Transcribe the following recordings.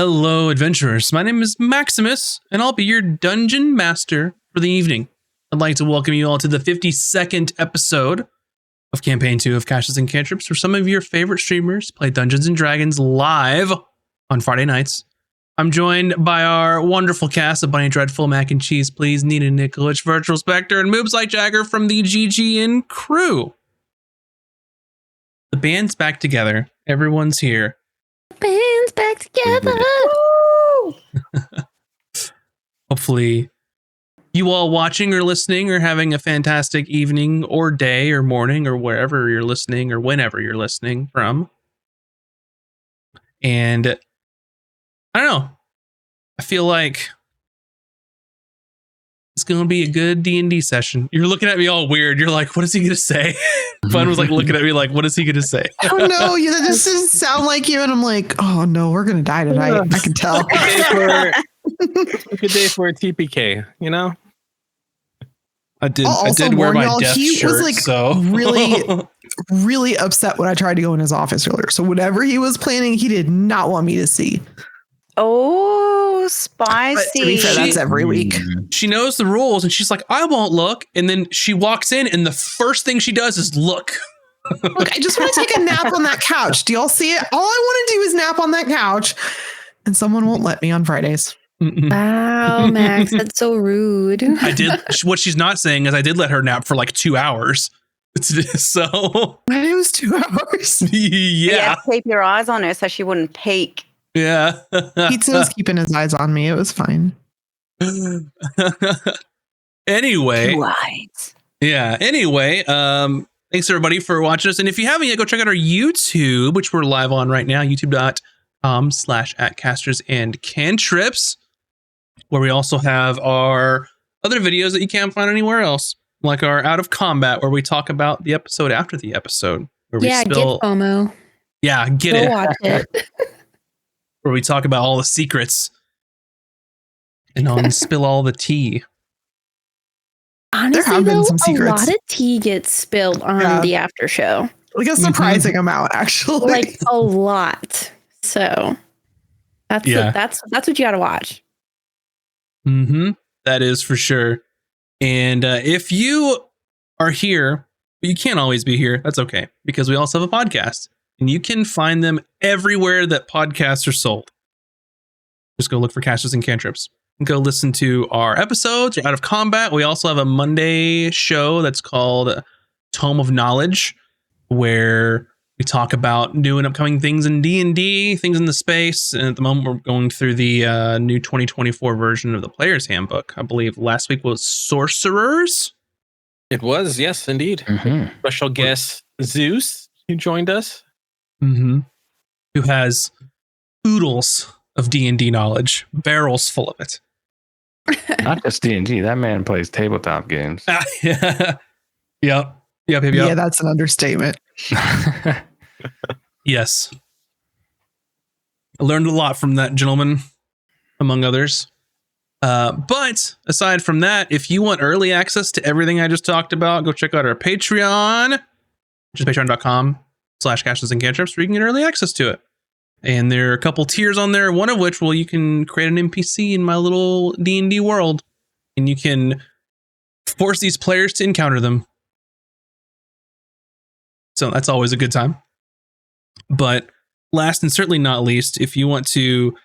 Hello, adventurers. My name is Maximus, and I'll be your dungeon master for the evening. I'd like to welcome you all to the 52nd episode of Campaign 2 of Caches and Cantrips, where some of your favorite streamers play Dungeons & Dragons live on Friday nights. I'm joined by our wonderful cast of Bunny Dreadful, Mac and Cheese Please, Nina Nikolic, Virtual Spectre, and Moobs Like Jagger from the GGN crew. The band's back together. Everyone's here. Band's back together. Hopefully you all watching or listening are having a fantastic evening or day or morning or wherever you're listening or whenever you're listening from. And I don't know. I feel like it's going to be a good D&D session. You're looking at me all weird. You're like, what is he going to say? Fun was like looking at me like, what is he going to say? Oh no, that just doesn't sound like you. And I'm like, oh no, we're going to die tonight. I can tell. Good day for a TPK, you know? I did wear my death shirt, was like so really upset when I tried to go in his office earlier. So whatever he was planning, he did not want me to see. Oh, But spicy. to be fair, that's every week. she knows the rules and she's like, I won't look. And then she walks in and the first thing she does is look. Look, I just want to take a nap on that couch. Do y'all see it? All I want to do is nap on that couch, and someone won't let me on Fridays. Wow, Max, that's so rude. I did. What she's not saying is I did let her nap for like 2 hours. So It was 2 hours. yeah. You had to tape your eyes on her so she wouldn't peek. Yeah. Pizza was keeping his eyes on me. It was fine. Anyway. Two eyes. Yeah. Anyway, thanks everybody for watching us. And if you haven't yet, go check out our YouTube, which we're live on right now, youtube.com/@castersandcantrips, where we also have our other videos that you can't find anywhere else, like our Out of Combat, where we talk about the episode after the episode. Where we Yeah, get FOMO. Yeah, get Go it. watch it. Where we talk about all the secrets and spill all the tea. Honestly, have been though, some a secrets. lot of tea gets spilled on Yeah. the after show. Like a surprising amount, actually. Like a lot. So that's that's what you got to watch. Mm-hmm. That is for sure. And if you are here, but you can't always be here, that's okay, because we also have a podcast. And you can find them everywhere that podcasts are sold. Just go look for Caches and Cantrips. And go listen to our episodes, Out of Combat. We also have a Monday show that's called Tome of Knowledge, where we talk about new and upcoming things in D&D, things in the space. And at the moment, we're going through the new 2024 version of the Player's Handbook. I believe last week was Sorcerers. It was, yes, indeed. Mm-hmm. Special guest Zeus, who joined us. Mm-hmm. Who has oodles of D&D knowledge, barrels full of it. Not just D&D. That man plays tabletop games. Yeah. Yep. Yeah, that's an understatement. Yes. I learned a lot from that gentleman, among others. But aside from that, if you want early access to everything I just talked about, go check out our Patreon, which is patreon.com/Caches and Cantrips, where you can get early access to it. And there are a couple tiers on there, one of which, well, you can create an NPC in my little D&D world, and you can force these players to encounter them. So that's always a good time. But last and certainly not least, if you want to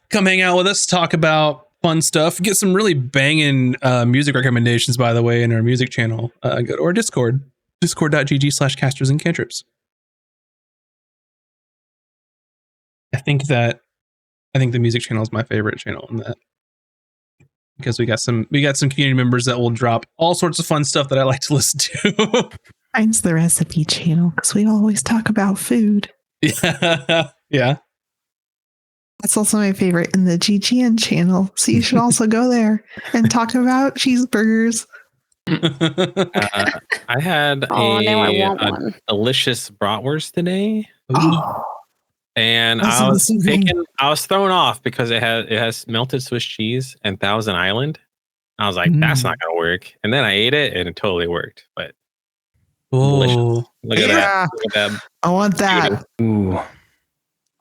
come hang out with us, talk about fun stuff, get some really banging music recommendations, by the way, in our music channel, go to our Discord, discord.gg/casters and cantrips. I think the music channel is my favorite channel in that, because we got some community members that will drop all sorts of fun stuff that I like to listen to. Mine's the recipe channel because we always talk about food. Yeah. That's also my favorite in the GGN channel. So you should also go there and talk about cheeseburgers. I had Oh, now I want a one. delicious bratwurst today. Oh, And That's I was amazing. I was thrown off because it has melted Swiss cheese and Thousand Island. I was like, that's not gonna work. And then I ate it and it totally worked. But delicious. Oh, Look at Yeah. that. Look at that. I want that. Ooh.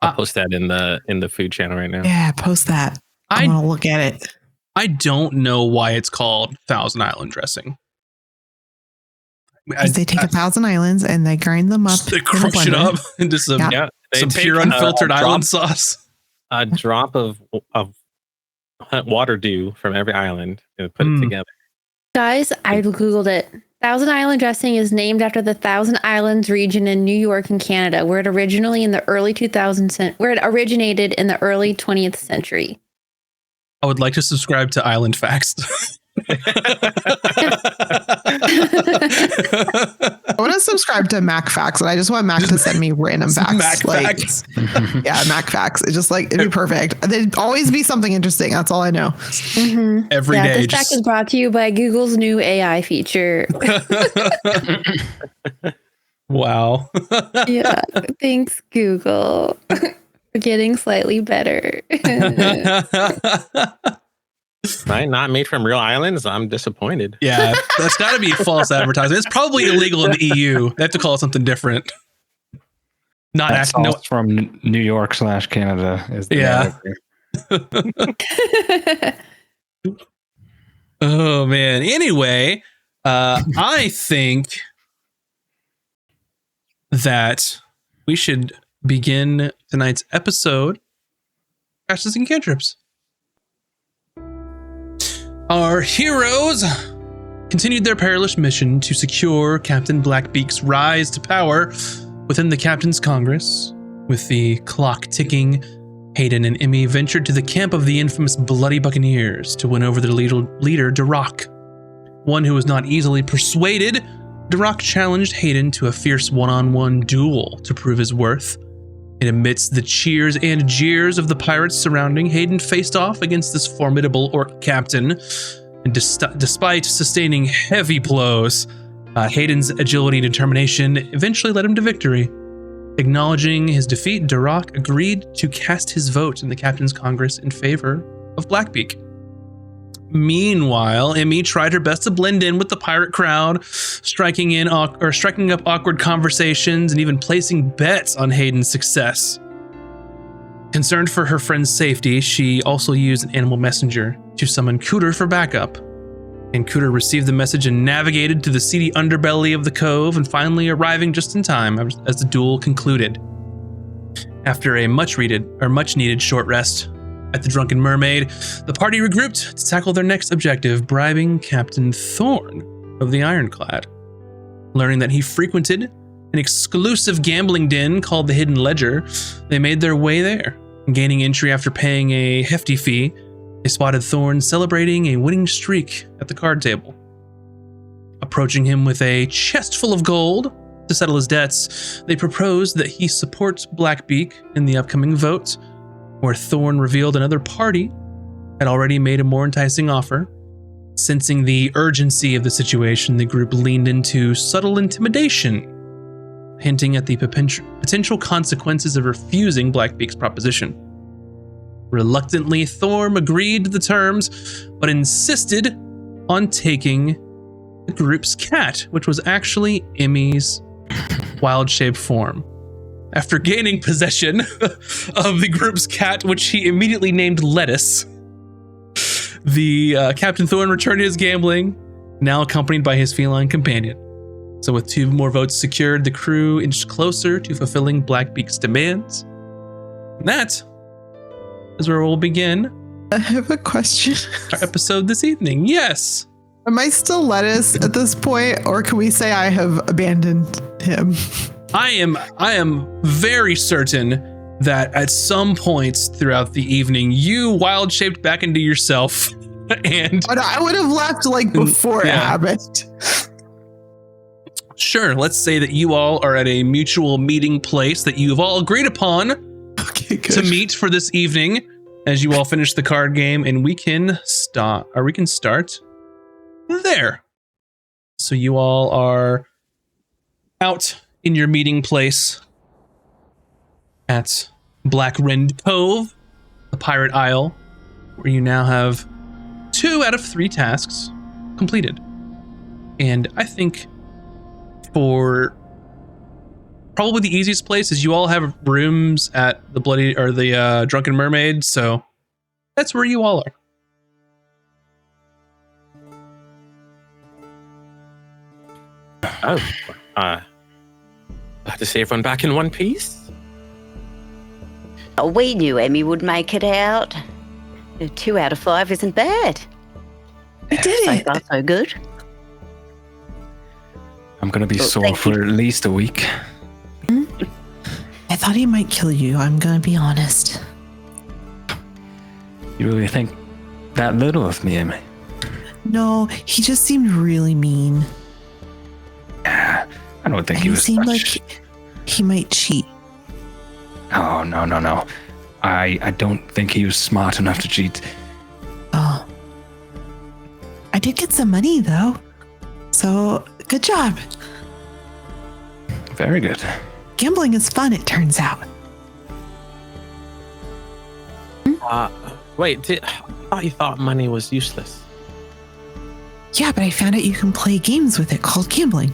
I'll post that in the food channel right now. Yeah, post that. I want to look at it. I don't know why it's called Thousand Island dressing. They take 1,000 islands and they grind them up. They crush it up into some pure unfiltered island sauce. A drop of water dew from every island and put it together. Guys, I Googled it. Thousand Island dressing is named after the Thousand Islands region in New York and Canada, where it originated in the early 20th century. I would like to subscribe to Island Facts. I want to subscribe to Mac Facts, and I just want Mac to send me random facts. Mac Facts. Yeah, Mac Facts. It's just like, it'd be perfect. There'd always be something interesting. That's all I know. Mm-hmm. Every day. This fact is brought to you by Google's new AI feature. Wow. Yeah. Thanks, Google. We're getting slightly better. Right? Not made from real islands. I'm disappointed. Yeah, that's got to be false advertising. It's probably illegal in the EU. They have to call it something different. That's from New York / Canada. Is the Oh man. Anyway, I think that we should begin tonight's episode. Crashes and Cantrips. Our heroes continued their perilous mission to secure Captain Blackbeak's rise to power within the Captain's Congress. With the clock ticking, Hayden and Emmy ventured to the camp of the infamous Bloody Buccaneers to win over their leader, Duroc. One who was not easily persuaded, Duroc challenged Hayden to a fierce one-on-one duel to prove his worth. And amidst the cheers and jeers of the pirates surrounding, Hayden faced off against this formidable orc captain. And despite sustaining heavy blows, Hayden's agility and determination eventually led him to victory. Acknowledging his defeat, Duroc agreed to cast his vote in the Captain's Congress in favor of Blackbeak. Meanwhile, Emmy tried her best to blend in with the pirate crowd, striking up awkward conversations and even placing bets on Hayden's success. Concerned for her friend's safety, she also used an animal messenger to summon Cooter for backup. And Cooter received the message and navigated to the seedy underbelly of the cove, and finally arriving just in time as the duel concluded. After a much needed short rest at the Drunken Mermaid, the party regrouped to tackle their next objective, bribing Captain Thorn of the Ironclad. Learning that he frequented an exclusive gambling den called the Hidden Ledger, they made their way there. Gaining entry after paying a hefty fee, they spotted Thorn celebrating a winning streak at the card table. Approaching him with a chest full of gold to settle his debts, they proposed that he support Blackbeak in the upcoming vote, where Thorn revealed another party had already made a more enticing offer. Sensing the urgency of the situation, the group leaned into subtle intimidation, hinting at the potential consequences of refusing Blackbeak's proposition. Reluctantly, Thorn agreed to the terms, but insisted on taking the group's cat, which was actually Emmy's wild-shaped form. After gaining possession of the group's cat, which he immediately named Lettuce, the Captain Thorn returned to his gambling, now accompanied by his feline companion. So with 2 more votes secured, the crew inched closer to fulfilling Blackbeak's demands. And that is where we'll begin. I have a question. Our episode this evening. Yes. Am I still Lettuce at this point, or can we say I have abandoned him? I am very certain that at some points throughout the evening, you wild shaped back into yourself, and I would have left like before it happened. Sure, let's say that you all are at a mutual meeting place that you've all agreed upon to meet for this evening, as you all finish the card game, and we can start there. So you all are out in your meeting place at Black Rend Cove, the Pirate Isle, where you now have 2 out of 3 tasks completed. And I think for probably the easiest place is you all have rooms at the Drunken Mermaid, so that's where you all are. Oh, to see everyone back in one piece. Oh, we knew Emmy would make it out. 2 out of 5 isn't bad. We did So it. far, so good. I'm gonna be Well, sore thank for at least a week. I thought he might kill you. I'm gonna be honest. You really think that little of me, Emmy? No, he just seemed really mean. I don't think And he he was. seemed such- like he might cheat. Oh no. I don't think he was smart enough to cheat. Oh. I did get some money though. So good job. Very good. Gambling is fun, it turns out. Wait, I thought you thought money was useless. Yeah, but I found out you can play games with it called gambling.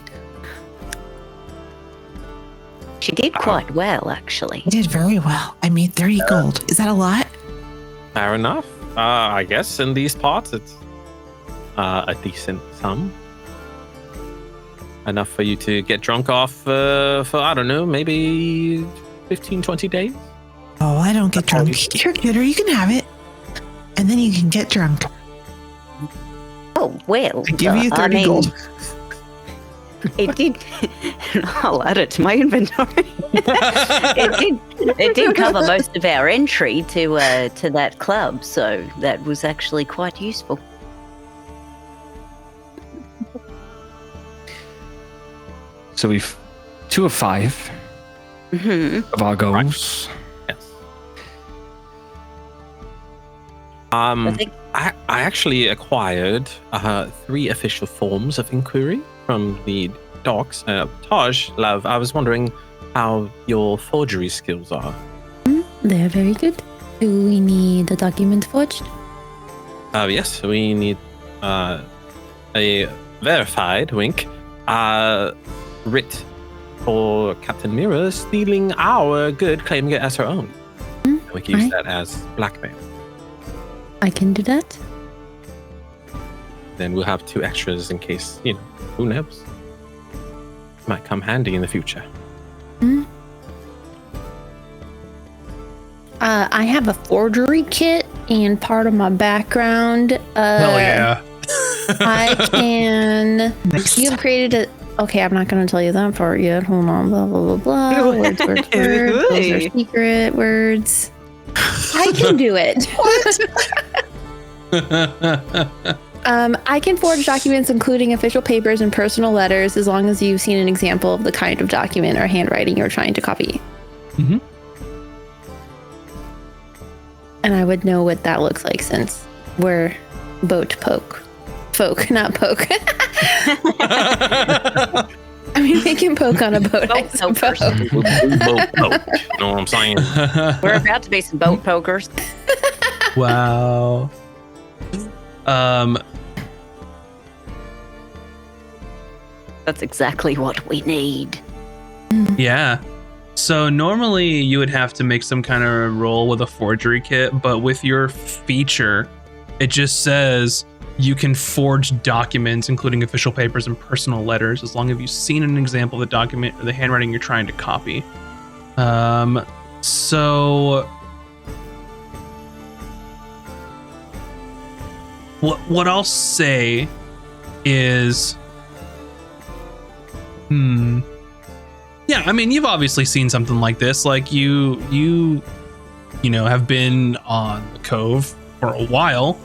She did quite well, actually. I did very well. I made 30 gold. Is that a lot? Fair enough. I guess in these parts it's a decent sum. Enough for you to get drunk off for, I don't know, maybe 15, 20 days? Oh, I don't get drunk. Here, kidder, you can have it. And then you can get drunk. Oh, well. I give you 30 gold. It did. I'll add it to my inventory. it did cover most of our entry to that club, so that was actually quite useful. So we've 2 of 5 Hmm. of our goals. Yes. I think I actually acquired 3 official forms of inquiry from the docs. Taj, love, I was wondering how your forgery skills are. They're very good. Do we need the document forged? Yes, we need a verified wink writ for Captain Mira stealing our good, claiming it as her own. We can use Right. that as blackmail. I can do that. Then we'll have 2 extras in case, who knows? Might come handy in the future. I have a forgery kit, and part of my background. Hell yeah. I can. Nice. You have created a. Okay, I'm not going to tell you that part yet. Hold on. Blah blah blah blah. Words. Those are secret words. I can do it. I can forge documents, including official papers and personal letters, as long as you've seen an example of the kind of document or handwriting you're trying to copy. Mhm. And I would know what that looks like since we're folk, not poke. I mean, they can poke on a boat, I Boat pokers. suppose. Boat poke, you know what I'm saying? we're about to be some boat pokers. Wow. That's exactly what we need. Yeah. So normally you would have to make some kind of roll with a forgery kit, but with your feature, it just says you can forge documents, including official papers and personal letters, as long as you've seen an example of the document or the handwriting you're trying to copy. So what I'll say is, yeah, I mean, you've obviously seen something like this. Like you have been on the Cove for a while,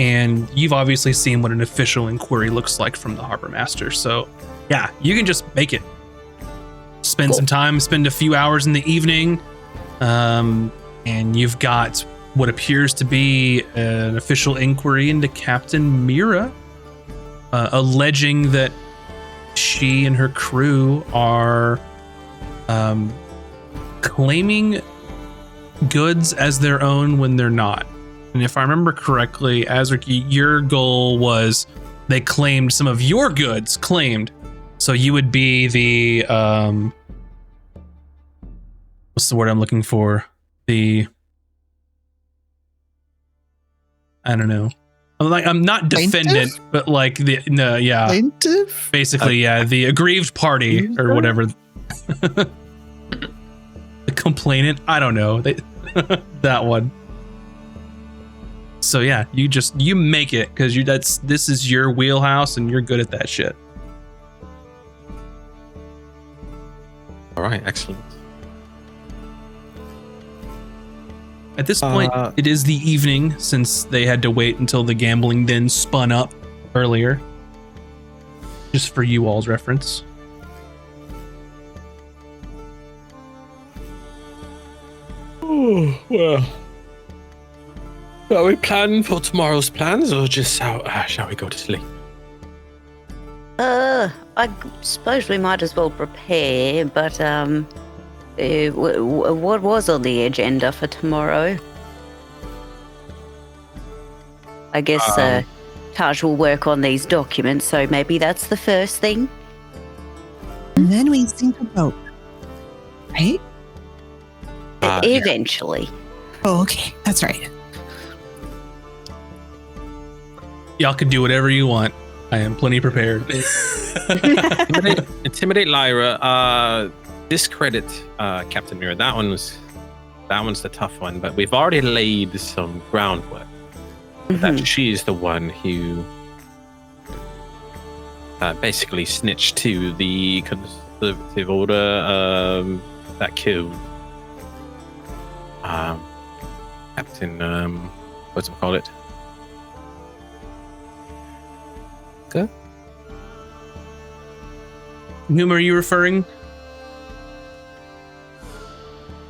and you've obviously seen what an official inquiry looks like from the Harbor Master. So, yeah, you can just make it. Spend some time, spend a few hours in the evening, and you've got what appears to be an official inquiry into Captain Mira, alleging that she and her crew are claiming goods as their own when they're not. And if I remember correctly, Azraki, your goal was they claimed some of your goods, so you would be the what's the word I'm looking for? I don't know. I'm not defendant, Plaintiff? but like the Plaintiff? basically the aggrieved party or whatever. The complainant. I don't know. That one. So yeah, you make it because this is your wheelhouse and you're good at that shit. All right, excellent. At this point, it is the evening since they had to wait until the gambling den spun up earlier. Just for you all's reference. Oh, well. Are we planning for tomorrow's plans or just shall we go to sleep? I suppose we might as well prepare, but what was on the agenda for tomorrow? I guess Taj will work on these documents, so maybe that's the first thing. And then we sink a boat. Right? Eventually. Oh, okay. That's right. Y'all can do whatever you want. I am plenty prepared. Intimidate Lyra. Discredit Captain Mira. That one's the tough one, but we've already laid some groundwork. That she's the one who basically snitched to the conservative order that killed Captain what's it called it? Okay. Whom are you referring?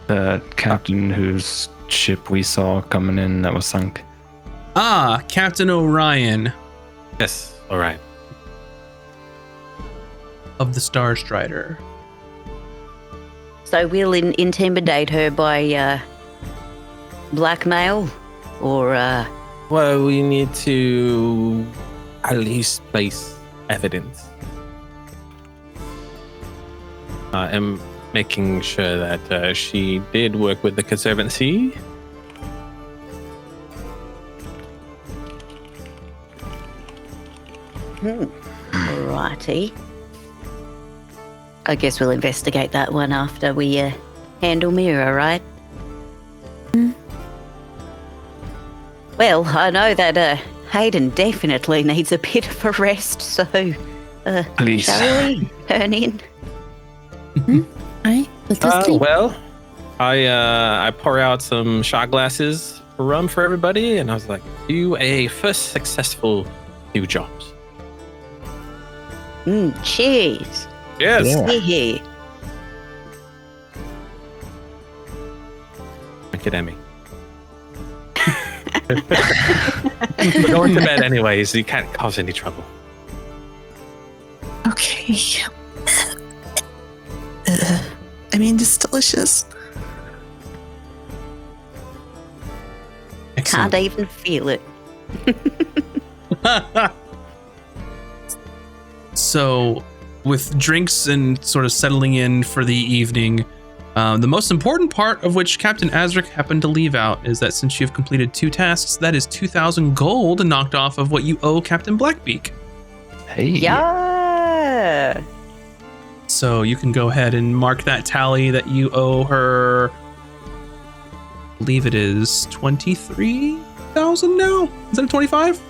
The captain whose ship we saw coming in that was sunk. Ah, Captain Orion Yes. All right. of the Star Strider. So we'll intimidate her by blackmail or Well, we need to at least place evidence. And making sure that she did work with the Conservancy. righty. I guess we'll investigate that one after we handle Mira, right? Well, I know that Hayden definitely needs a bit of a rest, so Please. shall we turn in? Aye, let us sleep. Well, I pour out some shot glasses for rum for everybody, and I was like, do a first successful 2 jobs. Cheers. Yes. Yeah. Look at Emmy. We're going to bed anyways, so you can't cause any trouble. Okay. I mean, it's delicious. Excellent. Can't even feel it. So, with drinks and sort of settling in for the evening, the most important part of which Captain Azric happened to leave out is that since you've completed 2 tasks, that is 2,000 gold knocked off of what you owe Captain Blackbeak. Hey. Yeah. So you can go ahead and mark that tally that you owe her. I believe it is 23,000 now. Is it 25?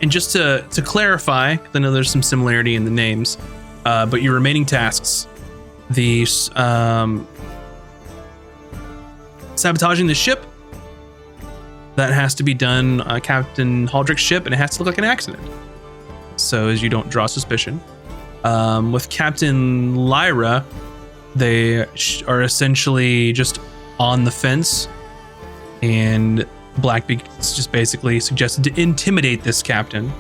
And just to clarify, 'cause I know there's some similarity in the names, but your remaining tasks, the sabotaging the ship, that has to be done on Captain Haldrick's ship, and it has to look like an accident, so as you don't draw suspicion. With Captain Lyra, they are essentially just on the fence, and Blackbeak just basically suggested to intimidate this captain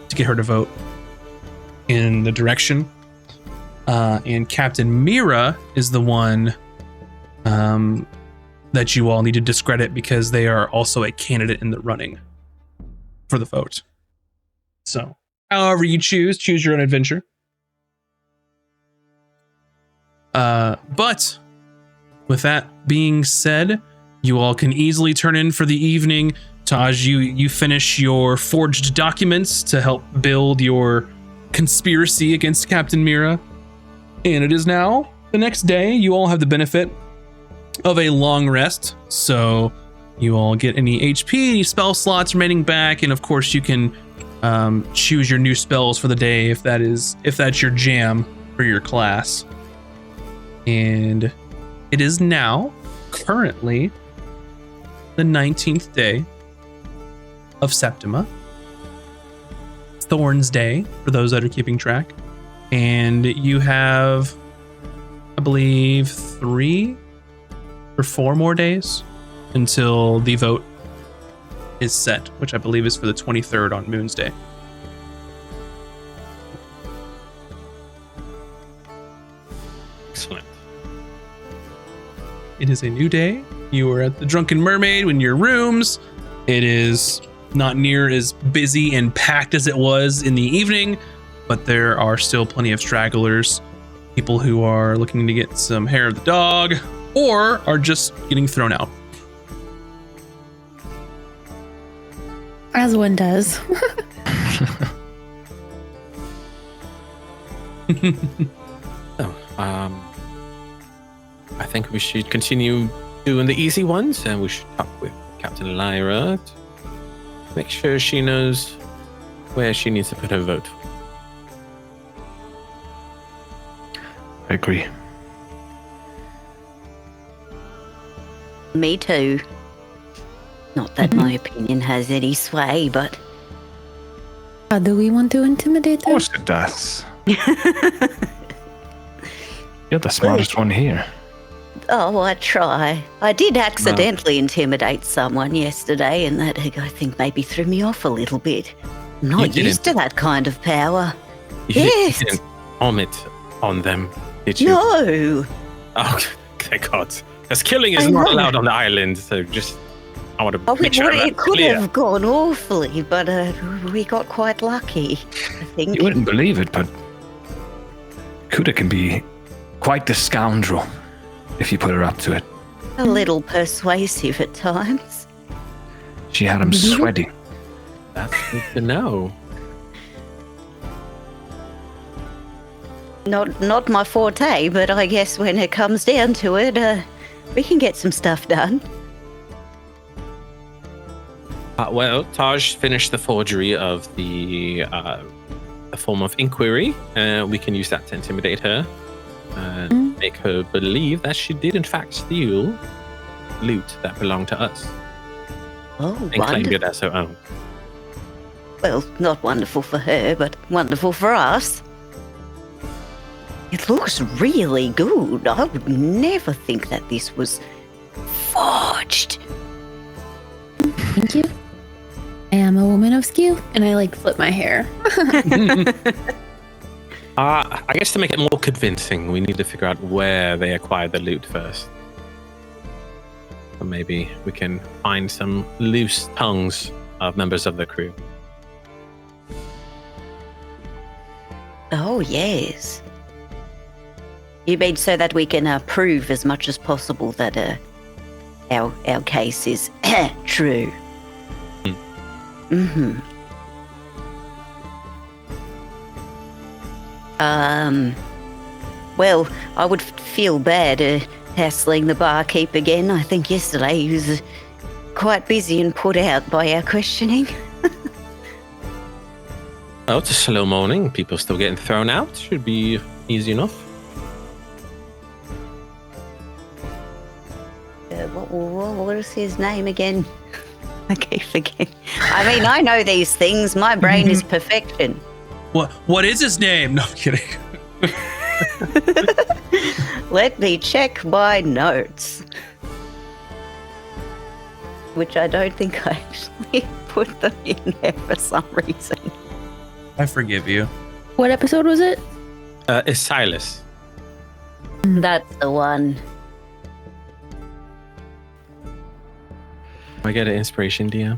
to get her to vote in the direction. And Captain Mira is the one that you all need to discredit because they are also a candidate in the running. for the vote. So, however you choose your own adventure. But with that being said, you all can easily turn in for the evening. Taj, you finish your forged documents to help build your conspiracy against Captain Mira. And it is now the next day. You all have the benefit of a long rest. So you all get any HP, any spell slots remaining back. And of course you can choose your new spells for the day if that's your jam for your class. And it is now currently the 19th day of Septima. Thorn's Day, for those that are keeping track. And you have, I believe, 3 or 4 more days until the vote is set, which I believe is for the 23rd on Moon's Day. Excellent. It is a new day. You are at the Drunken Mermaid in your rooms. It is not near as busy and packed as it was in the evening, but there are still plenty of stragglers, people who are looking to get some hair of the dog or are just getting thrown out. As one does. I think we should continue doing the easy ones, and we should talk with Captain Lyra to make sure she knows where she needs to put her vote. I agree. Me too. Not that my opinion has any sway, but Do we want to intimidate Of them? course it does. You're the smartest one here. oh, I try. I did accidentally intimidate someone yesterday, and that I think maybe threw me off a little bit. I'm You not didn't. used to that kind of power. You Yes. didn't vomit on them, did you? No. Oh, thank God. Because killing is I not know. allowed on the island, so just... I want to Oh, make sure it that's could clear. have gone awfully, but we got quite lucky, I think. You wouldn't believe it, but Kuda can be quite the scoundrel if you put her up to it. A little persuasive at times. She had him sweating. That's good to know. Not my forte, but I guess when it comes down to it, we can get some stuff done. Well, Taj finished the forgery of the form of inquiry. We can use that to intimidate her and make her believe that she did in fact steal loot that belonged to us Oh, and claimed wonderful. it as her own. Well, not wonderful for her, but wonderful for us. It looks really good. I would never think that this was forged. Thank you. I am a woman of skill. And I flip my hair. I guess to make it more convincing, we need to figure out where they acquired the loot first. Or maybe we can find some loose tongues of members of the crew. Oh, yes. You mean so that we can prove as much as possible that our case is true. Mm-hmm. Well, I would feel bad hassling the barkeep again. I think yesterday he was quite busy and put out by our questioning. Oh, it's a slow morning. People still getting thrown out. Should be easy enough. What is his name again? I keep forgetting. I mean, I know these things. My brain is perfection. What is his name? No, I'm kidding. Let me check my notes. Which I don't think I actually put them in there for some reason. I forgive you. What episode was it? It's Silas. That's the one. I get an inspiration, DM.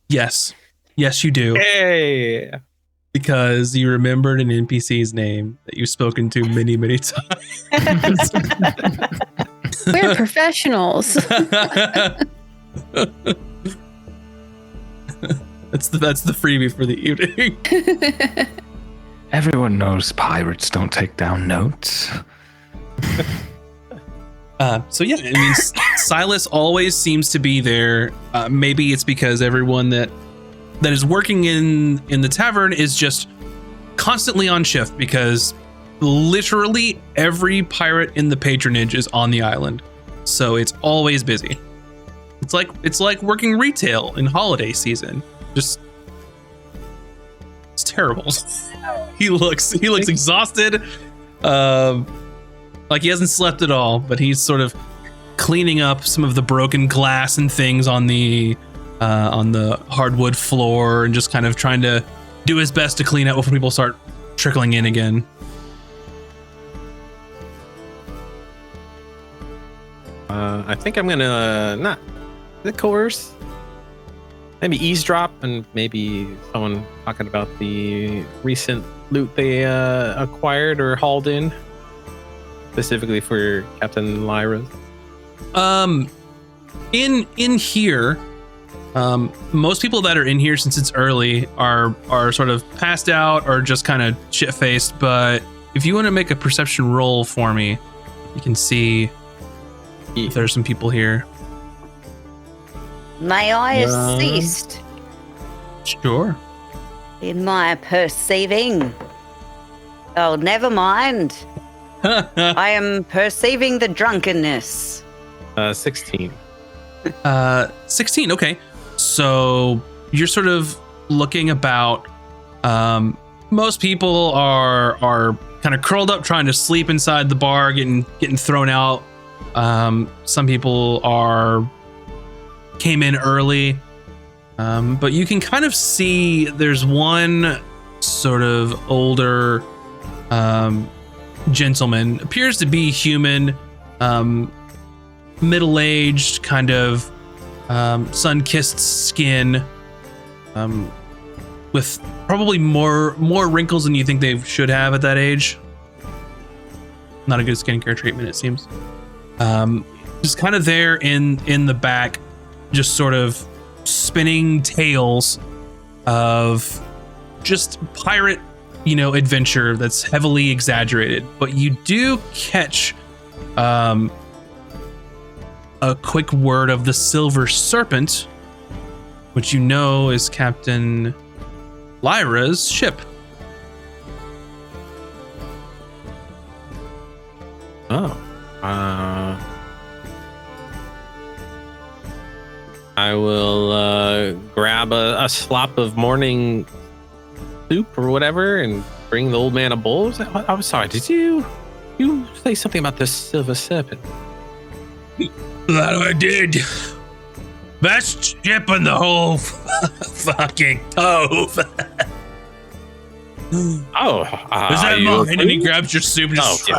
Yes, you do, Hey. because you remembered an NPC's name that you've spoken to many, many times. We're professionals. That's the freebie for the evening. Everyone knows pirates don't take down notes. So yeah, I mean, Silas always seems to be there. Maybe it's because everyone that is working in the tavern is just constantly on shift, because literally every pirate in the patronage is on the island, so it's always busy. It's like working retail in holiday season. Just, it's terrible. He looks exhausted. Like he hasn't slept at all, but he's sort of cleaning up some of the broken glass and things on the hardwood floor, and just kind of trying to do his best to clean up before people start trickling in again. I think I'm gonna not coerce, maybe eavesdrop, and maybe someone talking about the recent loot they acquired or hauled in, specifically for Captain Lyra. In here, most people that are in here, since it's early, are sort of passed out or just kind of shit-faced. But if you want to make a perception roll for me, you can see if there's some people here. May I assist Sure. in my perceiving? Oh, never mind. I am perceiving the drunkenness. 16. 16. Okay. So you're sort of looking about. Most people are kind of curled up, trying to sleep inside the bar, getting thrown out. Some people came in early, but you can kind of see there's one sort of older gentleman, appears to be human, middle-aged, kind of sun-kissed skin, with probably more wrinkles than you think they should have at that age. Not a good skincare treatment, it seems. Just kind of there in the back, just sort of spinning tales of just pirate, adventure that's heavily exaggerated. But you do catch a quick word of the Silver Serpent, which is Captain Lyra's ship. Oh. I will grab a slop of morning soup or whatever and bring the old man a bowl. I'm sorry, did you say something about the Silver Serpent? That I did. Best ship in the whole fucking cove. Oh, is that mine? And he grabs your soup and just...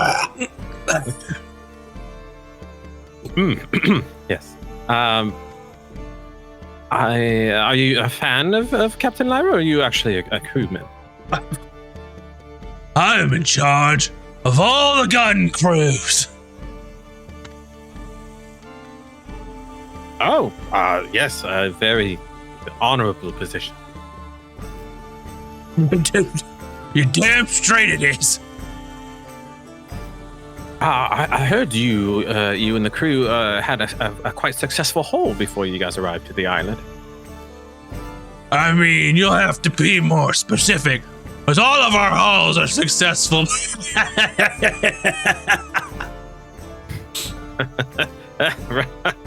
Yes. Are you a fan of Captain Lyra, or are you actually a crewman? I am in charge of all the gun crews. Oh, yes, a very honorable position. Dude, you're damn straight it is. I heard you and the crew had a quite successful haul before you guys arrived to the island. I mean, you'll have to be more specific, because all of our hauls are successful.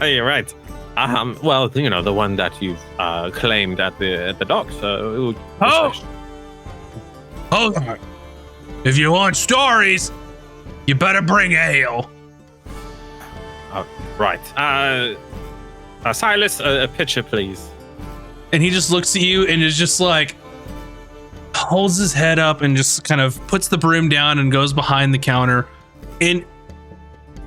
You're right. Well, the one that you've claimed at the dock. So. Hold on. If you want stories, you better bring ale. Right. Silas, a pitcher, please. And he just looks at you and is just like, holds his head up and just kind of puts the broom down and goes behind the counter. And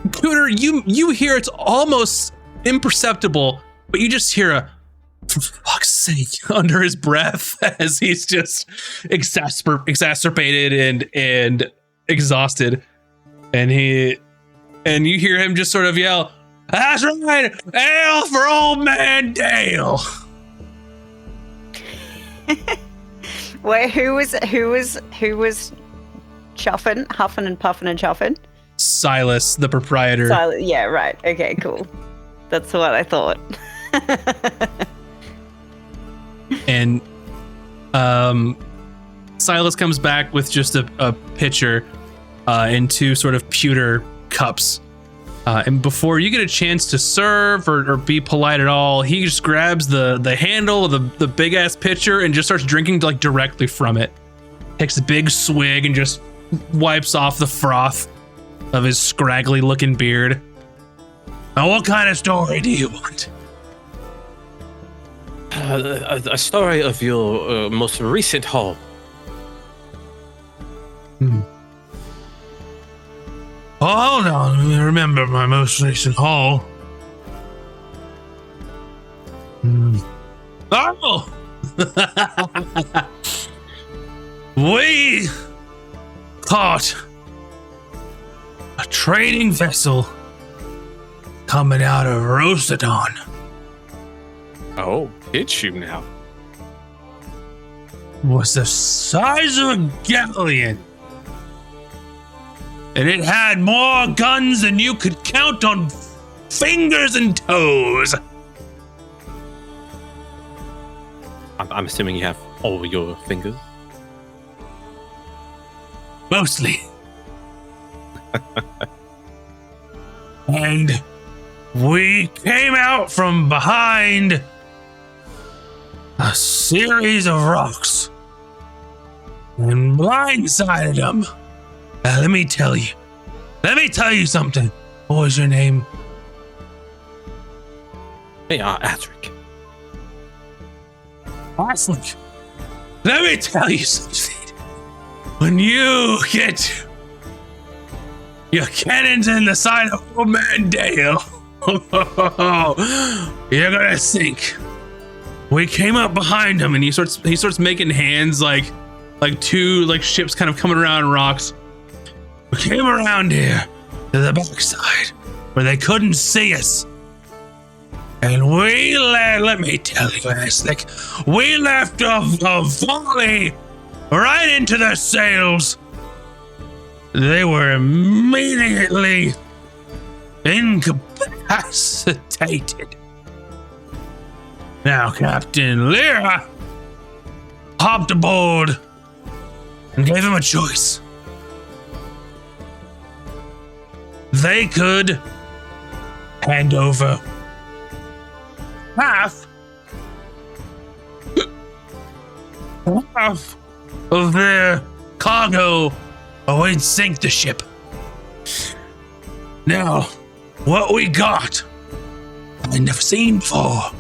Cooter, you hear it's almost imperceptible, but you just hear a For fuck's sake, under his breath as he's just exacerbated and exhausted. And you hear him just sort of yell, "That's right, ale for old man Dale." Wait, who was chuffing, huffing and puffing and chuffing? Silas, the proprietor. Yeah, right. Okay, cool. That's what I thought. And Silas comes back with just a pitcher and two sort of pewter cups. And before you get a chance to serve or be polite at all, he just grabs the handle of the big ass pitcher and just starts drinking like directly from it. Takes a big swig and just wipes off the froth of his scraggly looking beard. Now, what kind of story do you want? A story of your most recent haul. Oh, hold on, let me remember my most recent haul. Oh! We caught a trading vessel coming out of Rosadon. Oh, did you now? Was the size of a galleon. And it had more guns than you could count on fingers and toes. I'm assuming you have all your fingers. Mostly. And we came out from behind a series of rocks and blindsided them. Let me tell you something. What was your name? Hey, Adric. Aslick. Let me tell you something. When you get your cannons in the side of old man Dale, you're gonna sink. We came up behind him, and he starts making hands like two ships kind of coming around rocks. We came around here to the backside where they couldn't see us. And let me tell you, Aslick, we left a volley right into their sails. They were immediately incapacitated. Now, Captain Lyra hopped aboard and gave him a choice. They could hand over half of their cargo, or we'd sink the ship. Now, what we got, I've never seen before.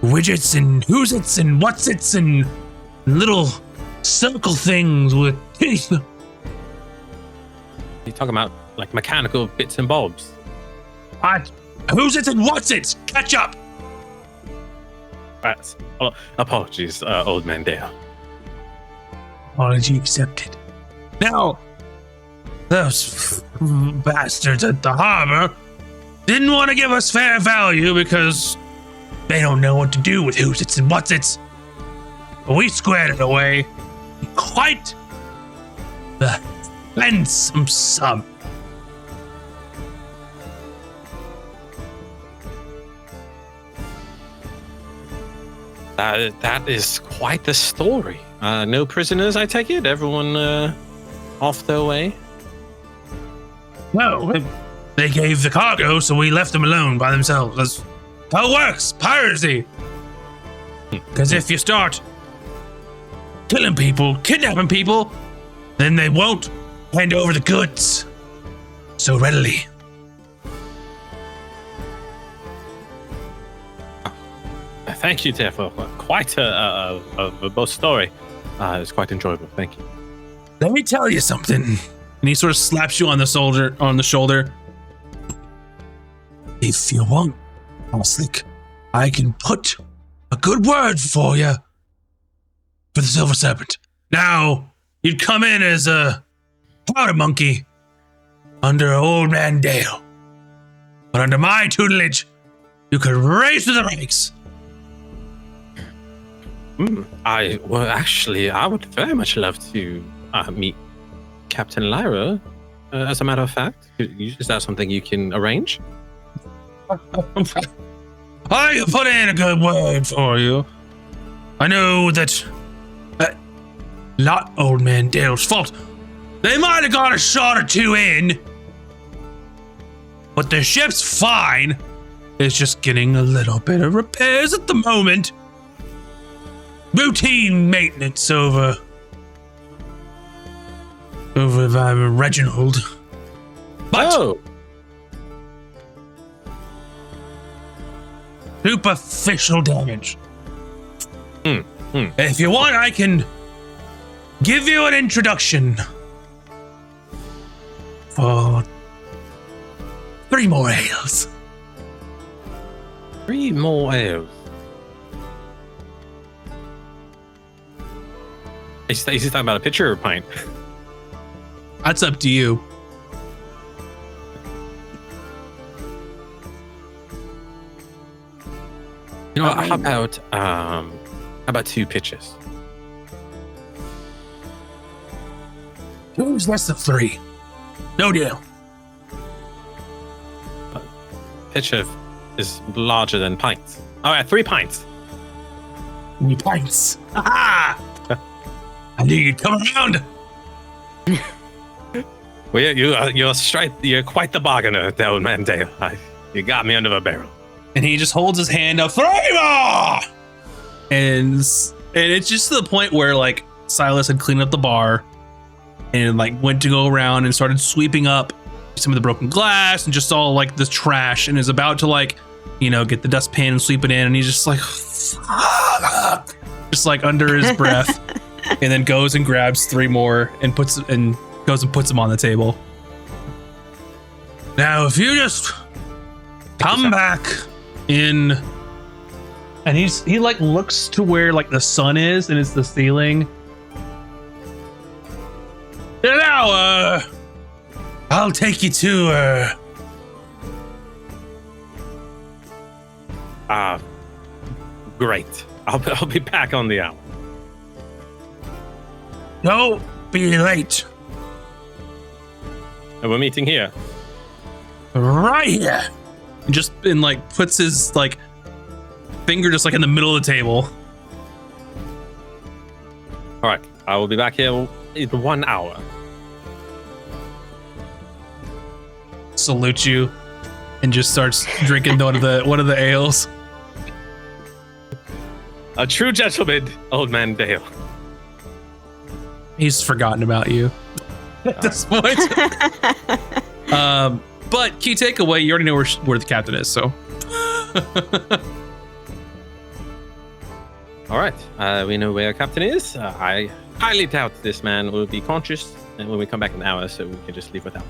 Widgets and who's its and what's its and little circle things with teeth. You talking about like mechanical bits and bobs? Who's it and what's it? Catch up. Apologies, old man Dale. Apology accepted. Now, those bastards at the harbor didn't want to give us fair value because they don't know what to do with who's its and what's its. But we squared it away. Quite the handsome sum. That is quite the story. No prisoners, I take it? Everyone off their way? No, they gave the cargo, so we left them alone by themselves. That's how it works. Piracy. Because if you start killing people, kidnapping people, then they won't hand over the goods so readily. Thank you, Tiff, for quite a both story. It's quite enjoyable. Thank you. Let me tell you something. And he sort of slaps you on the shoulder. If you want, Aslick, I can put a good word for you for the Silver Serpent. Now, you'd come in as a powder monkey under Old Man Dale. But under my tutelage, you could raise to the ranks. I would very much love to meet Captain Lyra. As a matter of fact, is that something you can arrange? I can put in a good word for you. I know that not Old Man Dale's fault. They might have got a shot or two in, but the ship's fine. It's just getting a little bit of repairs at the moment. Routine maintenance over by Reginald. But superficial damage. If you want, I can give you an introduction for 3 more ales. 3 more ales. Is he talking about a pitcher or a pint? That's up to you. You know what? How about 2 pitches? 2 is less than 3. No deal. Pitcher is larger than pints. All right, 3 pints. 3 pints. Aha! I knew you'd come around. Well, you're straight. You're quite the bargainer, Old Man Dale. You got me under the barrel. And he just holds his hand up, 3 more! And it's just to the point where like Silas had cleaned up the bar and like went to go around and started sweeping up some of the broken glass and just all like the trash and is about to like, get the dustpan and sweep it in. And he's just like, just like under his breath, and then goes and grabs 3 more and goes and puts them on the table. Now, if you just come back in, and he like looks to where like the sun is and it's the ceiling. Now, I'll take you to Great. I'll be back on the hour. Don't be late. And we're meeting here. Right here. And like puts his like finger just like in the middle of the table. All right. I will be back here in 1 hour. Salute you and just starts drinking one of the ales. A true gentleman, Old Man Dale. He's forgotten about you at this point. But key takeaway, you already know where the captain is, so. All right, we know where our captain is. I highly doubt this man will be conscious and when we come back in an hour, so we can just leave without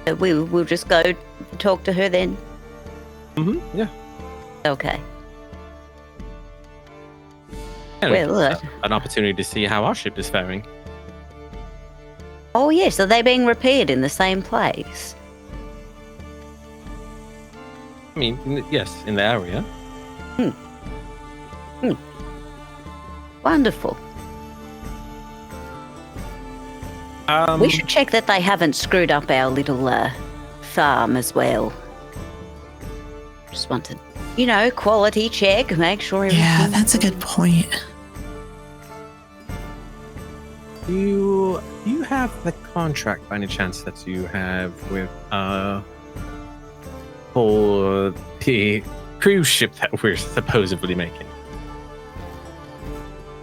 him. We'll just go talk to her then. Yeah. Okay. And Well, an opportunity to see how our ship is faring. Oh yes, are they being repaired in the same place? I mean, yes, in the area. Wonderful. We should check that they haven't screwed up our little farm as well. Just wanted, quality check, make sure everything. Yeah, that's a good point. Do you have the contract by any chance that you have with for the cruise ship that we're supposedly making?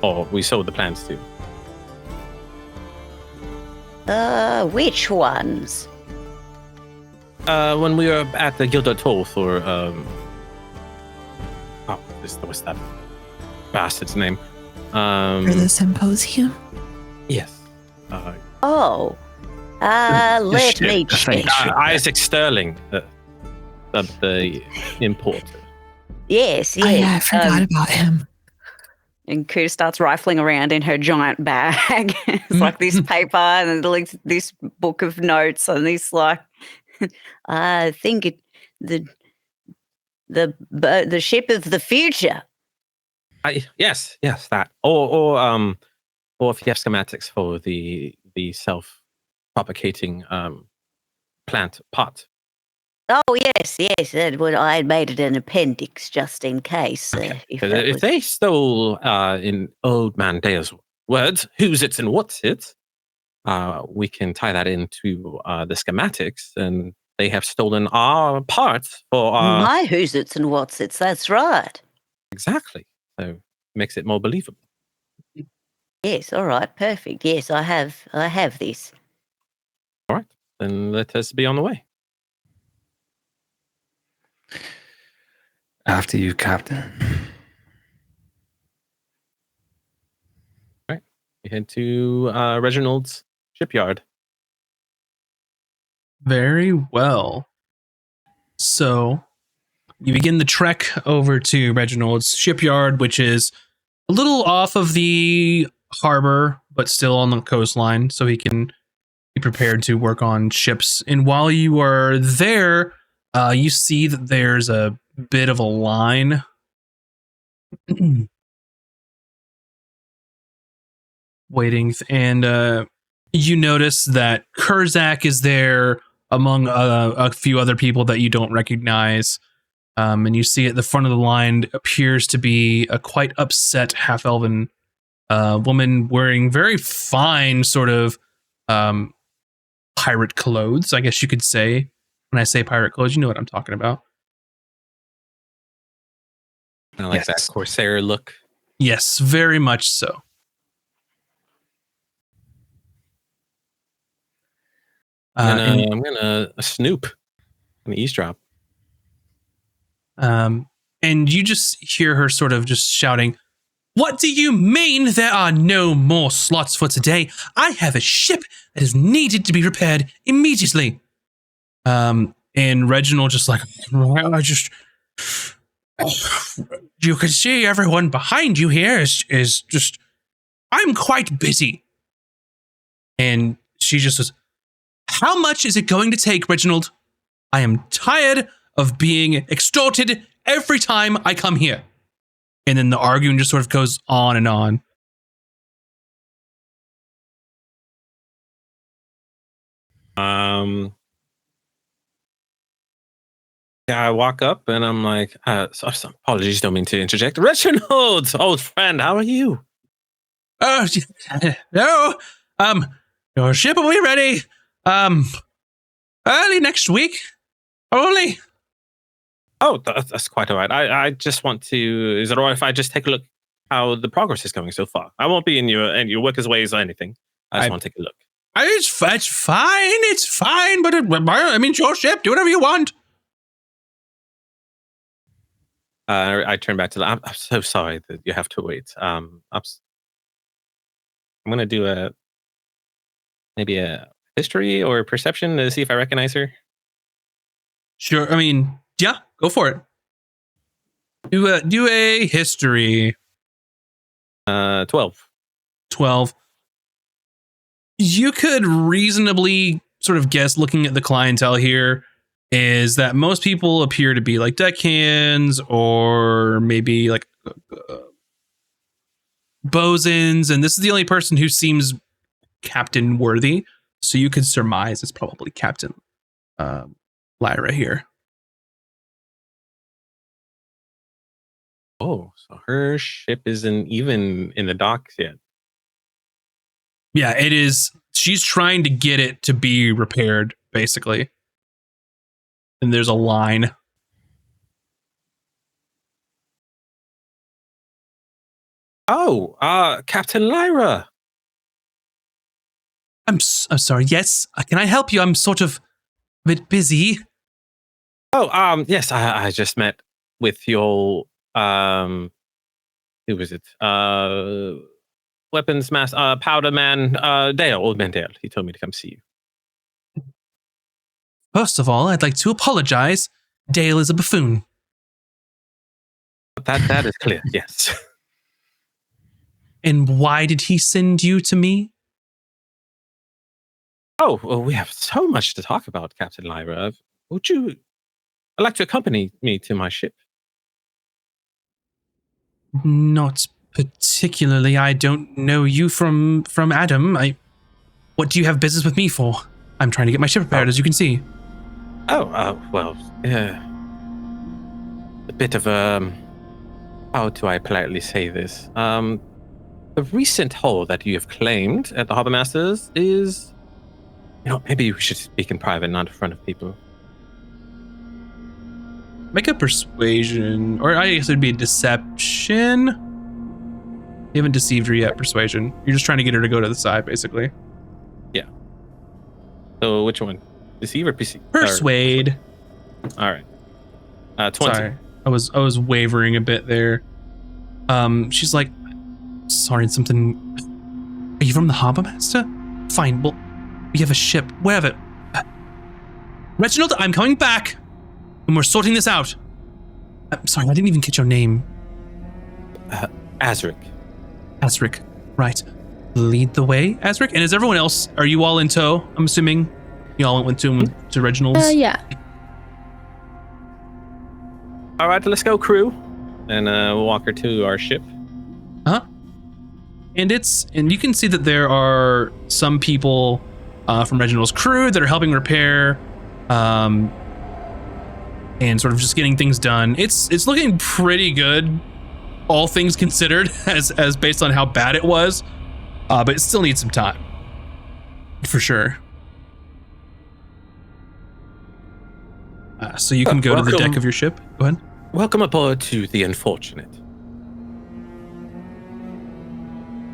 Or we sold the plans to? Which ones? When we were at the Guild Toll for what's that bastard's name? For the symposium? Yes. Let me check. Isaac Sterling, the importer. Yes, Oh, yes. yeah, I forgot about him. And Kuda starts rifling around in her giant bag. It's like this paper and like this book of notes and this like I think the ship of the future. Yes, that. Or if you have schematics for the self-propagating plant pot. Oh yes, I had made it an appendix just in case. Okay. If They stole, in old man Dale's words, who's it and what's it, we can tie that into the schematics, and they have stolen our parts for my who's it's and what's it's. That's right. exactly. So makes it more believable. Yes. All right. Perfect. Yes, I have this. All right, then let us be on the way. After you, Captain. All right, we head to Reginald's shipyard. Very well. So you begin the trek over to Reginald's shipyard, which is a little off of the harbor, but still on the coastline, so he can be prepared to work on ships. And while you are there, you see that there's a bit of a line. Waiting, and you notice that Kurzak is there among a few other people that you don't recognize. And you see at the front of the line appears to be a quite upset half-elven woman wearing very fine sort of pirate clothes, I guess you could say. When I say pirate clothes, you know what I'm talking about. I like that Corsair look. Yes, very much so. I'm gonna snoop and eavesdrop. And you just hear her sort of just shouting, "What do you mean there are no more slots for today? I have a ship that is needed to be repaired immediately." And Reginald just like, I just, you can see everyone behind you here is just, I'm quite busy. And she just says, "How much is it going to take, Reginald? I am tired of being extorted every time I come here." And then the arguing just sort of goes on and on. Yeah, I walk up and I'm like, apologies, don't mean to interject. Reginald, old friend, how are you? Oh, no. Your ship will be ready. Early next week. Only. Oh, that's quite all right. I just want to. Is it all right if I just take a look how the progress is going so far? I won't be in your worker's ways or anything. I just want to take a look. It's fine. It's fine. But I mean, it's your ship. Do whatever you want. I turn back to I'm so sorry that you have to wait. I'm going to do maybe a history or perception to see if I recognize her. Sure. I mean, yeah, go for it. Do a history. 12. 12. You could reasonably sort of guess, looking at the clientele here, is that most people appear to be like deckhands or maybe like bosuns, and this is the only person who seems captain worthy. So you could surmise it's probably Captain Lyra here. Oh, so her ship isn't even in the docks yet. Yeah, it is. She's trying to get it to be repaired, basically. And there's a line. Oh, Captain Lyra. I'm sorry. Yes, can I help you? I'm sort of a bit busy. Oh, yes, I just met with your who was it? Weapons master, powder man, Dale, old man Dale. He told me to come see you. First of all, I'd like to apologize. Dale is a buffoon. That is clear, yes. And why did he send you to me? Oh, well, we have so much to talk about, Captain Lyra. I'd like to accompany me to my ship? Not particularly. I don't know you from Adam. What do you have business with me for? I'm trying to get my ship repaired, as you can see. Well, a bit of how do I politely say this? The recent hull that you have claimed at the Harbor Masters is, maybe we should speak in private, not in front of people. Make a persuasion, or I guess it'd be a deception. You haven't deceived her yet, persuasion. You're just trying to get her to go to the side, basically. Yeah. So which one? Deceive or persuade? All right. 20. Sorry, I was wavering a bit there. She's like, sorry, something. Are you from the Harbor Master? Fine. Well, we have a ship. Where have it? Reginald, I'm coming back, and we're sorting this out. I'm sorry, I didn't even get your name. Azric. Azric, right. Lead the way, Azric. And is everyone else, are you all in tow? I'm assuming you all went to Reginald's? Yeah. All right, let's go, crew. And we'll walk her to our ship. Huh? And you can see that there are some people from Reginald's crew that are helping repair and sort of just getting things done. It's looking pretty good, all things considered, as based on how bad it was. But it still needs some time. For sure. So you can go to the deck of your ship. Go ahead. Welcome aboard to the Unfortunate.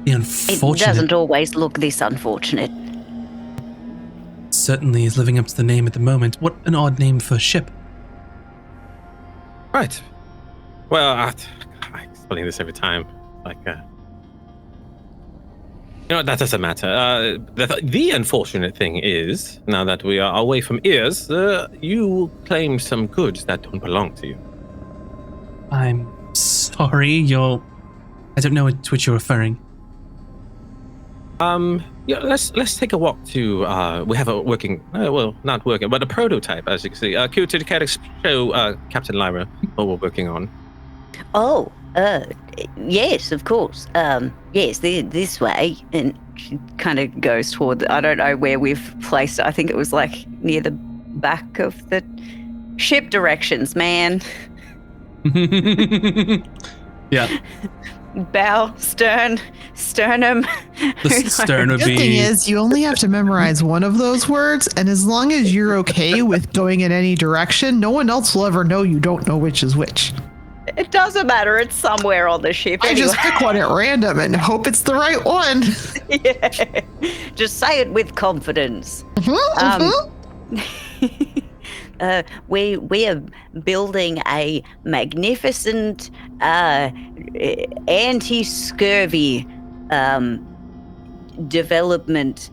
The Unfortunate. It doesn't always look this unfortunate. Certainly is living up to the name at the moment. What an odd name for a ship. Right. Well, I explain this every time. That doesn't matter. The unfortunate thing is, now that we are away from ears, you claim some goods that don't belong to you. I'm sorry, I don't know to which you're referring. Let's take a walk to, we have a working, not working, but a prototype, as you can see. Q, to show Captain Lyra what we're working on. Oh, yes, of course. Yes, this way. And she kind of goes toward, I don't know where we've placed it. I think it was like near the back of the ship directions, man. Yeah. Bow, sternum. The stern would The good thing be. is, you only have to memorize one of those words, and as long as you're okay with going in any direction, no one else will ever know you don't know which is which. It doesn't matter. It's somewhere on the ship. I just pick one at random and hope it's the right one. Yeah. Just say it with confidence. We are building a magnificent anti-scurvy development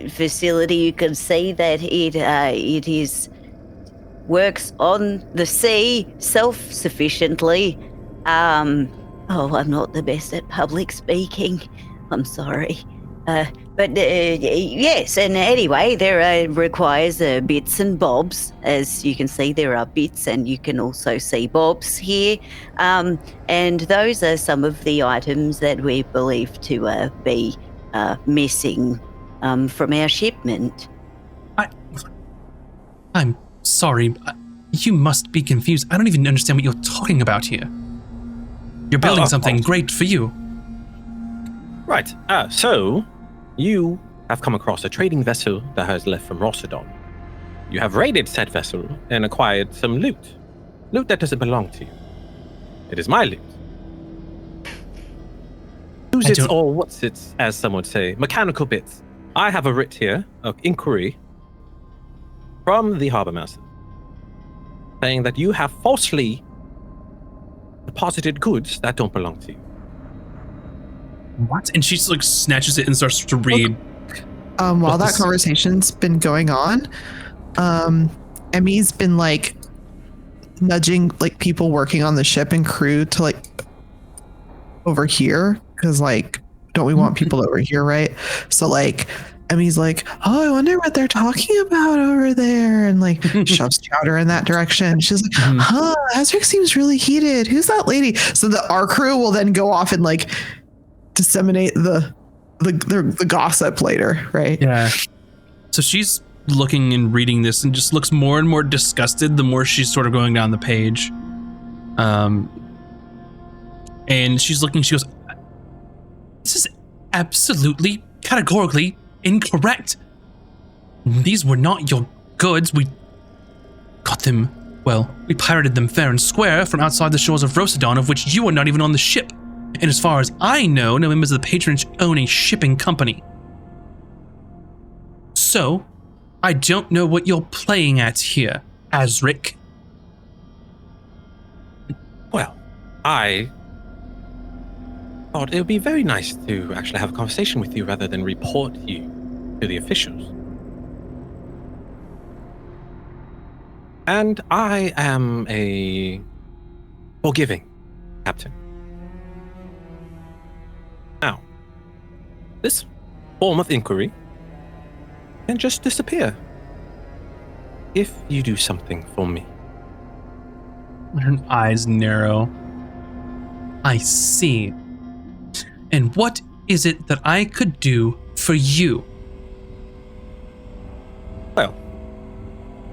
facility. You can see that it is works on the sea self-sufficiently. I'm not the best at public speaking. I'm sorry. But yes, and anyway, there requires bits and bobs. As you can see, there are bits and you can also see bobs here. And those are some of the items that we believe to be missing from our shipment. I'm sorry. You must be confused. I don't even understand what you're talking about here. You're building something great for you. Right. So you have come across a trading vessel that has left from Rossadon. You have raided said vessel and acquired some loot. Loot that doesn't belong to you. It is my loot. Use it, or what's it, as some would say, mechanical bits. I have a writ here of inquiry from the Harbor Master saying that you have falsely deposited goods that don't belong to you. What? And she like snatches it and starts to read. While that conversation's been going on, Emmy's been like nudging like people working on the ship and crew to like over here, because like don't we want people over here, right? So like Emmy's like, oh, I wonder what they're talking about over there, and like shoves chowder in that direction. She's like, Azric seems really heated. Who's that lady? So our crew will then go off and like disseminate the gossip later, right? Yeah. So she's looking and reading this and just looks more and more disgusted the more she's sort of going down the page. And she's looking, she goes, this is absolutely, categorically incorrect. These were not your goods. We got them, well, we pirated them fair and square from outside the shores of Rosadon, of which you are not even on the ship. And as far as I know, no members of the patronage own a shipping company. So, I don't know what you're playing at here, Azric. Well, I thought it would be very nice to actually have a conversation with you rather than report you to the officials. And I am a forgiving captain. Now, this form of inquiry can just disappear if you do something for me. Her eyes narrow. I see. And what is it that I could do for you? Well,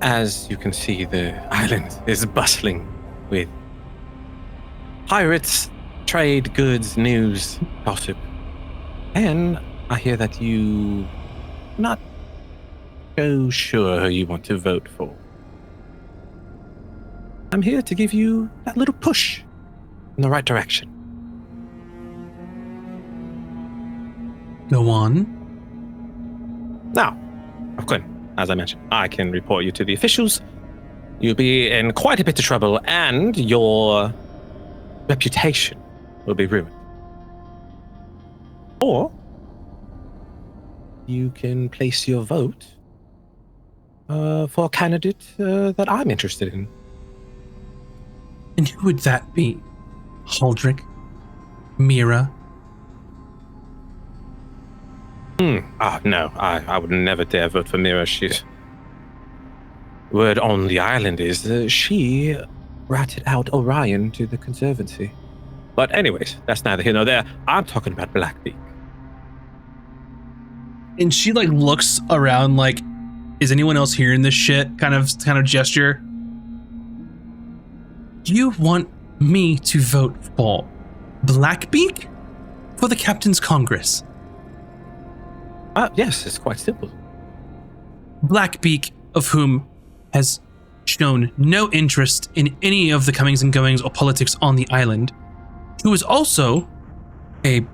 as you can see, the island is bustling with pirates, trade, goods, news, gossip. And I hear that you not so sure who you want to vote for. I'm here to give you that little push in the right direction. Go on. Now, of course, as I mentioned, I can report you to the officials. You'll be in quite a bit of trouble, and your reputation will be ruined. Or you can place your vote for a candidate that I'm interested in. And who would that be? Haldrick? Mira? No, I would never dare vote for Mira. She's... Word on the island is she ratted out Orion to the Conservancy. But anyways, that's neither here nor there. I'm talking about Blackbeak. And she like looks around like, is anyone else hearing this shit? Kind of gesture. You want me to vote for Blackbeak? For the Captain's Congress? Yes, it's quite simple. Blackbeak, of whom has shown no interest in any of the comings and goings or politics on the island, who is also a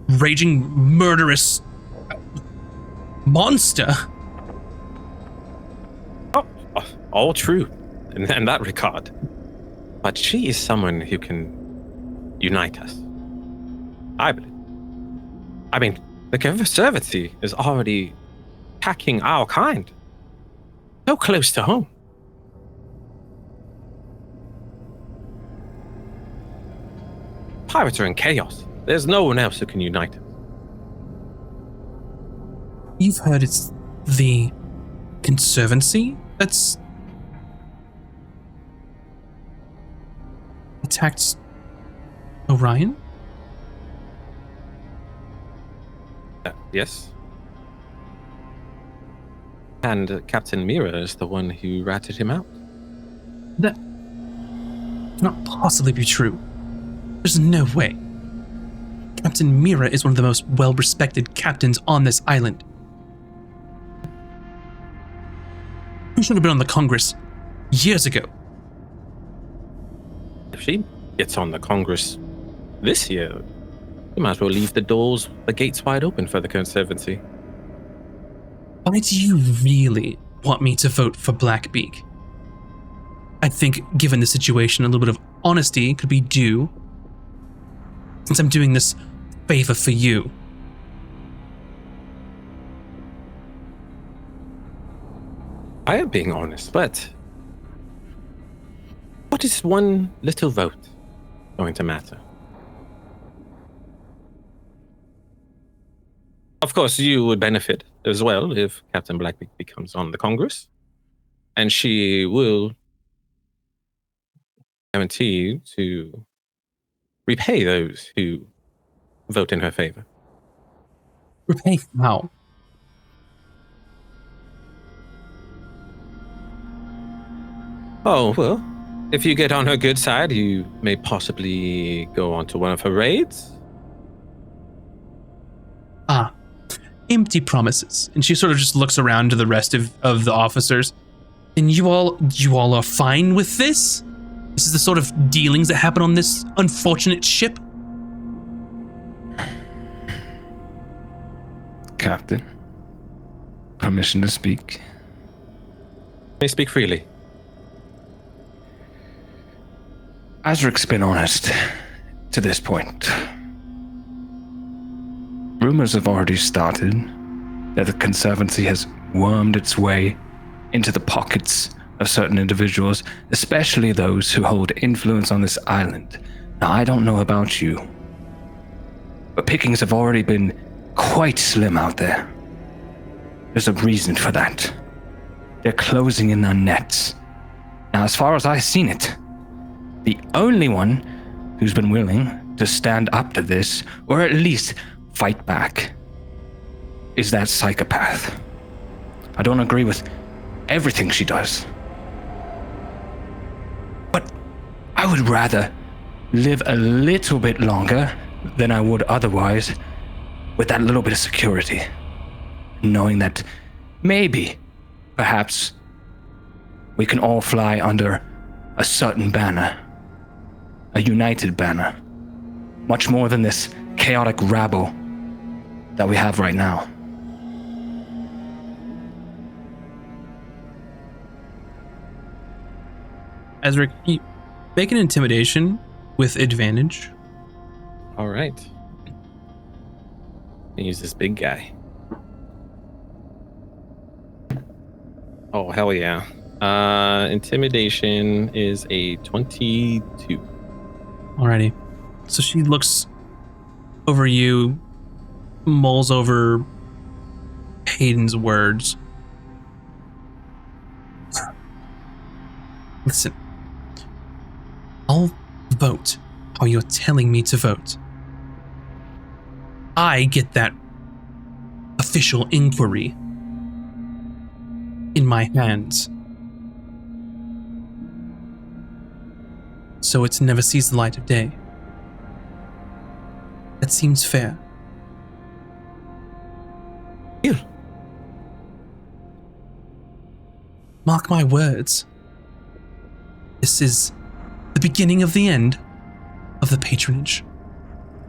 raging, murderous monster. All true in that regard. But she is someone who can unite us. I believe. I mean, the Conservancy is already attacking our kind. So close to home. Pirates are in chaos. There's no one else who can unite us. You've heard it's the Conservancy that's attacked Orion? Yes. And Captain Mira is the one who ratted him out. That cannot possibly be true. There's no way. Captain Mira is one of the most well-respected captains on this island. Who should have been on the Congress years ago? If she gets on the Congress this year, we might as well leave the gates wide open for the Conservancy. Why do you really want me to vote for Blackbeak? I think, given the situation, a little bit of honesty could be due, since I'm doing this favor for you. I am being honest, but what is one little vote going to matter? Of course, you would benefit as well if Captain Blackbeak becomes on the Congress. And she will guarantee you to repay those who vote in her favor. Repay how? Oh, well, if you get on her good side, you may possibly go on to one of her raids. Ah, empty promises. And she sort of just looks around to the rest of the officers. And you all are fine with this? This is the sort of dealings that happen on this unfortunate ship? Captain, permission to speak. May speak freely. Azric's been honest to this point. Rumors have already started that the Conservancy has wormed its way into the pockets of certain individuals, especially those who hold influence on this island. Now, I don't know about you, but pickings have already been quite slim out there. There's a reason for that. They're closing in on nets. Now, as far as I've seen it, the only one who's been willing to stand up to this, or at least fight back, is that psychopath. I don't agree with everything she does, but I would rather live a little bit longer than I would otherwise with that little bit of security, knowing that maybe, perhaps, we can all fly under a certain banner, a united banner, much more than this chaotic rabble that we have right now. Ezra, make an intimidation with advantage. All right. Use this big guy. Oh, hell yeah. Intimidation is a 22. Alrighty. So she looks over you, mulls over Hayden's words. Listen, I'll vote how you're telling me to vote. I get that official inquiry in my hands. So it never sees the light of day. That seems fair. Here. Mark my words. This is the beginning of the end of the patronage.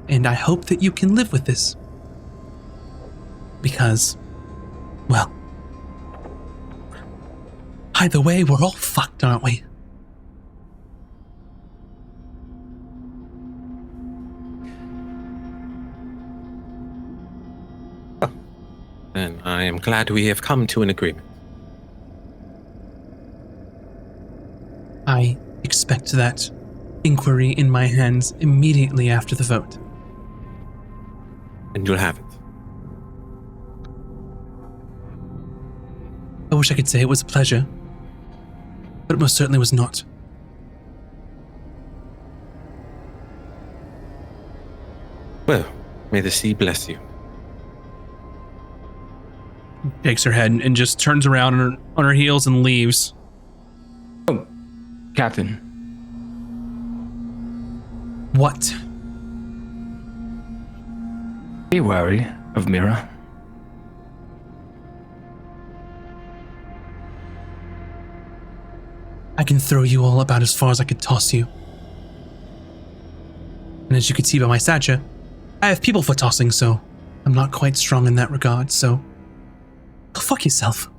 And I hope that you can live with this. Because, well, either way, we're all fucked, aren't we? And I am glad we have come to an agreement. I expect that inquiry in my hands immediately after the vote. And you'll have it. I wish I could say it was a pleasure, but it most certainly was not. Well, may the sea bless you. Shakes her head and just turns around on her heels and leaves. Oh, Captain. What? Be wary of Mira. I can throw you all about as far as I could toss you. And as you can see by my stature, I have people for tossing, so I'm not quite strong in that regard, so go fuck yourself.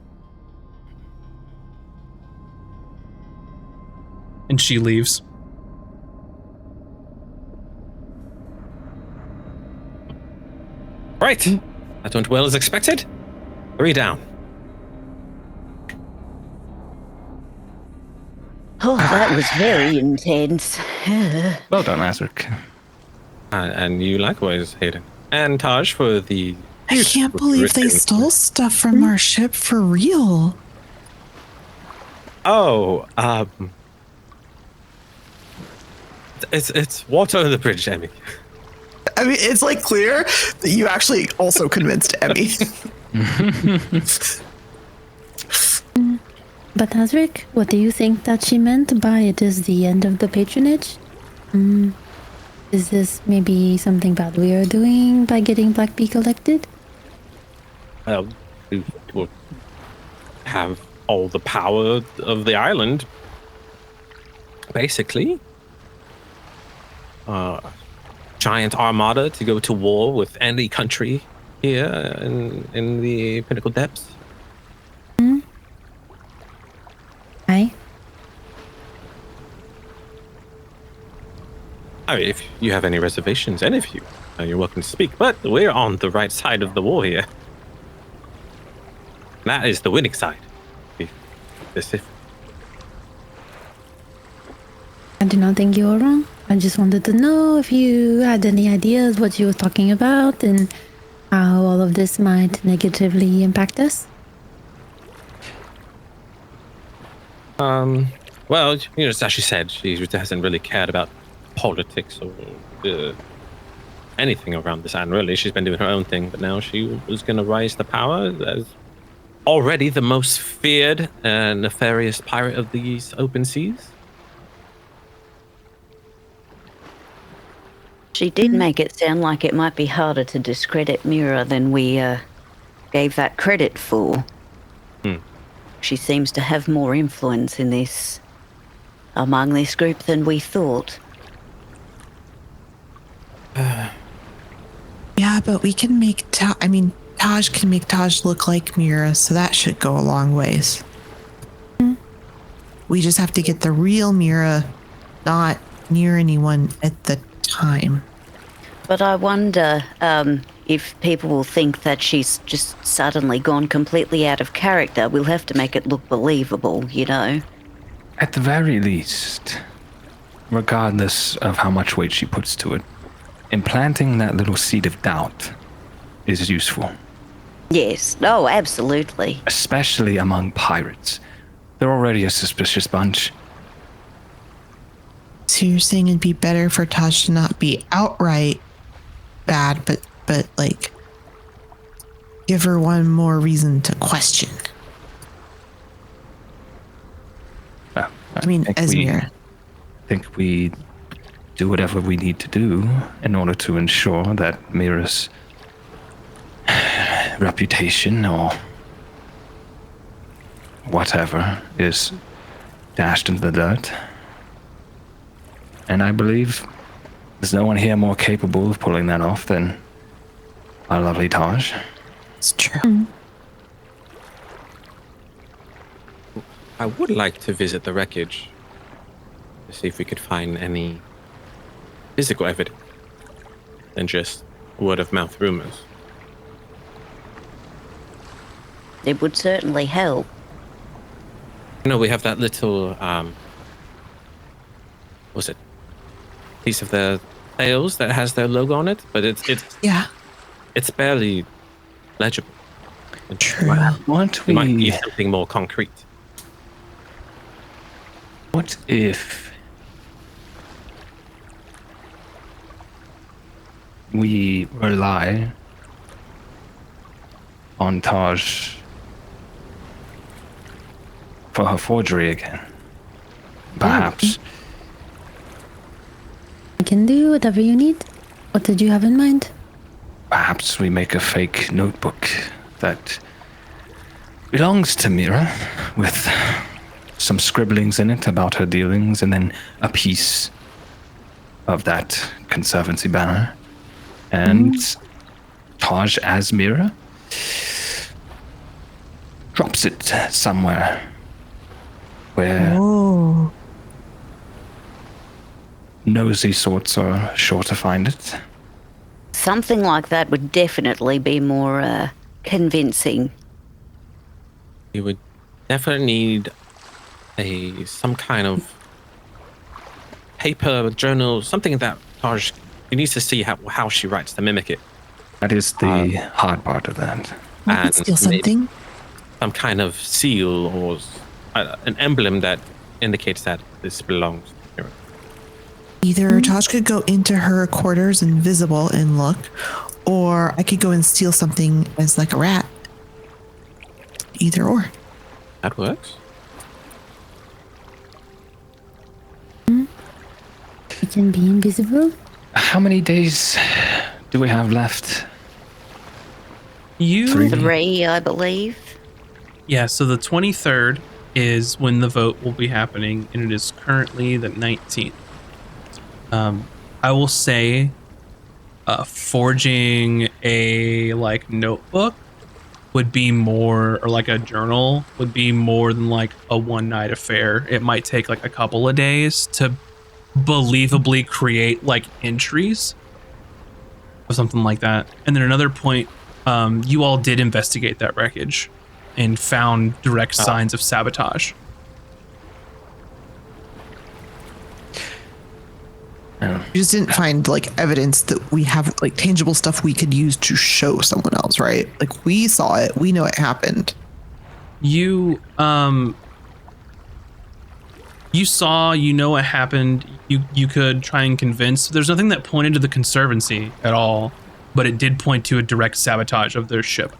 And she leaves. Right. That went well as expected. 3 down. Oh, that was very intense. Well done, Azric. And you likewise, Hayden. And Taj for the. I can't believe they written- stole stuff from our ship for real. Oh, it's water under the bridge, Emmy. I mean, it's like clear that you actually also convinced Emmy. But Azric, what do you think that she meant by it is the end of the patronage? Is this maybe something bad we are doing by getting Black Bee collected? We will have all the power of the island, basically. Giant armada to go to war with any country here in the Pinnacle Depths. Aye. I mean, if you have any reservations, any of you, you're welcome to speak. But we're on the right side of the war here. That is the winning side. Be specific. I do not think you are wrong. I just wanted to know if you had any ideas what you were talking about and how all of this might negatively impact us. Well, you know, as she said, she hasn't really cared about politics or anything around this island, really. She's been doing her own thing, but now she was going to rise to power as already the most feared and nefarious pirate of these open seas. She did make it sound like it might be harder to discredit Mira than we gave that credit for. She seems to have more influence in this, among this group than we thought. Yeah, but we can make Taj can make Taj look like Mira, so that should go a long ways. We just have to get the real Mira not near anyone at the time. But I wonder if people will think that she's just suddenly gone completely out of character. We'll have to make it look believable, you know? At the very least, regardless of how much weight she puts to it, implanting that little seed of doubt is useful. Yes. Oh, absolutely. Especially among pirates. They're already a suspicious bunch. So you're saying it'd be better for Taj to not be outright bad, but like give her one more reason to question. I mean, as Mira. I think we do whatever we need to do in order to ensure that Mira's reputation or whatever is dashed into the dirt. And I believe there's no one here more capable of pulling that off than our lovely Taj. It's true. I would like to visit the wreckage to see if we could find any physical evidence than just word of mouth rumors. It would certainly help. You know, we have that little, what's it? Piece of the sails that has their logo on it, but it's barely legible. True. We might need something more concrete. What if we rely on Taj for her forgery again? Perhaps. I can do whatever you need. What did you have in mind? Perhaps we make a fake notebook that belongs to Mira with some scribblings in it about her dealings and then a piece of that conservancy banner. And Taj as Mira drops it somewhere where nosy sorts are sure to find it. Something like that would definitely be more convincing. We would definitely need some kind of paper journal, something that Taj he needs to see how she writes to mimic it. That is the hard part of that. I could steal something. Some kind of seal or an emblem that indicates that this belongs to her. Either Tosh could go into her quarters invisible and look, or I could go and steal something as like a rat. Either or. That works. You can be invisible. How many days do we have left? You 3, I believe. Yeah, so the 23rd is when the vote will be happening, and it is currently the 19th. I will say, forging a like notebook would be more, or like a journal would be more than like a one night affair. It might take like a couple of days to believably create like entries or something like that. And then another point, you all did investigate that wreckage and found direct signs of sabotage. We just didn't find like evidence that we have like tangible stuff we could use to show someone else, right? Like we saw it, we know it happened. You saw, you know what happened. You could try and convince. There's nothing that pointed to the Conservancy at all, but it did point to a direct sabotage of their ship.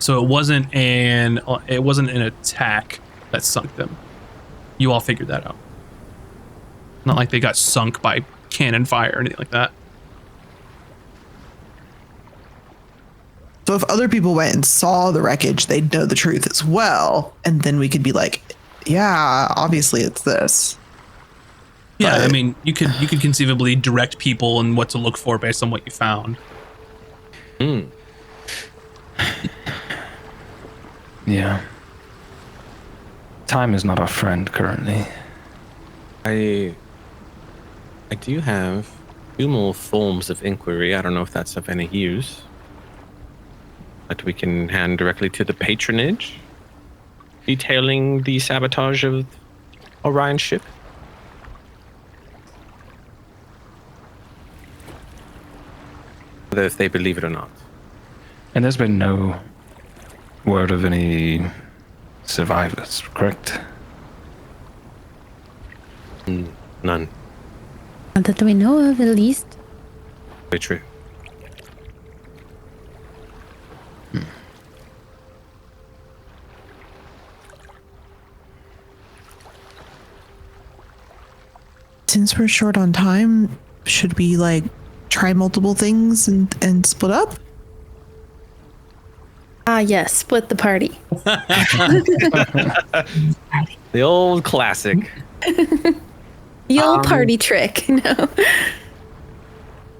So it wasn't an attack that sunk them. You all figured that out. Not like they got sunk by cannon fire or anything like that. So if other people went and saw the wreckage, they'd know the truth as well, and then we could be like, yeah, obviously it's this. Yeah, But- I mean, you could conceivably direct people and what to look for based on what you found. Yeah. Time is not our friend currently. I do have 2 more forms of inquiry. I don't know if that's of any use. That we can hand directly to the patronage, detailing the sabotage of Orion's ship. Whether if they believe it or not. And there's been no word of any survivors, correct? None. Not that we know of, at least. Very true. Since we're short on time, should we like try multiple things and split up? Ah, yes, split the party. The old classic. The old party trick, you know?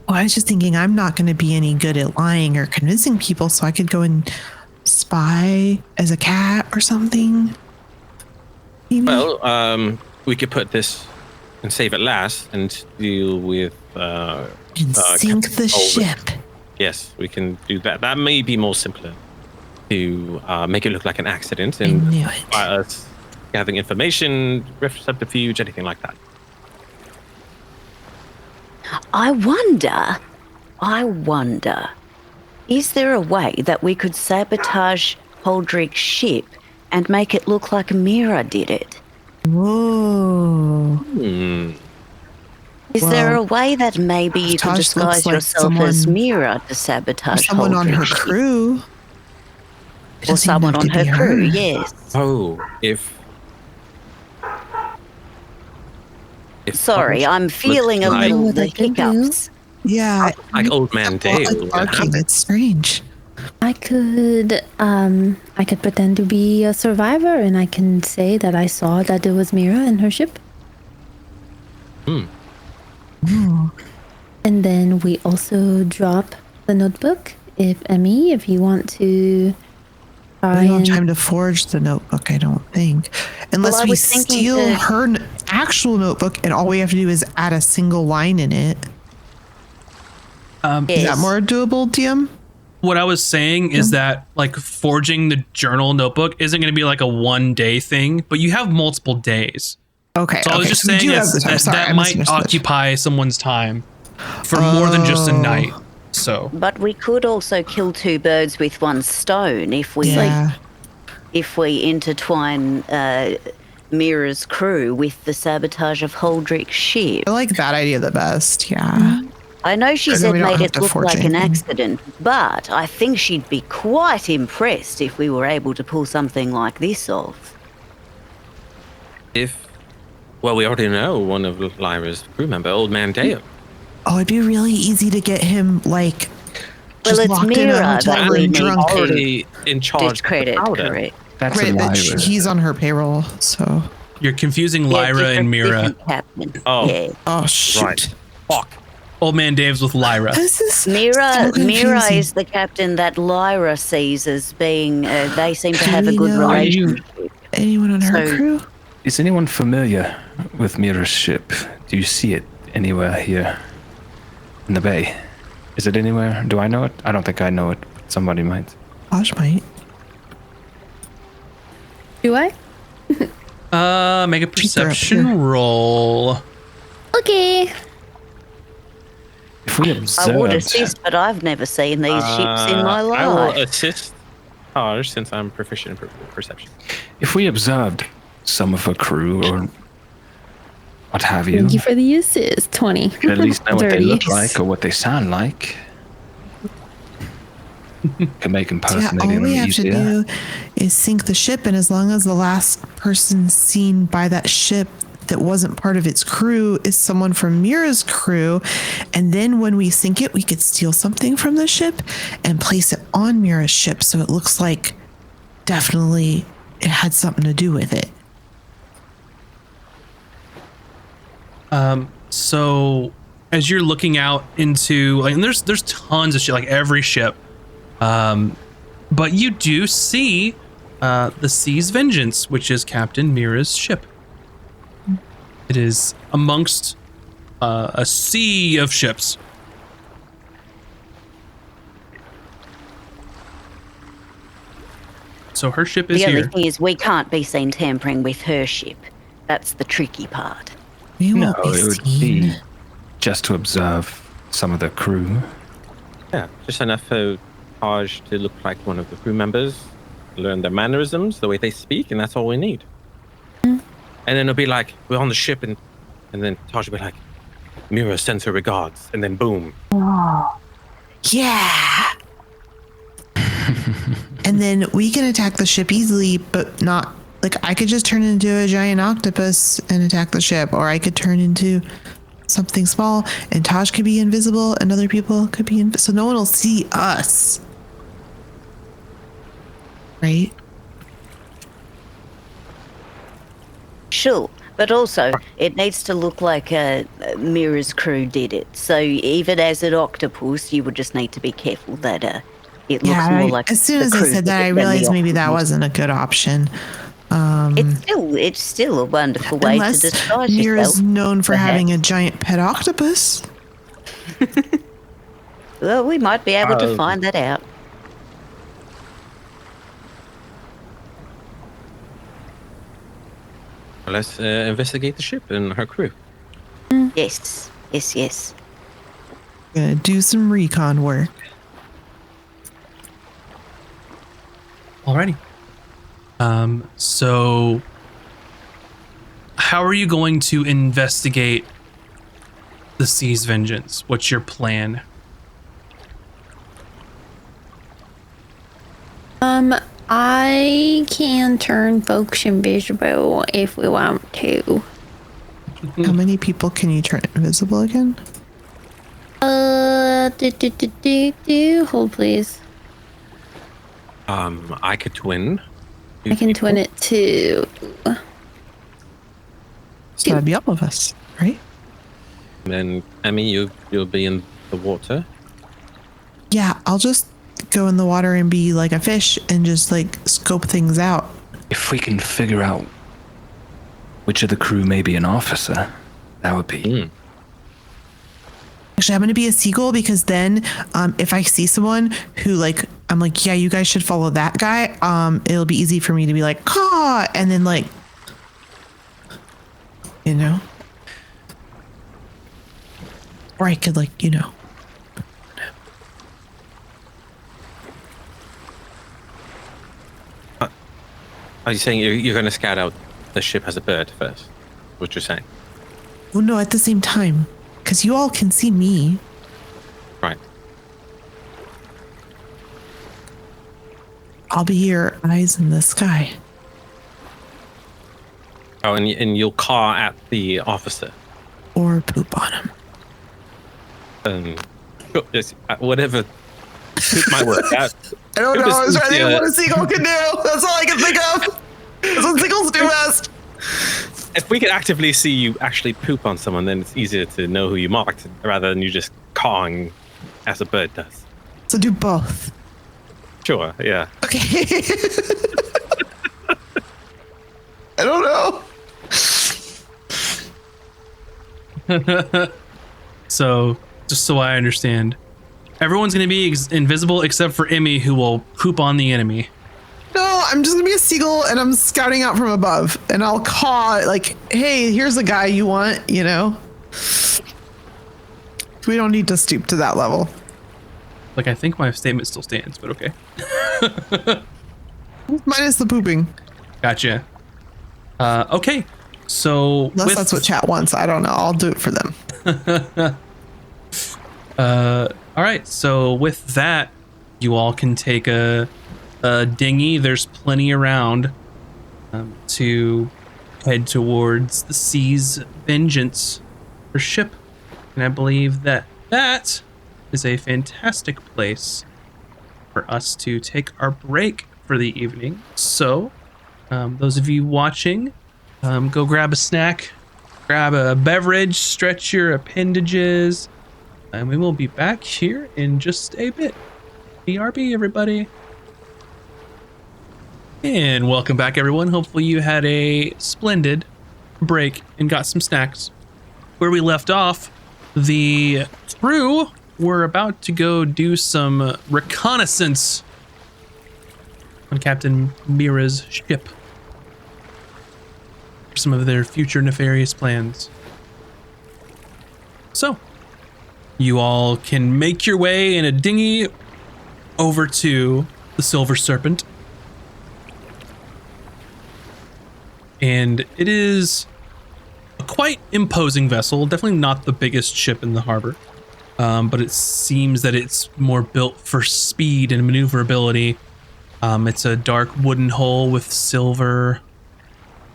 Well, I was just thinking I'm not going to be any good at lying or convincing people, so I could go and spy as a cat or something. Maybe? Well, we could put this and save it last and deal with and sink the Captain Ulrich. ship. Yes, we can do that. That may be more simpler to make it look like an accident I and knew it. by us gathering information, subterfuge, anything like that. I wonder, is there a way that we could sabotage Holdrick's ship and make it look like Mira did it? Whoa. Is there a way that maybe you could Taj disguise looks like yourself as someone- Mira to sabotage Someone on her Holdrick's ship? crew. It Or doesn't someone have on to her be crew, yes. Oh, if Sorry, I'm feeling a like- little What the I could do? hiccups. Yeah. like old man Dale. Like barking. It's strange. I could pretend to be a survivor, and I can say that I saw that it was Mira and her ship. Ooh. And then we also drop the notebook. If you want to try We don't and have time to forge the notebook, I don't think. Unless I we was thinking steal to- her actual notebook and all we have to do is add a single line in it. Is Yes. that more doable, DM? what I was saying is that like forging the journal notebook isn't going to be like a 1-day thing, but you have multiple days. Okay. So I was just we saying do have the time. Sorry, I that might misunderstood. occupy someone's time for more than just a night. So But we could also kill two birds with one stone if we intertwine Mira's crew with the sabotage of Holdrick's ship. I like that idea the best. Yeah. I know she And then said we don't made have it to look forge like an anything. accident, but I think she'd be quite impressed if we were able to pull something like this off. Well, we already know one of Lyra's crew member, Old Man Dale. Oh, it'd be really easy to get him like Well, just it's locked in a Mira hotel that we room need drunk. to Already in charge of the discredit, powder. correct? That's Right, a but Lyra. he's on her payroll, so. you're confusing Lyra different- and Mira. different captain. Oh. Yeah. Oh shoot! Right. Fuck. Old Man Dave's with Lyra. This is Mira so confusing. is the captain that Lyra sees as being. They seem to Do have a we good know- Are you- relationship. Anyone on her So- crew? Is anyone familiar with Mira's ship? Do you see it anywhere here in the bay? Is it anywhere? Do I know it? I don't think I know it. But somebody might. Josh might. Do I? Make a Peek her up perception here. roll. Okay. If we I would observed, assist, but I've never seen these ships in my I will life. assist Taj since I'm proficient in perception. if we observed some of her crew or what have you, Thank you for the assist. 20. could at least know what they Dirty. look like or what they sound like. Can make Yeah, impersonating all we them have easier. to do is sink the ship, and as long as the last person seen by that ship that wasn't part of its crew is someone from Mira's crew, and then when we sink it, we could steal something from the ship and place it on Mira's ship, so it looks like definitely it had something to do with it. So as you're looking out into like, and there's tons of shit, like every ship, but you do see the Sea's Vengeance, which is Captain Mira's ship. It is amongst a sea of ships. So her ship is The only here. thing is, we can't be seen tampering with her ship. That's the tricky part. We No, won't be it would seen. be just to observe some of the crew. Yeah, just enough for Taj to look like one of the crew members, learn their mannerisms, the way they speak, and that's all we need. And then it'll be like, we're on the ship, and then Taj will be like, Mira sends her regards, and then boom. Yeah. And then we can attack the ship easily, but not like I could just turn into a giant octopus and attack the ship, or I could turn into something small and Taj could be invisible and other people could be so no one will see us. Right? Sure, but also it needs to look like Mira's crew did it. So even as an octopus, you would just need to be careful that it looks Yeah, more like. as soon the as I crew said did that, it I than the realized maybe that octopus. wasn't a good option. It's still a wonderful way to Unless disguise Mira's yourself. known for perhaps. having a giant pet octopus. Well, we might be able to find that out. Let's investigate the ship and her crew. Yes, yes, yes. Gonna do some recon work. Alrighty. So how are you going to investigate the Sea's Vengeance? What's your plan? I can turn folks invisible if we want to. How many people can you turn invisible again? Hold please. I could twin. I can twin it too. So that'd be all of us, right? And then Emmy, you'll be in the water. Yeah, I'll just go in the water and be like a fish and just like scope things out. If we can figure out which of the crew may be an officer, that would be Actually, I'm going to be a seagull because then if I see someone who like, I'm like, yeah, you guys should follow that guy. It'll be easy for me to be like, caw, and then like, you know, or I could like, you know. Are you saying you're going to scout out the ship as a bird first? What you're saying? Well, no, at the same time, because you all can see me. Right. I'll be your eyes in the sky. Oh, and you'll caw at the officer. Or poop on him. Whatever. Poop might work out. I don't know. I was trying to think of what a seagull can do. That's all I can think of. That's what seagulls do best. If we can actively see you actually poop on someone, then it's easier to know who you marked rather than you just cawing as a bird does. So do both. Sure, yeah. Okay. I don't know. So, just so I understand, everyone's going to be invisible except for Emmy, who will poop on the enemy. No, I'm just gonna be a seagull and I'm scouting out from above and I'll caw like, hey, here's a guy you want, you know? We don't need to stoop to that level. Like, I think my statement still stands, but okay. Minus the pooping. Gotcha. Okay. So, Unless that's what chat wants. I don't know. I'll do it for them. All right. So with that, you all can take a dinghy. There's plenty around to head towards the sea's vengeance for ship. And I believe that is a fantastic place for us to take our break for the evening. So those of you watching, go grab a snack, grab a beverage, stretch your appendages, and we will be back here in just a bit. BRB, everybody. And welcome back, everyone. Hopefully you had a splendid break and got some snacks. Where we left off, the crew were about to go do some reconnaissance on Captain Mira's ship for some of their future nefarious plans. So, you all can make your way in a dinghy over to the Silver Serpent. And it is a quite imposing vessel, definitely not the biggest ship in the harbor, but it seems that it's more built for speed and maneuverability. It's a dark wooden hull with silver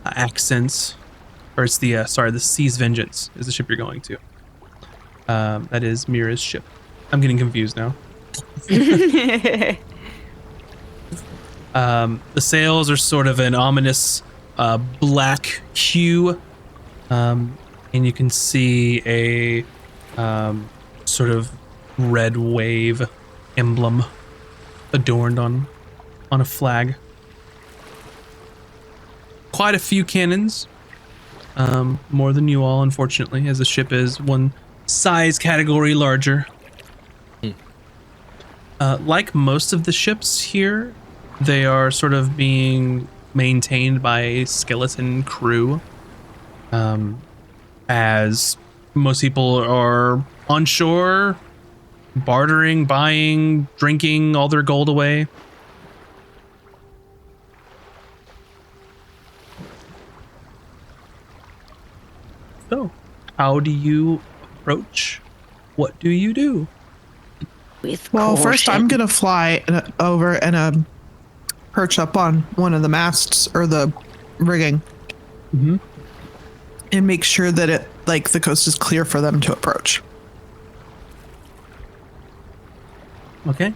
accents, or it's the Sea's Vengeance is the ship you're going to. That is Mira's ship. I'm getting confused now. The sails are sort of an ominous black hue, and you can see a sort of red wave emblem adorned on a flag. Quite a few cannons, more than you all, unfortunately, as the ship is one size category larger. Like most of the ships here, they are sort of being maintained by a skeleton crew, as most people are on shore, bartering, buying, drinking all their gold away. So, how do you approach? What do you do? Well, first I'm gonna fly over and perch up on one of the masts or the rigging, and make sure that it like the coast is clear for them to approach. Okay.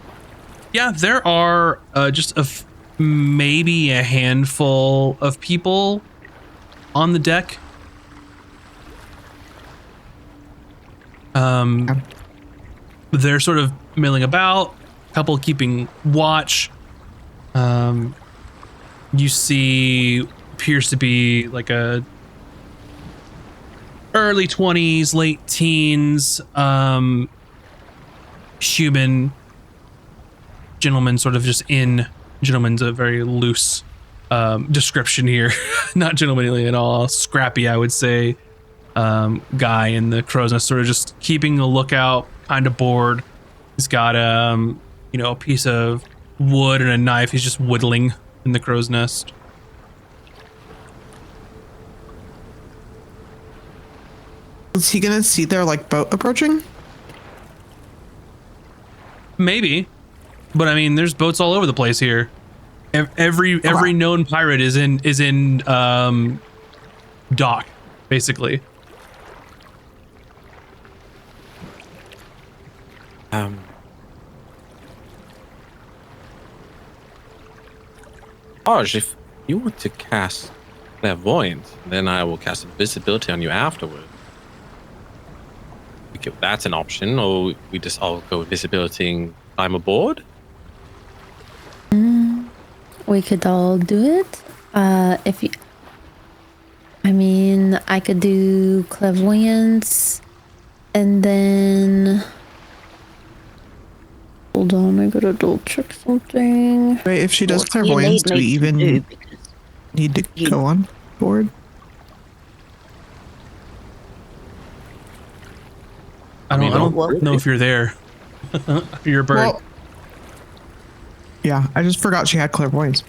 Yeah, there are just maybe a handful of people on the deck. They're sort of milling about, a couple keeping watch. You see appears to be like a early 20s, late teens, human gentleman, sort of just in gentleman's a very loose description here, not gentlemanly at all, scrappy, I would say, guy in the crow's nest, sort of just keeping a lookout, kind of bored. He's got a piece of wood and a knife. He's just whittling in the crow's nest. Is he gonna see their like boat approaching? Maybe, but I mean, there's boats all over the place here. Every known pirate is in dock, basically. Arj, if you want to cast clairvoyance, then I will cast invisibility on you afterward. That's an option, or we just all go invisibility and climb aboard. We could all do it. If you, I mean, I could do clairvoyance, and then hold on, I gotta double check something. Wait, if she does What do you clairvoyance, do we me to even do? Because need to go on board? I don't well, know if you're there. You're a bird. Well, yeah, I just forgot she had clairvoyance.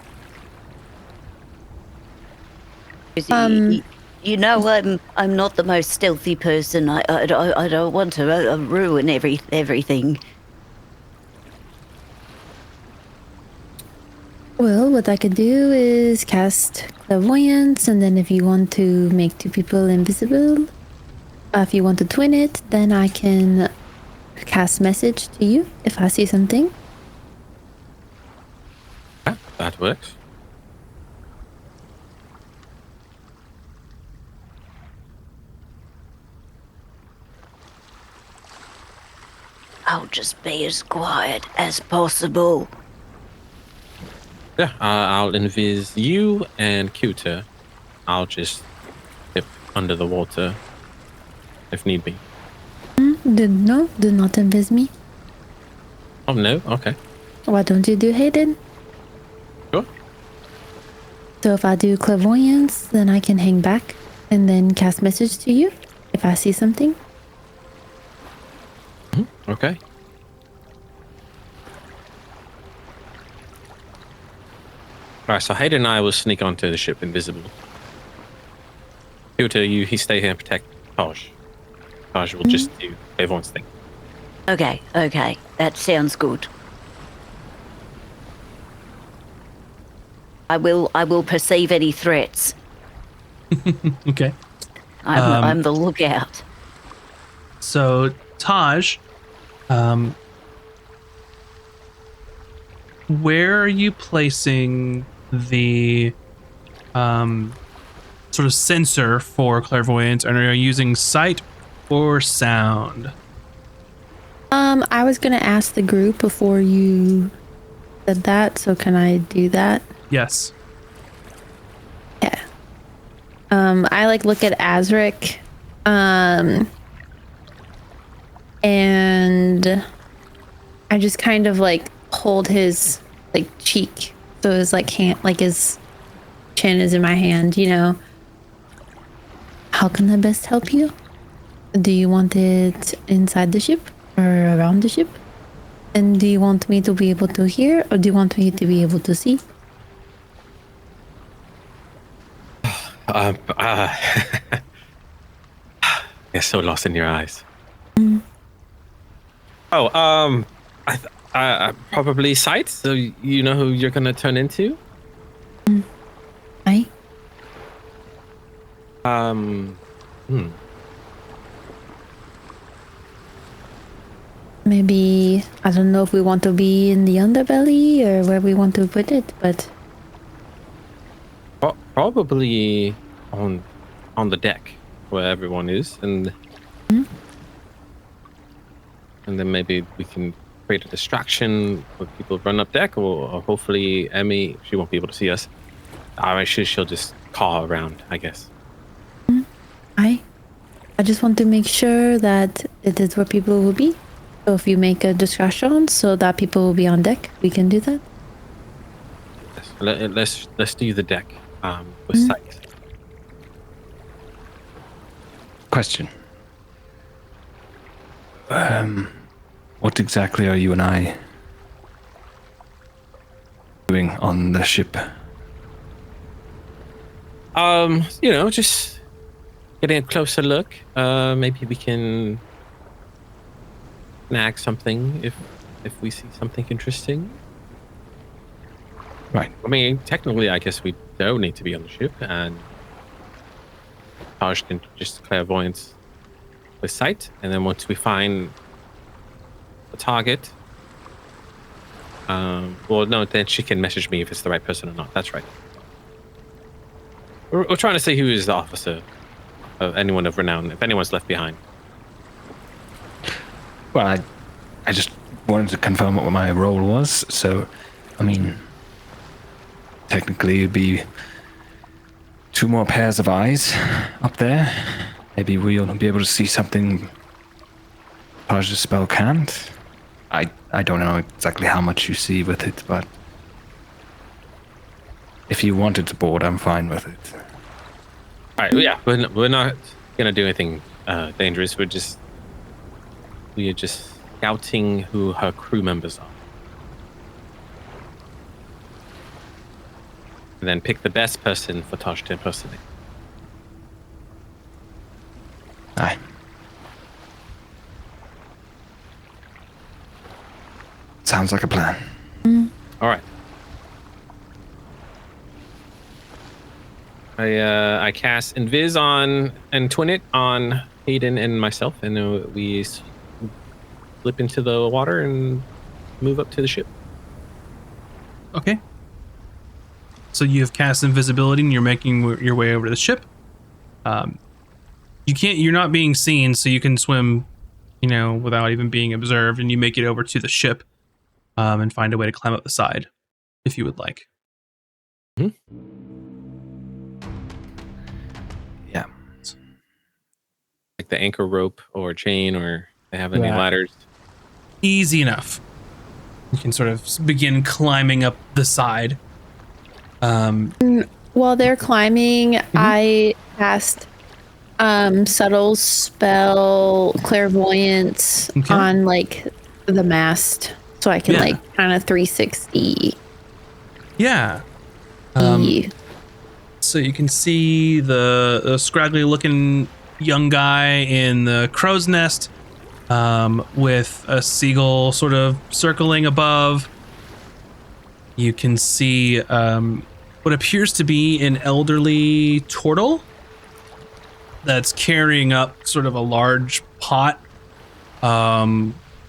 You know, I'm not the most stealthy person. I don't want to ruin everything. Well, what I could do is cast clairvoyance, and then if you want to make two people invisible, if you want to twin it, then I can cast message to you if I see something. Yeah, that works. I'll just be as quiet as possible. Yeah, I'll invis you and Cuter. I'll just dip under the water if need be. Do not invis me. Oh no, okay. Why don't you do Hayden? Sure. So if I do clairvoyance, then I can hang back and then cast message to you if I see something. Okay. Alright, so Hayden and I will sneak onto the ship invisible. Cuter, he stay here and protect Taj. Taj will just do everyone's thing. Okay, that sounds good. I will perceive any threats. Okay. I'm the lookout. So Taj, where are you placing the sort of sensor for clairvoyance, and are you using sight or sound? I was gonna ask the group before you said that, so can I do that? Yes. Yeah. I like look at Azric, and I just kind of like hold his like cheek, so his like hand, like his chin is in my hand. You know. How can I best help you? Do you want it inside the ship or around the ship? And do you want me to be able to hear, or do you want me to be able to see? You're so lost in your eyes. I probably sight. So you know who you're gonna turn into. Aye. Maybe, I don't know if we want to be in the underbelly or where we want to put it, but Probably on the deck where everyone is, and then maybe we can create a distraction where people run up deck, or hopefully Emmy, she won't be able to see us. She'll just call around, I guess. I just want to make sure that it is where people will be. So if you make a discussion so that people will be on deck, we can do that. Let's do the deck with sight. Question. What exactly are you and I doing on the ship? Just getting a closer look. Maybe we can snag something if we see something interesting. Right. I mean, technically, I guess we don't need to be on the ship, and Taj can just clairvoyance with sight, and then once we find a target, then she can message me if it's the right person or not. That's right. We're trying to see who is the officer of anyone of renown, if anyone's left behind. Well, I just wanted to confirm what my role was. So, I mean, technically it'd be 2 more pairs of eyes up there. Maybe we'll be able to see something Taj's spell can't. I don't know exactly how much you see with it, but if you wanted to board, I'm fine with it. All right, yeah, we're not gonna do anything dangerous. We are just scouting who her crew members are, and then pick the best person for Taj to impersonate. Aye. Sounds like a plan. All right. I cast Invis on and twin it on Hayden and myself, and we slip into the water and move up to the ship. Okay. So you have cast invisibility and you're making your way over to the ship. You're not being seen, so you can swim, without even being observed, and you make it over to the ship, and find a way to climb up the side, if you would like. Mm-hmm. Yeah. Like the anchor rope or chain, or they have any ladders. Easy enough. You can sort of begin climbing up the side. While they're climbing, I cast subtle spell clairvoyance on like the mast, so I can like kind of 360. Yeah. So you can see the scraggly looking young guy in the crow's nest, with a seagull sort of circling above. You can see what appears to be an elderly turtle that's carrying up sort of a large pot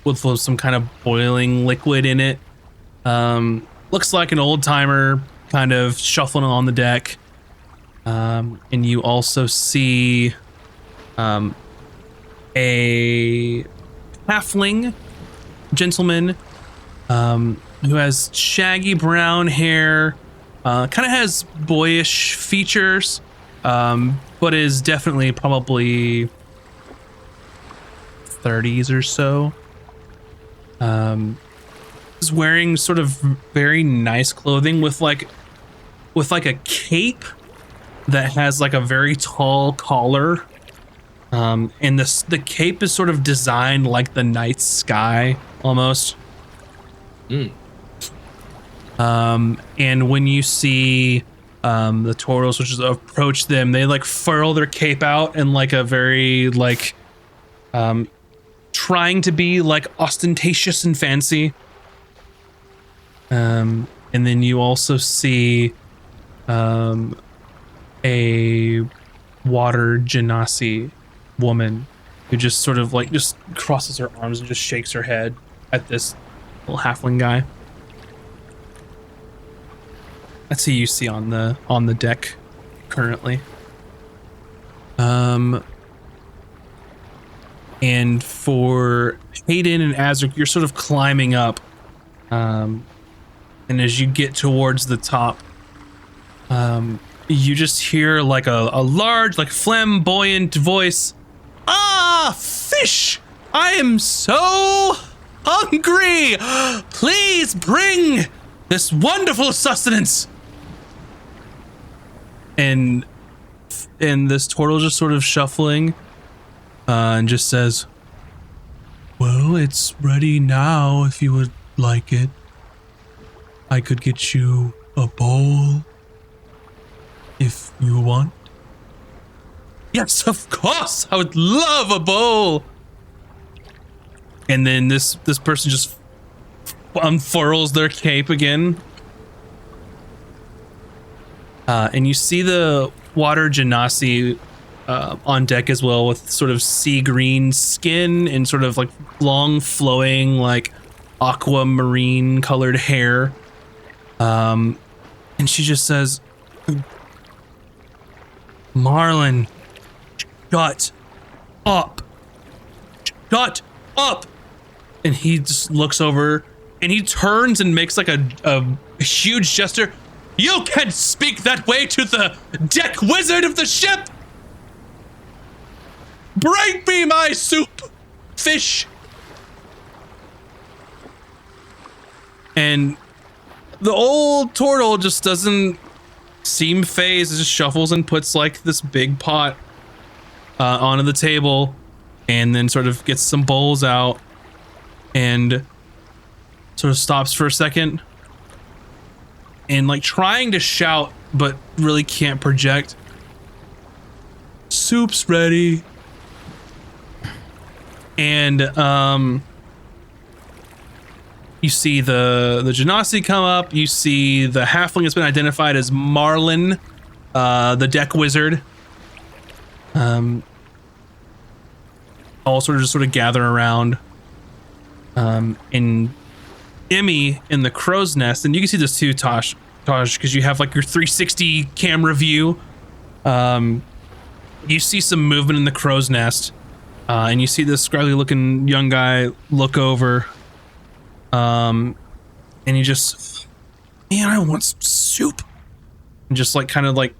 with some kind of boiling liquid in it. Looks like an old timer kind of shuffling on the deck. And you also see a halfling gentleman who has shaggy brown hair, kind of has boyish features, but is definitely probably 30s or so. Is wearing sort of very nice clothing with like a cape that has like a very tall collar. And the cape is sort of designed like the night sky almost. And when you see the turtles, which is approach them, they like furl their cape out in like a very like trying to be like ostentatious and fancy. And then you also see a water genasi woman who just sort of like just crosses her arms and just shakes her head at this little halfling guy. That's who you see on the deck currently. And for Hayden and Azric, you're sort of climbing up. And as you get towards the top, you just hear like a large, like flamboyant voice. Fish! I am so hungry! Please bring this wonderful sustenance! And this turtle just sort of shuffling and just says, well, it's ready now if you would like it. I could get you a bowl if you want. Yes, of course. I would love a bowl. And then this person just unfurls their cape again. And you see the water genasi on deck as well, with sort of sea green skin and sort of like long flowing like aquamarine colored hair. And she just says, Marlin, shut up. Shut up. And he just looks over and he turns and makes like a huge gesture. You can't speak that way to the deck wizard of the ship. Bring me my soup, fish. And the old turtle just doesn't seem phased. It just shuffles and puts like this big pot onto the table, and then sort of gets some bowls out and sort of stops for a second and like trying to shout but really can't project. Soup's ready. And you see the genasi come up. You see the halfling has been identified as Marlin, the deck wizard. All sort of gather around. And Emmy in the crow's nest, and you can see this too, Taj, because you have like your 360 camera view. You see some movement in the crow's nest, and you see this scraggly looking young guy look over. And he just, man, I want some soup. And just like kind of like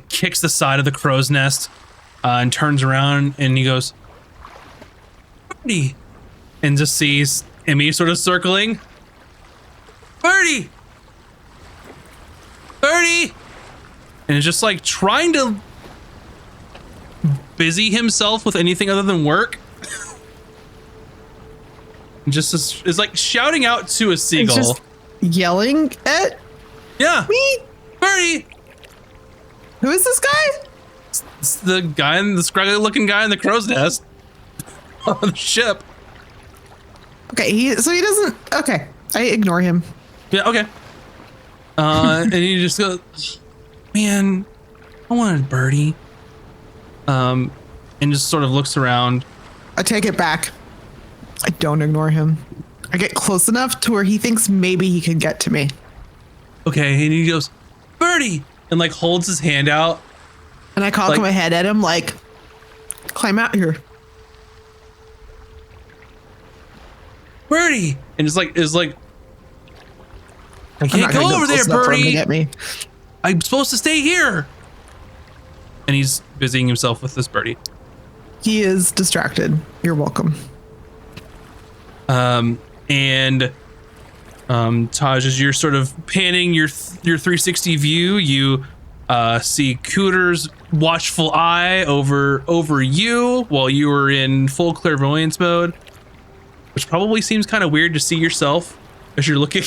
kicks the side of the crow's nest, and turns around and he goes, Birdie, and just sees Emmy sort of circling. Birdie! Birdie! And is just like trying to busy himself with anything other than work. And just is like shouting out to a seagull. Just yelling at me? Birdie! Who is this guy? It's the guy, the scraggly looking guy in the crow's nest on the ship. Okay, he doesn't. Okay, I ignore him. Yeah, okay. And he just goes, man, I wanted Birdie. And just sort of looks around. I take it back. I don't ignore him. I get close enough to where he thinks maybe he can get to me. Okay, and he goes, Birdie! And like holds his hand out. And I cock my head at him like, climb out here. Birdie! And is like, I can't go over there, Birdie. Get me. I'm supposed to stay here. And he's busying himself with this birdie. He is distracted. You're welcome. And Taj, as you're sort of panning your 360 view, you see Cooter's watchful eye over you while you were in full clairvoyance mode, which probably seems kind of weird to see yourself as you're looking.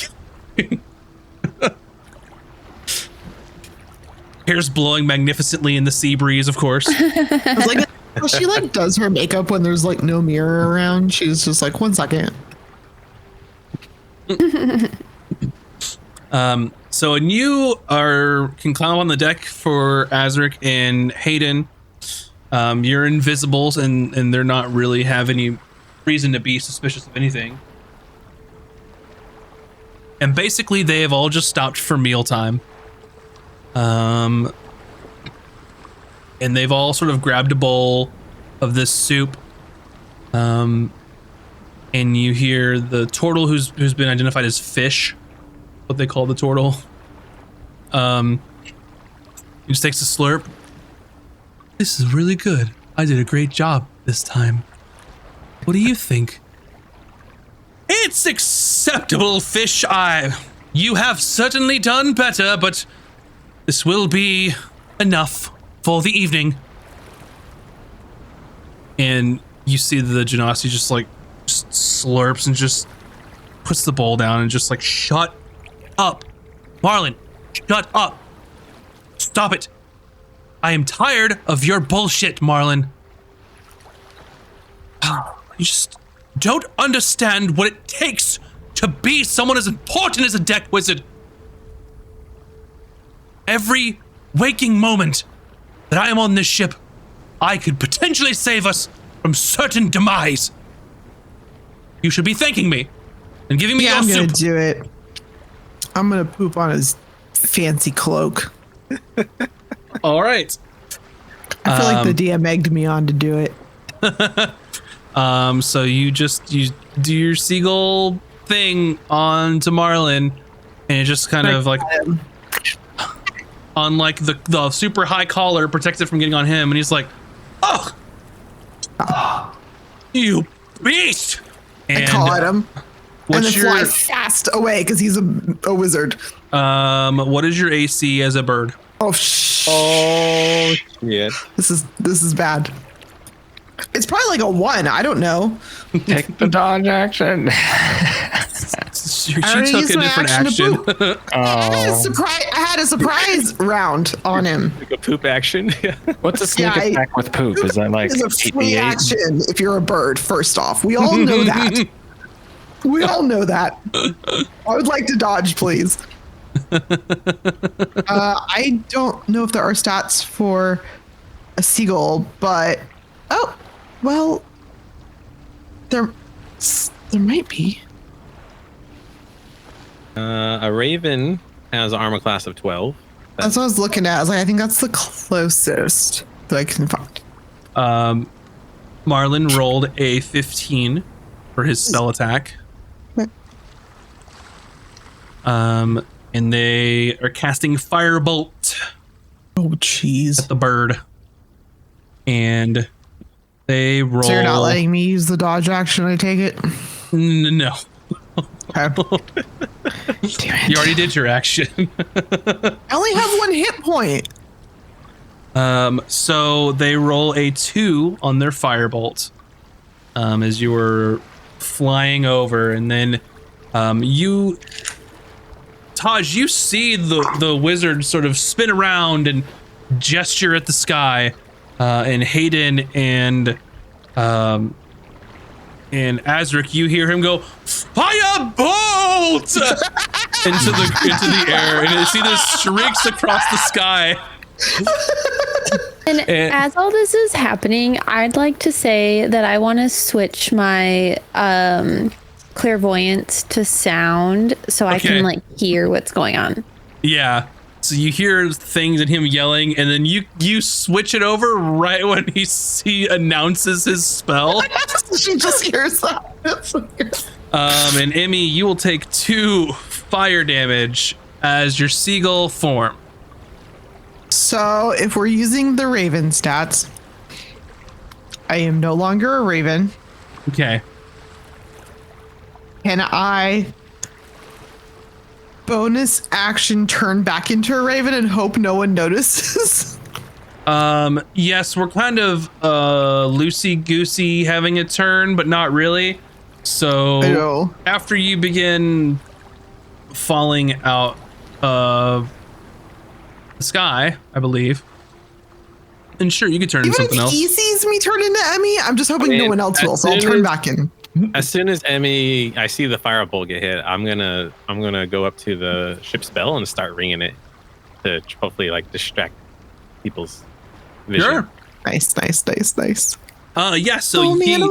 Hair's blowing magnificently in the sea breeze, of course. I was like, she like does her makeup when there's like no mirror around. She's just like, 1 second. So when you can climb up on the deck for Azric and Hayden, you're invisibles and they're not really have any reason to be suspicious of anything. And basically they have all just stopped for mealtime. And they've all sort of grabbed a bowl of this soup. And you hear the turtle who's been identified as Fish, what they call the turtle. He just takes a slurp. This is really good. I did a great job this time. What do you think? It's acceptable, fish eye. You have certainly done better, but this will be enough for the evening. And you see the Genasi just slurps and just puts the bowl down and just like, shut up. Marlin, shut up. Stop it. I am tired of your bullshit, Marlin. You just don't understand what it takes to be someone as important as a deck wizard. Every waking moment that I am on this ship, I could potentially save us from certain demise. You should be thanking me and giving me your I'm gonna soup. do it. I'm gonna poop on his fancy cloak. All right. I feel like the DM egged me on to do it. So you do your seagull thing onto Marlin, and it just kind of like on like the super high collar protects it from getting on him, and he's like, "Oh, you beast!" And I call at him, and then what's fly fast away because he's a wizard. what is your AC as a bird? Oh Yeah. This is bad. It's probably like a 1. I don't know. Take the dodge action. She already took used a my different action action. to I had a surprise round on him. Like a poop action. Yeah. What's a sneak Yeah, attack with poop? Is that like It's a free 88? action if you're a bird. First off, we all know that. We all know that. I would like to dodge, please. I don't know if there are stats for a seagull, but there might be. A raven has armor class of 12. That's what I was looking at. I was like, I think that's the closest that I can find. Marlin rolled a 15 for his spell attack. And they are casting Firebolt Oh, jeez. at the bird. And they roll. So you're not letting me use the dodge action, I take it? No. Okay. Damn it. You already did your action. I only have 1 hit point. So they roll a 2 on their Firebolt. As you were flying over, and then Taj, you see the wizard sort of spin around and gesture at the sky, and Hayden and Azric, you hear him go, "Firebolt!" into the air, and you see this streaks across the sky. And as all this is happening, I'd like to say that I want to switch my clairvoyance to sound so I can like hear what's going on. Yeah. So you hear things and him yelling, and then you switch it over right when he announces his spell. She just hears that. And Emmy, you will take 2 fire damage as your seagull form. So if we're using the raven stats, I am no longer a raven. Okay. Can I bonus action turn back into a raven and hope no one notices? Yes, we're kind of loosey-goosey having a turn, but not really. So I know. after you begin falling out of the sky, I believe. And sure, you could turn into Even something if else. he sees me turn into Emmy, I'm just hoping no one else will, so I'll turn back in. As soon as I see the firebolt get hit, I'm gonna go up to the ship's bell and start ringing it to hopefully like distract people's vision. Sure. Nice. Yeah, so Oh man.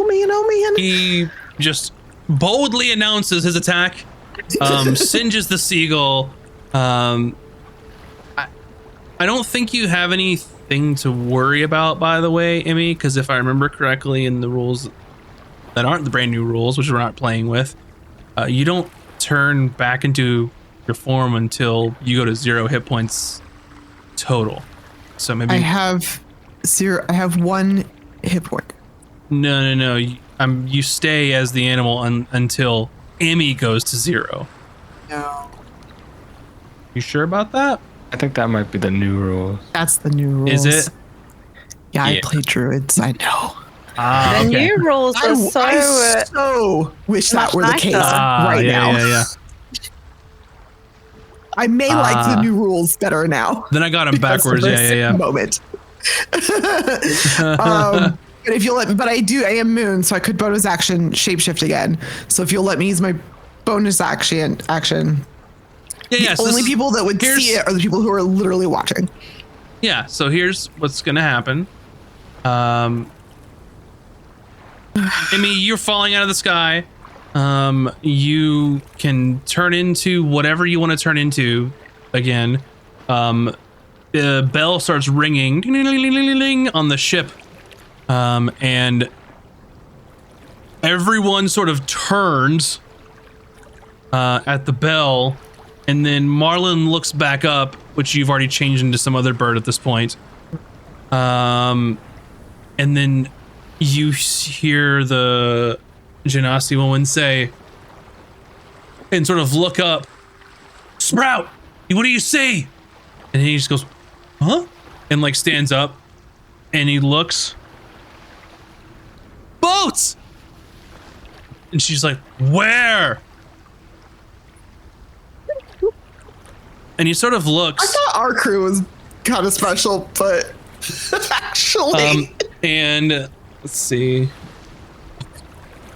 he just boldly announces his attack, singes the seagull. I don't think you have anything to worry about, by the way, Emmy, because if I remember correctly in the rules that aren't the brand new rules, which we're not playing with, you don't turn back into your form until you go to 0 hit points total. So maybe I have 1 hit point. No. You stay as the animal until Emmy goes to 0. No. You sure about that? I think that might be the new rules. That's the new rules. Is it? Yeah, I Yeah. play druids. I know. The Okay. new rules are I so wish that much were the nicer. case right now. Yeah. I may like the new rules better now. Then I got him because of backwards. this Yeah. Moment. But if you'll let me, but I am Moon, so I could bonus action shapeshift again. So if you'll let me use my bonus action, Yeah. So only people that would see it are the people who are literally watching. Yeah. So here's what's gonna happen. Emmy, you're falling out of the sky. You can turn into whatever you want to turn into again. The bell starts ringing ding-a-ling-a-ling-a-ling on the ship. And everyone sort of turns at the bell, and then Marlin looks back up, which you've already changed into some other bird at this point. And then you hear the Genasi woman say, and sort of look up, Sprout, what do you see? And he just goes, huh? And like stands up, and he looks, boats! And she's like, where? And he sort of I looks, thought our crew was kind of special, but actually, and let's see.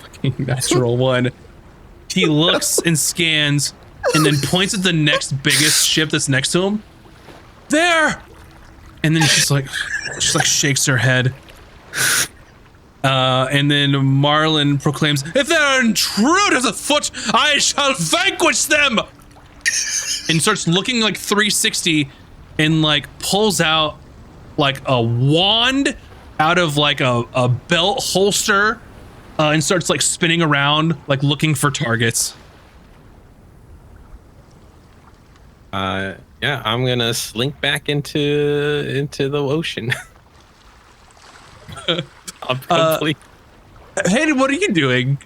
Fucking natural one. He looks and scans and then points at the next biggest ship that's next to him. There! And then she's like shakes her head. And then Marlin proclaims, if there are intruders afoot, I shall vanquish them! And starts looking like 360 and like pulls out like a wand out of like a belt holster and starts like spinning around, like looking for targets. Yeah, I'm gonna slink back into the ocean. I'm probably. Hey, what are you doing?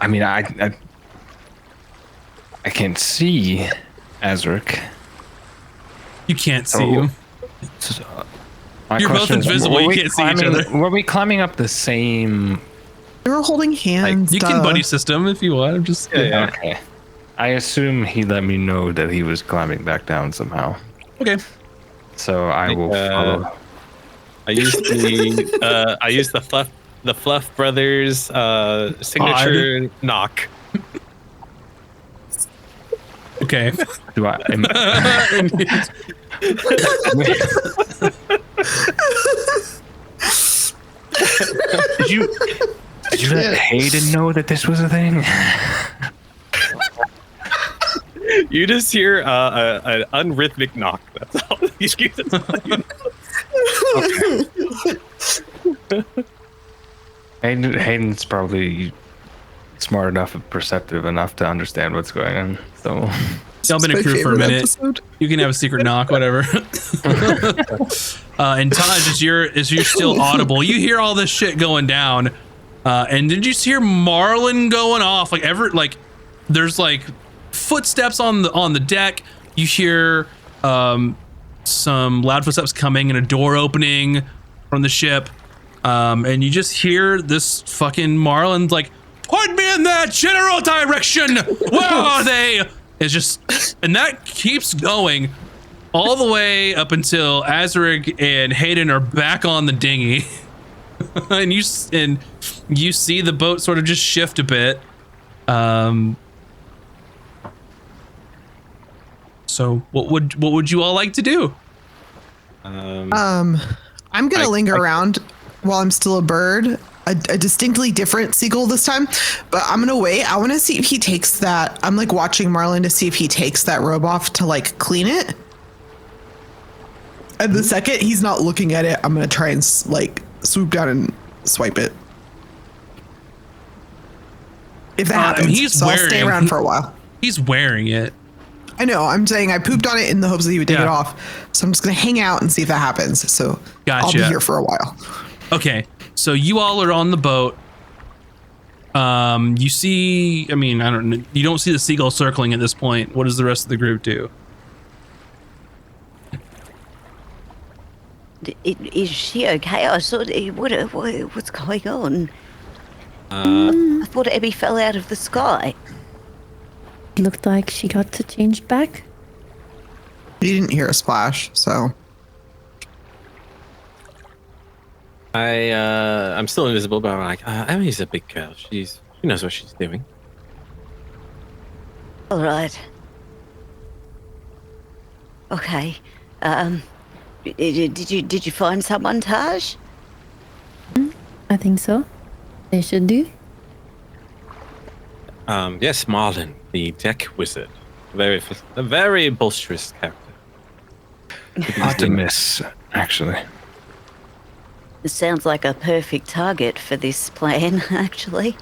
I mean, I can't see Azric. You can't see Oh. him. So, my You're both question is, invisible, were you we can't see each climbing- other. Were we climbing up the same? they were holding hands. You can buddy system if you want. I'm just Yeah. Okay. I assume he let me know that he was climbing back down somehow. okay. So I will follow. I used the Fluff Brothers signature knock. Okay. Do I? Did you let Hayden know that this was a thing? You just hear an unrhythmic knock. That's all. Hayden's probably smart enough and perceptive enough to understand what's going on. So Y'all been a crew for a minute. You can have a secret knock, whatever. And Taj, as you're still audible, you hear all this shit going down. And did you hear Marlin going off? Like there's like footsteps on the deck. You hear some loud footsteps coming and a door opening from the ship. And you just hear this fucking Marlin like, point me in that general direction. Where are they? It's just, and that keeps going all the way up until Azric and Hayden are back on the dinghy. and you see the boat sort of just shift a bit. So what would you all like to do? I'm gonna linger around while I'm still a bird. A distinctly different seagull this time, but I'm gonna wait. I want to see if he takes that. I'm like watching Marlin to see if he takes that robe off to like clean it. And the second he's not looking at it, I'm gonna try and like swoop down and swipe it. If that happens, he's so I'll stay around for a while. He's wearing it. I know. I'm saying I pooped on it in the hopes that he would take Yeah. it off. So I'm just gonna hang out and see if that happens. So I'll Gotcha. be here for a while. Okay. So you all are on the boat. You see, I mean, I don't know. You don't see the seagull circling at this point. What does the rest of the group do? Is she okay? I thought, what's going on? I thought Abby fell out of the sky. Looked like she got to change back. You didn't hear a splash, so. I'm still invisible, but I'm like, Emmy's a big girl. She knows what she's doing. All right. Okay. Did you find someone, Taj? I think so. They should do. Yes, Marlin, the deck wizard, a very boisterous character. Hard to miss, actually. It sounds like a perfect target for this plan, actually.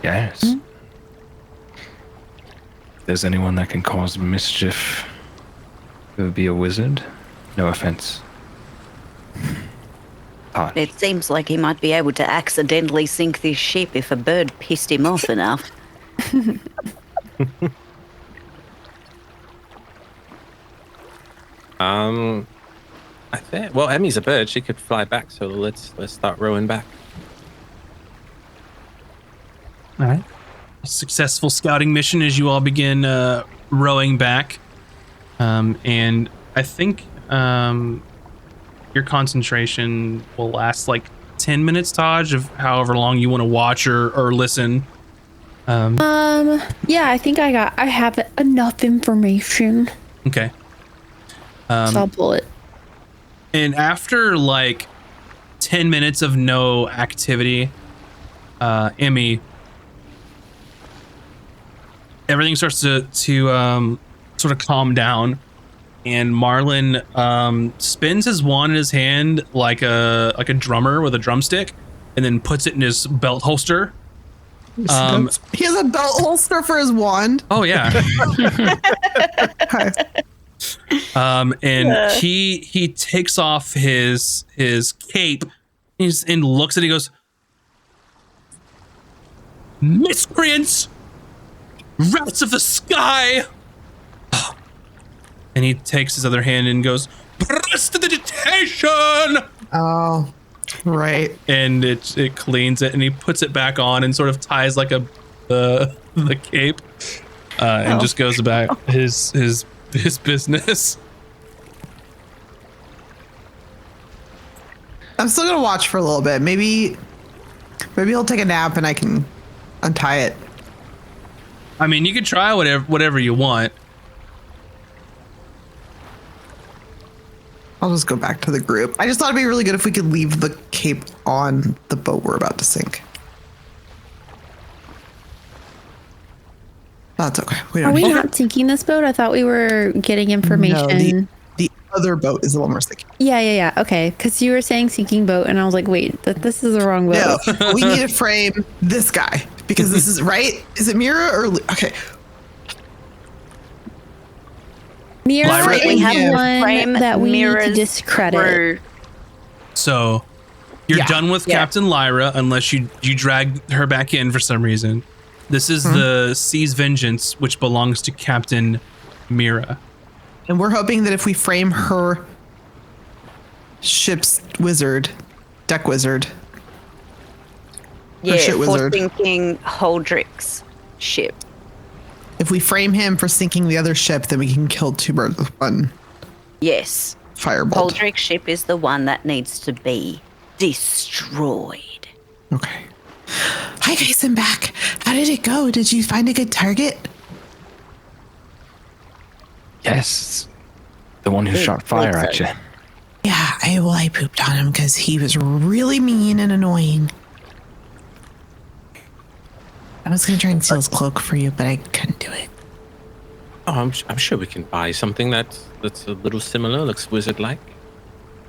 Yes. If there's anyone that can cause mischief, it would be a wizard. No offense. It seems like he might be able to accidentally sink this ship if a bird pissed him off enough. I think. Well, Emmy's a bird. She could fly back. So let's start rowing back. All right. A successful scouting mission as you all begin rowing back. And I think your concentration will last like 10 minutes, Taj, of however long you want to watch or listen. Yeah, I think I have enough information. Okay. So I'll pull it. And after like 10 minutes of no activity, Emmy, everything starts to sort of calm down, and Marlin spins his wand in his hand like a drummer with a drumstick, and then puts it in his belt holster. He has a belt holster for his wand. Oh yeah. Okay. And he takes off his cape and looks at it. He goes, "Miscreants, rats of the sky!" And he takes his other hand and goes, "Prestidigitation!" Oh, right. And it cleans it, and he puts it back on and sort of ties like the cape, and just goes about his business. I'm still gonna watch for a little bit. Maybe he'll take a nap and I can untie it. I mean, you could try whatever you want. I'll just go back to the group. I just thought it'd be really good if we could leave the cape on the boat we're about to sink. That's okay. Are we not sinking this boat? I thought we were getting information. No, the other boat is the one we're sinking. Yeah. Okay, because you were saying sinking boat, and I was like, wait, this is the wrong boat. No, we need to frame this guy because this is right. Is it Mira or okay? Mira Lyra? is Yeah. one that we need to Mira's discredit. crew. So you're Yeah. done with Yeah. Captain Lyra unless you drag her back in for some reason. This is the Sea's Vengeance, which belongs to Captain Mira. And we're hoping that if we frame her ship's wizard, deck wizard, Yeah, shit for wizard. sinking Holdrick's ship. if we frame him for sinking the other ship, then we can kill two birds with one Yes. firebolt. Holdrick's ship is the one that needs to be destroyed. Okay. Hi guys, I'm back. How did it go? Did you find a good target? Yes. The one who shot fire at you. Yeah, I pooped on him because he was really mean and annoying. I was gonna try and steal his cloak for you, but I couldn't do it. Oh, I'm sure we can buy something that's a little similar, looks wizard-like.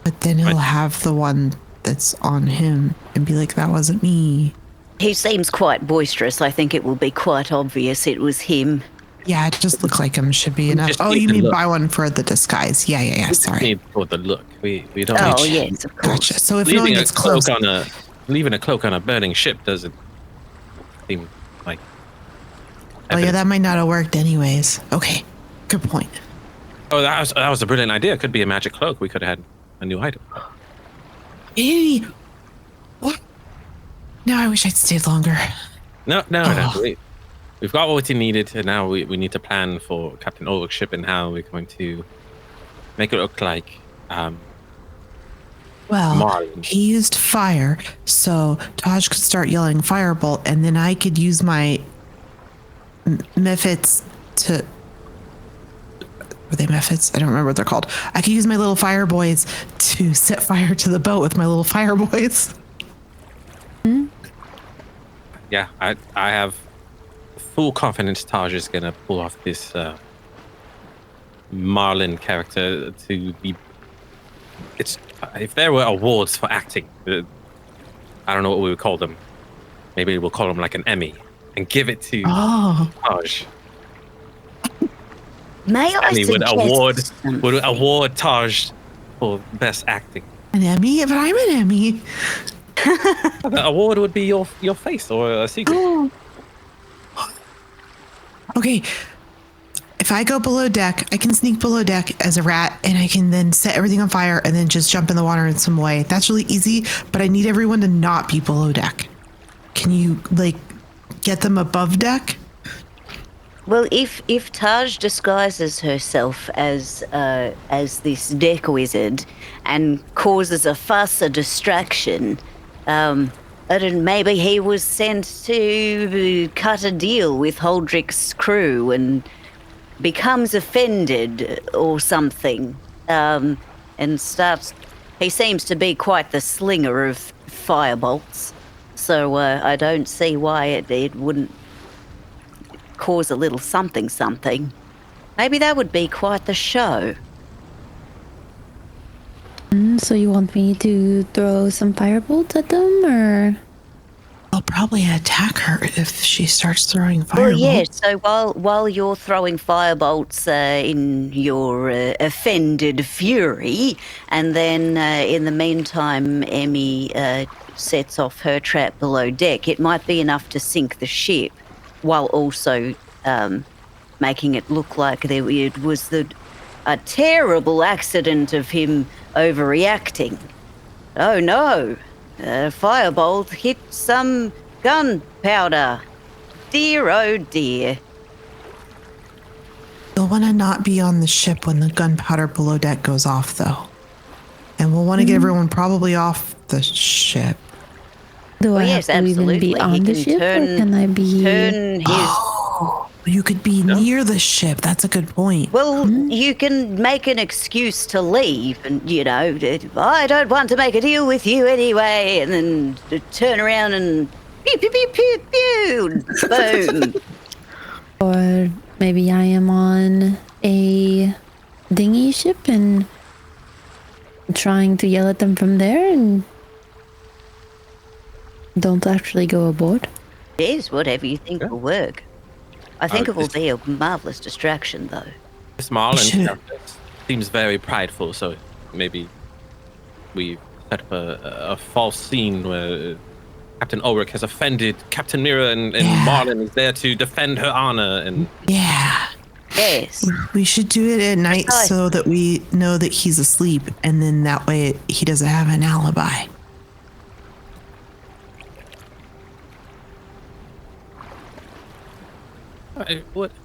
But then he'll have the one that's on him and be like, that wasn't me. He seems quite boisterous. I think it will be quite obvious it was him. Yeah, it just look like them should be enough. just Oh, need you the mean look. buy one for the disguise? Yeah. We just Sorry. need for the look. We don't. Oh need yes, of course. Gotcha. So if no one leaving a gets close, cloak leaving a cloak on a burning ship doesn't seem like. oh yeah, evidence. that might not have worked anyways. Okay, good point. Oh, that was a brilliant idea. It could be a magic cloak. We could have had a new item. Hey, what? Now I wish I'd stayed longer. No. Oh. We've got what we needed, and now we need to plan for Captain Ulrich's ship and how we're going to make it look like. Well, Marlin. he used fire, so Taj could start yelling firebolt, and then I could use my mephits to. Were they mephits? I don't remember what they're called. I could use my little fire boys to set fire to the boat with my little fire boys. Yeah, I have full confidence Taj is gonna pull off this Marlin character to be. It's if there were awards for acting, I don't know what we would call them. Maybe we'll call them like an Emmy and give it to Oh, Taj. May I Emmy suggest would award Taj for best acting. an Emmy? But I'm an Emmy. The award would be your face or a secret. Oh. Okay. If I go below deck, I can sneak below deck as a rat and I can then set everything on fire and then just jump in the water in some way. That's really easy, but I need everyone to not be below deck. Can you get them above deck? Well, if Taj disguises herself as this deck wizard and causes a fuss, a distraction, then maybe he was sent to cut a deal with Holdrick's crew and becomes offended or something, and starts. He seems to be quite the slinger of firebolts, so I don't see why it wouldn't cause a little something. Maybe that would be quite the show. So you want me to throw some firebolts at them, or? I'll probably attack her if she starts throwing Well, fireballs. yeah. So while you're throwing firebolts in your offended fury, and then in the meantime, Emmy sets off her trap below deck, it might be enough to sink the ship, while also making it look like it was a terrible accident of him overreacting. Oh no! Firebolt hit some gunpowder. Dear, oh dear. You'll want to not be on the ship when the gunpowder below deck goes off, though. And we'll want to get everyone probably off the ship. Do Well, I yes, have to even absolutely. be on He the can ship, or can I be? turn his. Oh, you could be near the ship. That's a good point. Well, you can make an excuse to leave, and I don't want to make a deal with you anyway, and then turn around and pew pew pew pew pew, boom. Or maybe I am on a dinghy ship and trying to yell at them from there and don't actually go aboard. Yes, whatever you think will work. I think it will be a marvelous distraction, though. This Marlin Sure. character seems very prideful, so maybe we set up a false scene where Captain Ulrich has offended Captain Mira and Yeah. Marlin is there to defend her honor. And Yeah. Yes. We should do it at night Nice. so that we know that he's asleep, and then that way he doesn't have an alibi.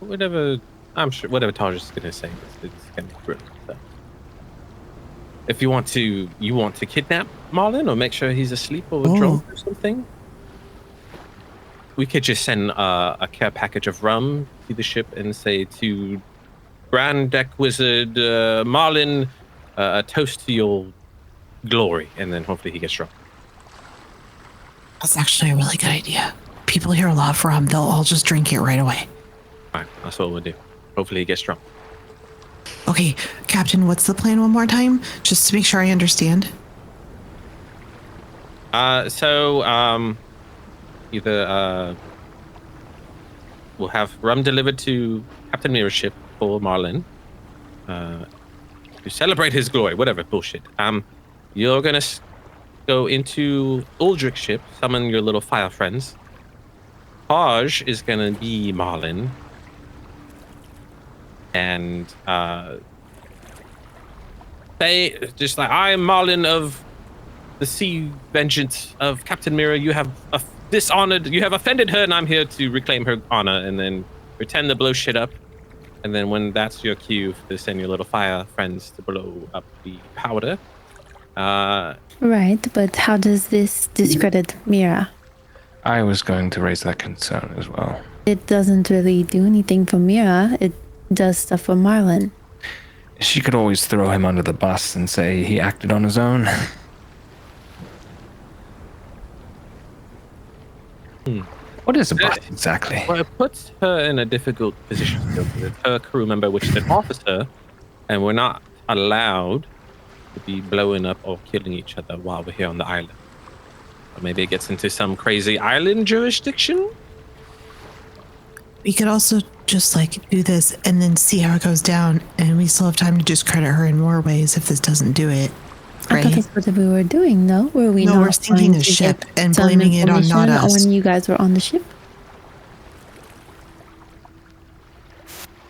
whatever, I'm sure whatever Taj is going to say, it's going to be brilliant. So. If you want to kidnap Marlin or make sure he's asleep or drunk or something, we could just send a care package of rum to the ship and say to Grand Deck Wizard Marlin, a toast to your glory, and then hopefully he gets drunk. That's actually a really good idea. People here love rum. They'll all just drink it right away. Fine, that's what we'll do. Hopefully he gets drunk. Okay, Captain, what's the plan one more time? Just to make sure I understand. Either we'll have rum delivered to Captain Mira's ship for Marlin. To celebrate his glory, whatever bullshit. You're gonna go into Uldric's ship, summon your little fire friends. Taj is gonna be Marlin. And they just like, I am Marlin of the Sea Vengeance of Captain Mira. You have you have offended her, and I'm here to reclaim her honor. And then pretend to blow shit up. And then when that's your cue to send your little fire friends to blow up the powder. Right, but how does this discredit Mira? I was going to raise that concern as well. It doesn't really do anything for Mira. It does stuff for Marlin. She could always throw him under the bus and say he acted on his own. What is a bus exactly? Well, it puts her in a difficult position with her crew member, which is an officer, and we're not allowed to be blowing up or killing each other while we're here on the island. Or maybe it gets into some crazy island jurisdiction. We could also just like do this and then see how it goes down, and we still have time to discredit her in more ways if this doesn't do it. I thought that's what we were doing, no? Were we No, not we're sinking trying a to ship get and some blaming it on not information us. when you guys were on the ship?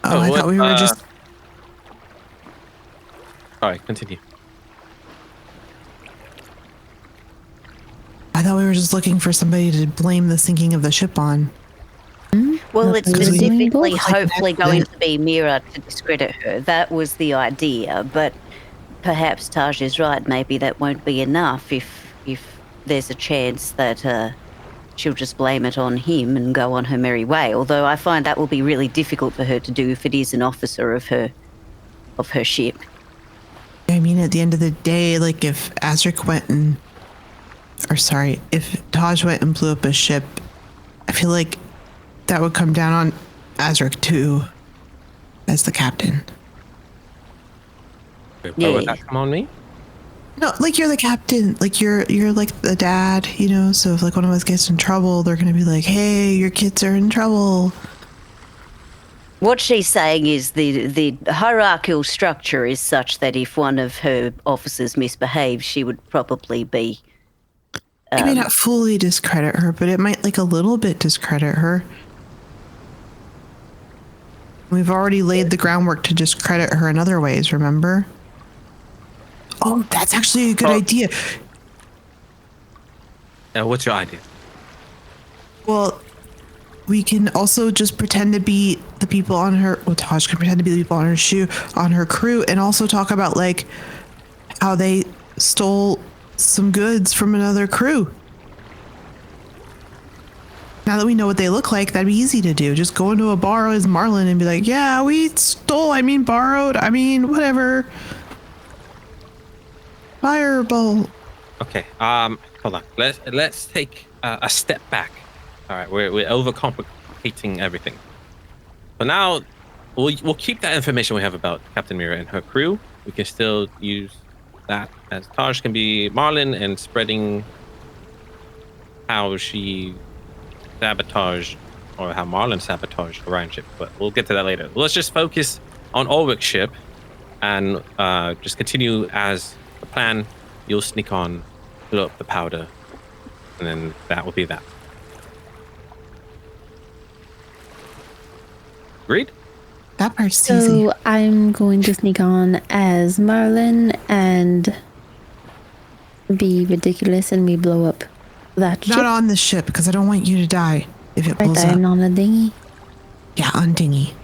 Oh, I thought we were just. Sorry, continue. I thought we were just looking for somebody to blame the sinking of the ship on. Well, That's it's what we're doing, specifically, both. hopefully, Like, going to be Mira to discredit her. That was the idea, but perhaps Taj is right. Maybe that won't be enough if there's a chance that she'll just blame it on him and go on her merry way. Although I find that will be really difficult for her to do if it is an officer of her ship. I mean, at the end of the day, like if Azric went and, if Taj went and blew up a ship, I feel like that would come down on Azric too, as the captain. Wait, Yeah. would that come on me? No, like you're the captain, like you're like the dad, you know. So if like one of us gets in trouble, they're gonna be like, "Hey, your kids are in trouble." What she's saying is the hierarchical structure is such that if one of her officers misbehaves, she would probably be. It may not fully discredit her, but it might like a little bit discredit her. We've already laid the groundwork to discredit her in other ways, remember? Oh, that's actually a good idea. What's your idea? Well, we can also just pretend to be the people on her. Well, Taj can pretend to be the people on her crew, and also talk about like how they stole some goods from another crew. Now that we know what they look like, that'd be easy to do. Just go into a bar as Marlin and be like, "Yeah, we stole. Borrowed. Whatever." Fireball. Okay. Hold on. Let's take a step back. All right. We're overcomplicating everything. But now we'll keep that information we have about Captain Mira and her crew. We can still use that as Taj can be Marlin and spreading how she sabotaged or how Marlin sabotaged Orion ship. But we'll get to that later. Let's just focus on Ulrich's ship and just continue as the plan. You'll sneak on, blow up the powder, and then that will be that. Agreed? That part's easy. So I'm going to sneak on as Marlin and be ridiculous and we blow up that ship. Not on the ship, because I don't want you to die if it Right pulls there up. and on the dinghy. Yeah, on dinghy.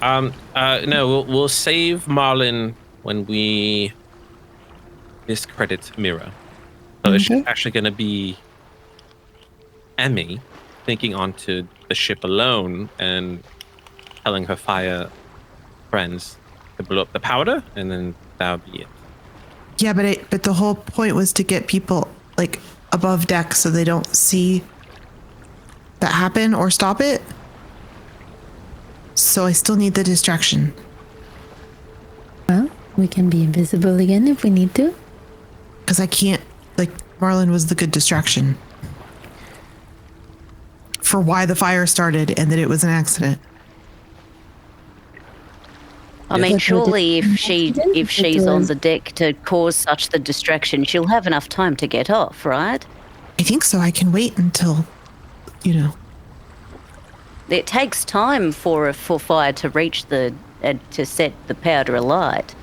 No, we'll save Marlin when we discredit Mira. So it's Okay. actually going to be Emmy thinking onto the ship alone and telling her fire friends to blow up the powder, and then that would be it. Yeah, but the whole point was to get people like above deck so they don't see that happen or stop it. So I still need the distraction. Well, we can be invisible again if we need to. Because I can't, like, Marlin was the good distraction. for why the fire started and that it was an accident. I mean, But surely if accident, she's it on was- the deck to cause such the distraction, she'll have enough time to get off, right? I think so. I can wait until, you know. It takes time for fire to reach to set the powder alight.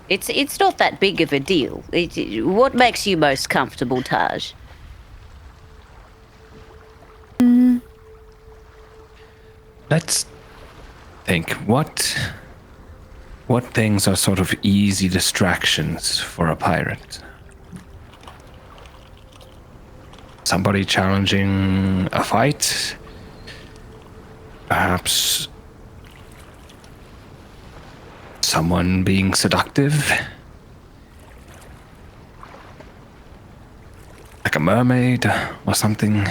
It's not that big of a deal. What makes you most comfortable, Taj? Let's think. What things are sort of easy distractions for a pirate? Somebody challenging a fight? Perhaps someone being seductive? Like a mermaid or something?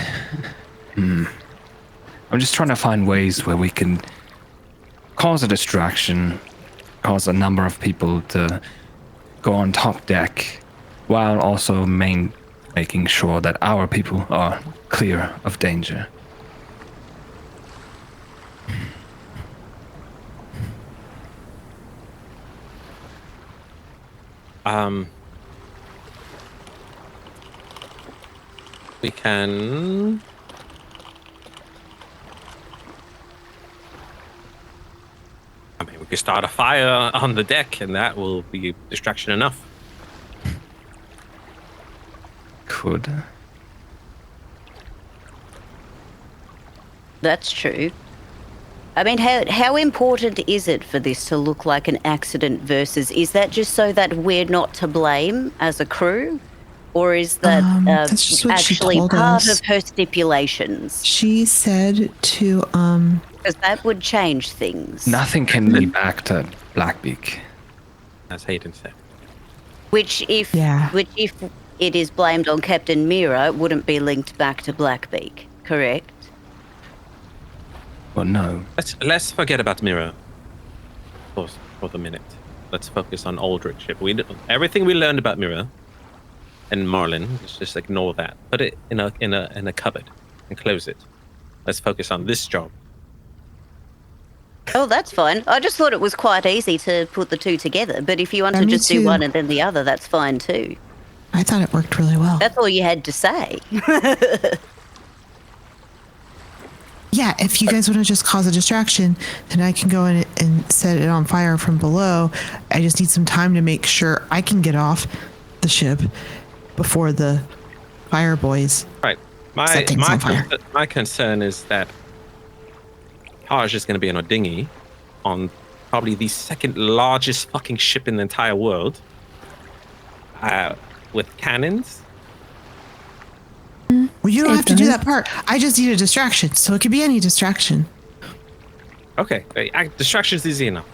I'm just trying to find ways where we can cause a distraction, cause a number of people to go on top deck, while also making sure that our people are clear of danger. We can. I mean, we could start a fire on the deck, and that will be distraction enough. Could. That's true. I mean, how important is it for this to look like an accident versus, is that just so that we're not to blame as a crew? Or is that That's just what she actually told part us. of her stipulations? She said to Because that would change things. Nothing can lead back to Blackbeak. As Hayden said. Which if it is blamed on Captain Mira, it wouldn't be linked back to Blackbeak, correct? Well, no. Let's forget about Mira for the minute. Let's focus on Aldrich ship. Everything we learned about Mira and Marlin, let's just ignore that. Put it in a cupboard and close it. Let's focus on this job. Oh, that's fine. I just thought it was quite easy to put the two together. But if you want to me just do too. one and then the other, that's fine too. I thought it worked really well. That's all you had to say. Yeah, if you guys want to just cause a distraction, then I can go in and set it on fire from below. I just need some time to make sure I can get off the ship before the fire boys. Right. Set things on fire. My concern is that Taj is going to be in a dinghy on probably the second largest fucking ship in the entire world, with cannons. Well, you don't have to do that part. I just need a distraction, so it could be any distraction. Okay, distraction is easy enough.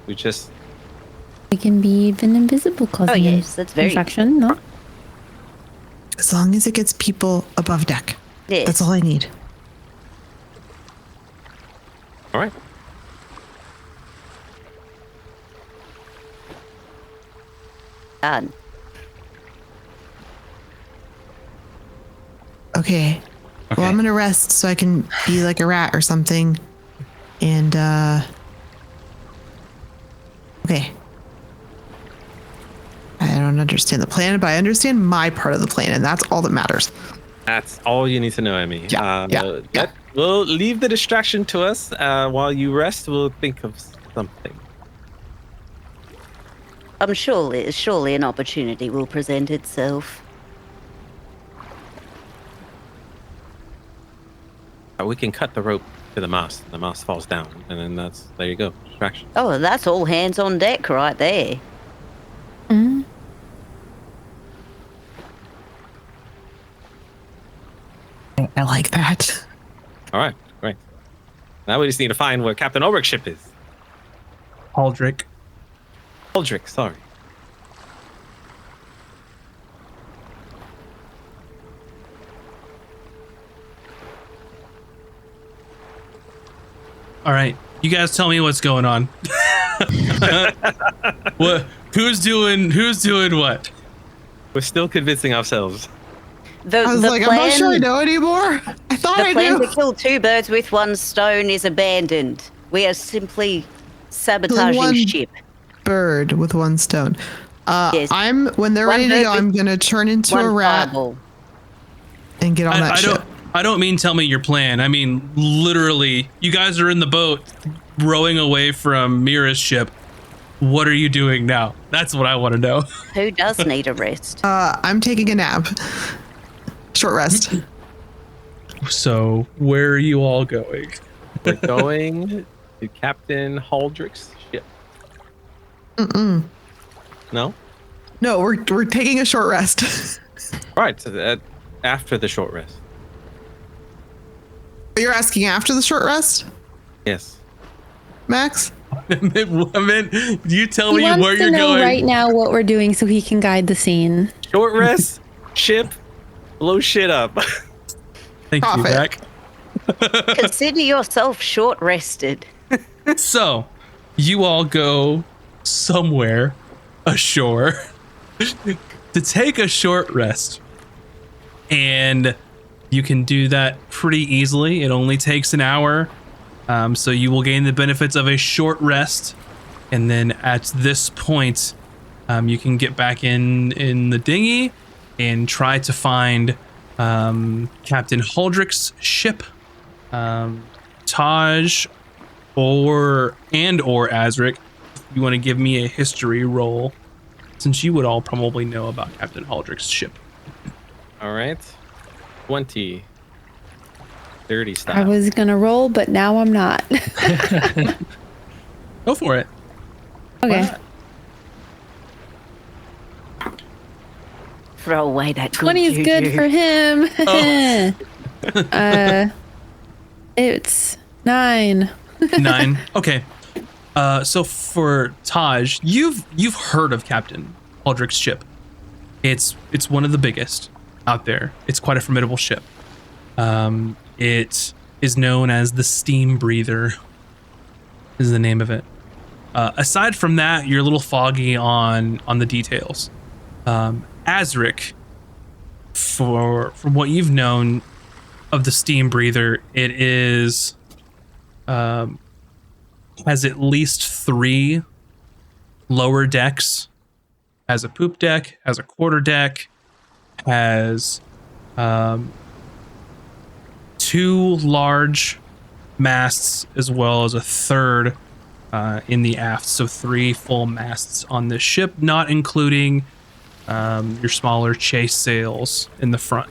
We just We can be even invisible causing Oh, yes, that's very- distraction, no? As long as it gets people above deck. Yes. That's all I need. all right. Done. Okay. Well, I'm gonna rest so I can be like a rat or something. And okay. I don't understand the plan, but I understand my part of the plan, and that's all that matters. That's all you need to know, Emmy. Yeah. We'll leave the distraction to us. While you rest, we'll think of something. Surely an opportunity will present itself. We can cut the rope to the mast. The mast falls down, and then there you go. Distraction. Oh, that's all hands on deck right there. I like that. All right, great. Now we just need to find where Captain Ulrich's ship is. Aldrich. Aldrich, sorry. All right, you guys tell me what's going on. What? Who's doing what? We're still convincing ourselves. I was like, I'm not sure I know anymore. I thought The I plan knew. to kill two birds with one stone is abandoned. We are simply sabotaging one- ship. Bird with one stone. Yes. When they're One ready to bird go, I'm gonna turn into One a rat fireball. and get on that ship. I don't mean tell me your plan. I mean literally, you guys are in the boat rowing away from Mira's ship. What are you doing now? That's what I want to know. Who does need a rest? I'm taking a nap. Short rest. So where are you all going? We're going to Captain Haldrick's ship. No? No, we're taking a short rest. Right. So after the short rest. You're asking after the short rest, Yes. Max? I meant, you tell He me wants where to you're know going. right now what we're doing so he can guide the scene. Short rest, ship, blow shit up. Thank Profit. you, Mac. Consider yourself short rested. So, you all go somewhere ashore to take a short rest. And you can do that pretty easily. It only takes an hour. So you will gain the benefits of a short rest. And then at this point, you can get back in the dinghy and try to find Captain Haldrick's ship. Taj or Azric, if you want to give me a history roll, since you would all probably know about Captain Haldrick's ship. All right. 20. 30 style. I was gonna roll, but now I'm not. Go for it. Okay. Throw away that good 20 is good juju. for him. Oh. It's 9. 9. Okay. So for Taj, you've heard of Captain Haldrick's ship. It's one of the biggest out there. It's quite a formidable ship. It is known as the Steam Breather, is the name of it. Aside from that, you're a little foggy on the details. Azric, from what you've known of the Steam Breather, it is has at least 3 lower decks, has a poop deck, has a quarter deck, has 2 large masts as well as a third in the aft, so 3 full masts on this ship, not including your smaller chase sails in the front.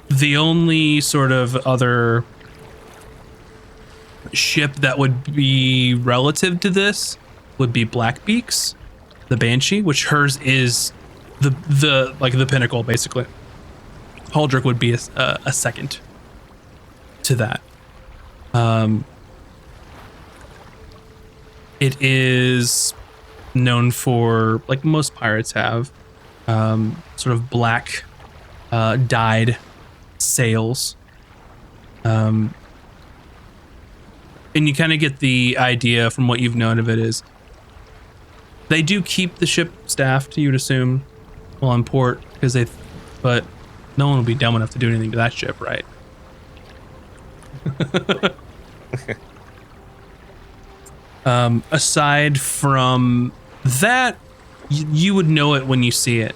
The only sort of other ship that would be relative to this would be Blackbeak's, the Banshee, which hers is the pinnacle, basically. Haldrick would be a second to that. It is known for, like most pirates have, sort of black dyed sails. And you kind of get the idea from what you've known of it is they do keep the ship staffed, you would assume, while in port, but no one will be dumb enough to do anything to that ship, right? Aside from that, you would know it when you see it.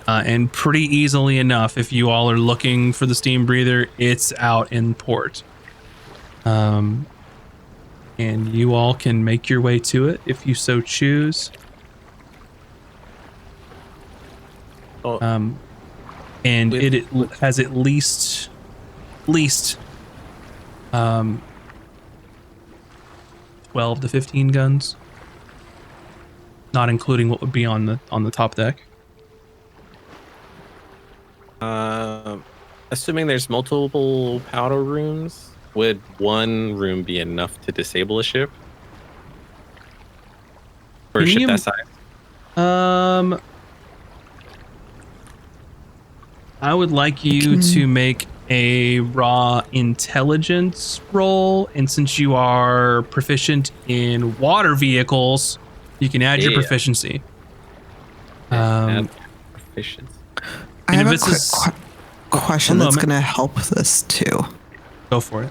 And pretty easily enough, if you all are looking for the Steam Breather, it's out in port. And you all can make your way to it if you so choose. Oh, And it has at least 12 to 15 guns, not including what would be on the top deck. Assuming there's multiple powder rooms, would one room be enough to disable a ship? For a ship that size? I would like you to make a raw intelligence roll, and since you are proficient in water vehicles, you can add your Yeah. proficiency. Add proficiency. I have a this quick is- question One that's moment. going to help this too. Go for it.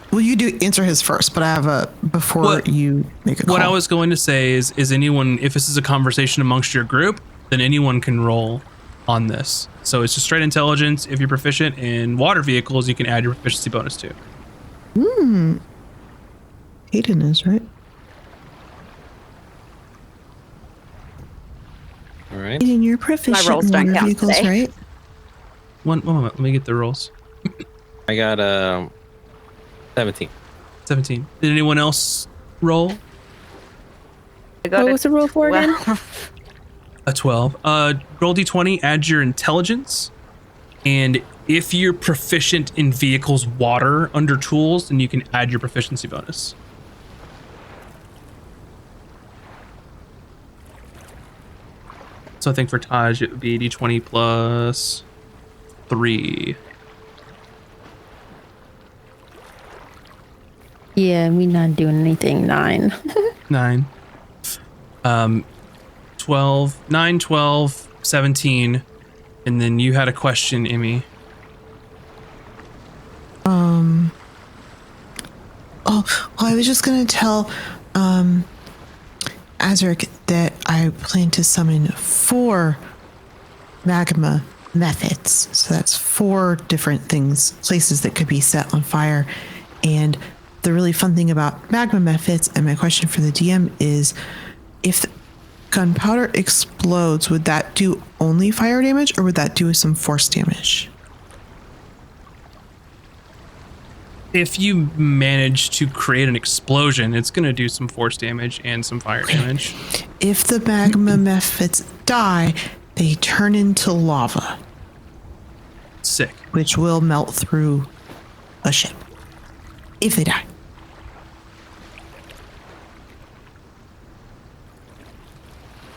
Well, you do answer his first, but I have a before What- you make a call. What I was going to say is anyone, if this is a conversation amongst your group, then anyone can roll on this. So it's just straight intelligence. If you're proficient in water vehicles, you can add your proficiency bonus to. Hayden is right. All right. Hayden, you're proficient rolls in don't water count vehicles, today. right? One moment. Let me get the rolls. I got 17. 17. Did anyone else roll? I got What a was the roll for again? 12. A 12. Roll d20, add your intelligence. And if you're proficient in vehicles water under tools, then you can add your proficiency bonus. So I think for Taj, it would be d20 plus 3. Yeah, we not doing anything. 9. 9. 12. 9, 12, 17. And then you had a question, Emmy. Oh, well, I was just going to tell Azric that I plan to summon 4 magma methods. So that's 4 different things, places that could be set on fire. And the really fun thing about magma methods, and my question for the DM is, if gunpowder explodes, would that do only fire damage or would that do some force damage? If you manage to create an explosion, it's going to do some force damage and some fire damage. If the magma methods die, they turn into lava, Sick. which will melt through a ship. If they die.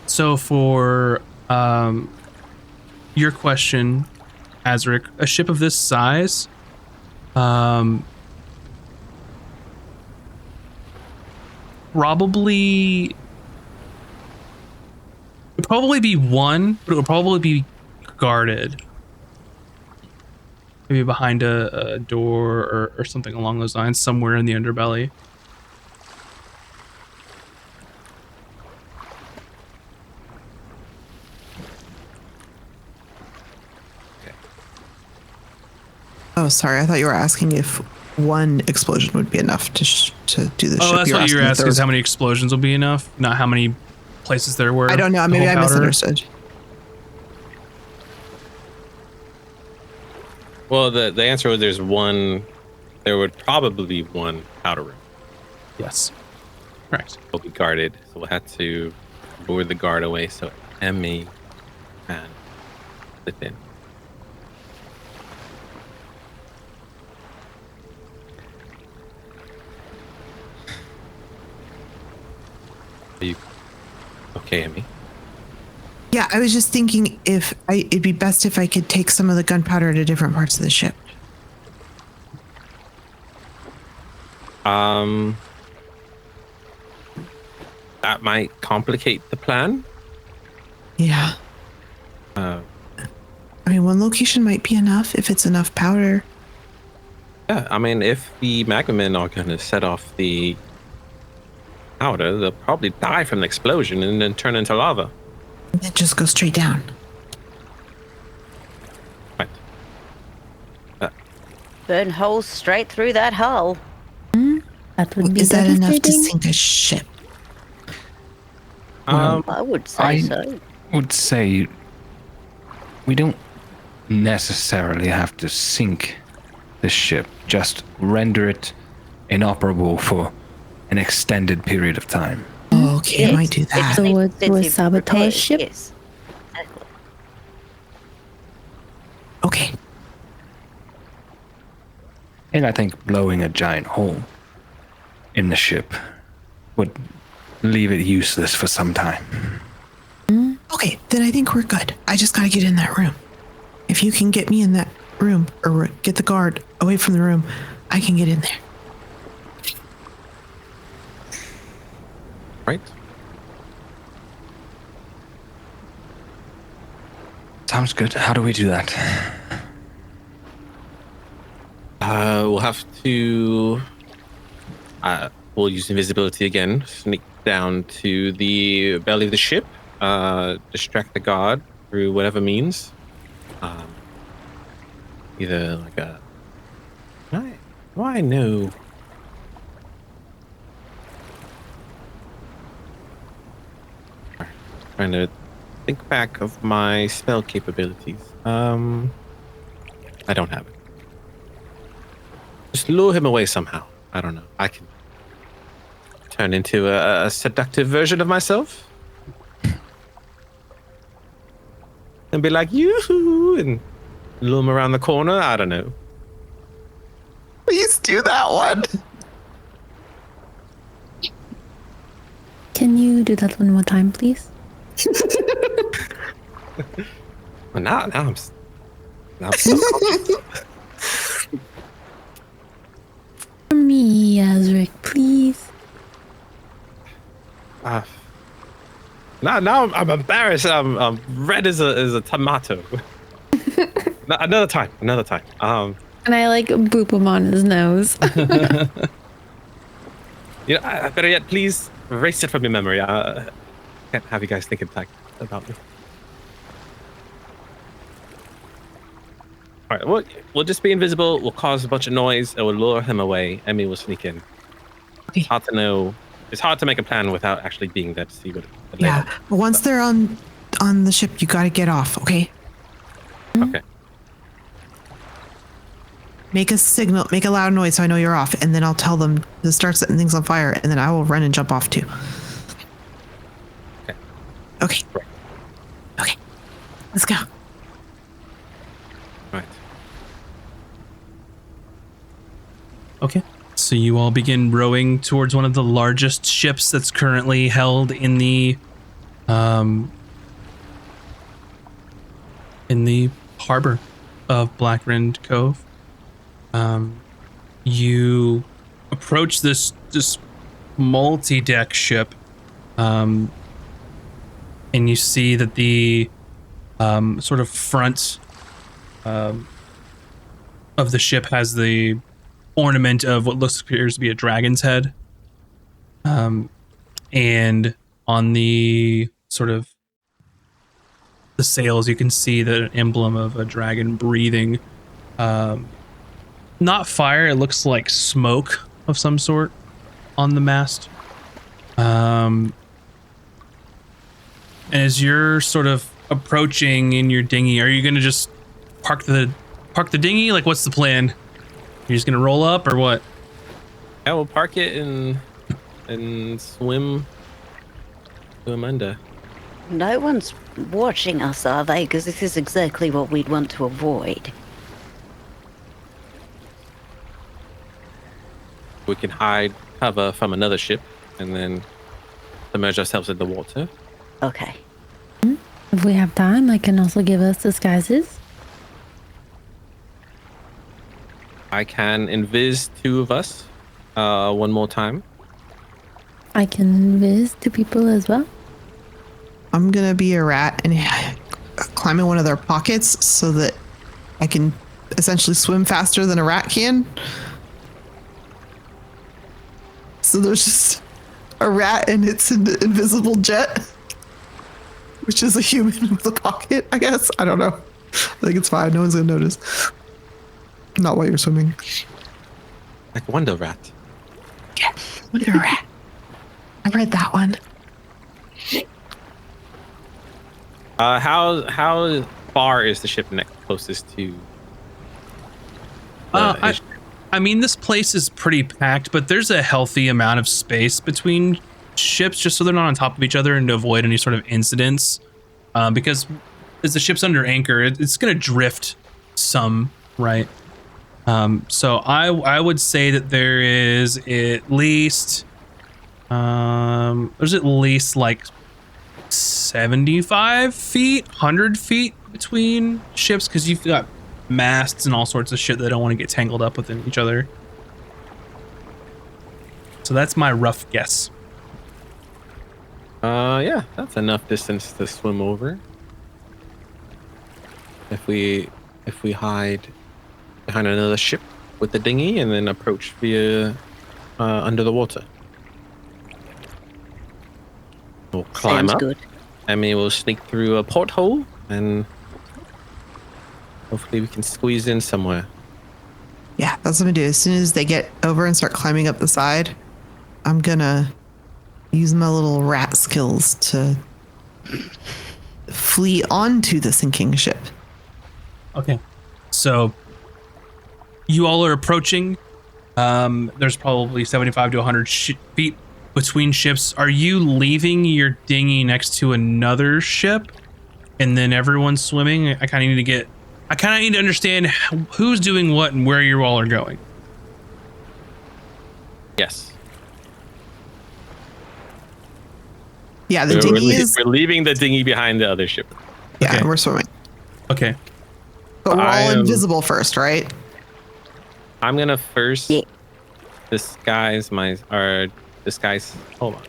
So for your question, Azric, a ship of this size, probably would probably be one, but it would probably be guarded. Maybe behind a door or something along those lines, somewhere in the underbelly. Oh, sorry. I thought you were asking if one explosion would be enough to do the ship. Oh, that's what you're if asking, there is was- how many explosions will be enough, not how many places there were. I don't know. to Maybe hold I powder. misunderstood. Well, the answer was there would probably be one powder room. Yes. Correct. Will be guarded, so we'll have to lure the guard away so Emmy can slip in. Are you okay, Emmy? Yeah, I was just thinking it'd be best if I could take some of the gunpowder to different parts of the ship. That might complicate the plan. Yeah. Uh, I mean, one location might be enough if it's enough powder. yeah, I mean, if the magma men are going to set off the powder, they'll probably die from the explosion and then turn into lava. And then just go straight down. Right. Burn holes straight through that hull. That would be Is that enough to devastating. sink a ship? I would say I- so. Would say we don't necessarily have to sink the ship, just render it inoperable for an extended period of time. Okay, I might do that. So would Extensive sabotage recovery, ship? Yes. Exactly. Okay. And I think blowing a giant hole in the ship would leave it useless for some time. Okay, then I think we're good. I just gotta get in that room. If you can get me in that room or get the guard away from the room, I can get in there. Right. Sounds good. How do we do that? We'll have to. We'll use invisibility again. Sneak down to the belly of the ship. Distract the guard through whatever means. Either like a. Do I know? Trying to think back of my spell capabilities. I don't have it. Just lure him away somehow. I don't know. I can turn into a seductive version of myself. And be like, yoo-hoo, and lure him around the corner. I don't know. Please do that one. Can you do that one more time, please? Well, now I'm so For me, Azric, please. Now I'm embarrassed. I'm red as a tomato. Another time. And I like boop him on his nose. Better yet, please erase it from your memory. Can't have you guys thinking about me. All right, we'll just be invisible. We'll cause a bunch of noise. It will lure him away. Emmy will sneak in. Okay. It's hard to know. It's hard to make a plan without actually being there to see what. Yeah. Once they're on the ship, you gotta get off. Okay. Okay. Make a signal. Make a loud noise so I know you're off, and then I'll tell them to start setting things on fire, and then I will run and jump off too. Okay. Okay. Okay. Let's go. Right. Okay. So you all begin rowing towards one of the largest ships that's currently held in the harbor of Blackrind Cove. You approach this multi-deck ship, and you see that the sort of front of the ship has the ornament of what appears to be a dragon's head, and on the sort of the sails you can see the emblem of a dragon breathing not fire, it looks like smoke of some sort on the mast. And as you're sort of approaching in your dinghy, are you gonna just park the dinghy? Like, what's the plan? You're just gonna roll up or what? Yeah, we'll park it and swim under. No one's watching us, are they? Because this is exactly what we'd want to avoid. We can hide cover from another ship and then submerge ourselves in the water. Okay. If we have time, I can also give us disguises. I can invis two of us one more time. I can viz to people as well. I'm gonna be a rat and climb in one of their pockets so that I can essentially swim faster than a rat can. So there's just a rat and it's an invisible jet, which is a human with a pocket, I guess. I don't know. I think it's fine. No one's gonna notice. Not while you're swimming. Like Wonder Rat. Yeah, Wonder Rat. I read that one. How far is the ship next closest to? I mean, this place is pretty packed, but there's a healthy amount of space between ships, just so they're not on top of each other and to avoid any sort of incidents. Because as the ship's under anchor, it's going to drift some, right? So I would say that there is at least like 75 feet, 100 feet between ships, because you've got masts and all sorts of shit that don't want to get tangled up within each other. So that's my rough guess. Yeah, that's enough distance to swim over. if we hide behind another ship with the dinghy and then approach via under the water. We'll climb Sounds up. good. Emmy will sneak through a porthole and hopefully we can squeeze in somewhere. Yeah, that's what I'm gonna do. As soon as they get over and start climbing up the side, I'm gonna use my little rat skills to flee onto the sinking ship. Okay. So you all are approaching. There's probably 75 to 100 feet between ships. Are you leaving your dinghy next to another ship and then everyone's swimming? I kind of need to understand who's doing what and where you all are going. Yes. Yeah, the dinghy is. We're leaving the dinghy behind the other ship. Yeah, Okay. we're swimming. Okay. But we're I all am- invisible first, right? I'm gonna first Yeah. disguise. Hold on.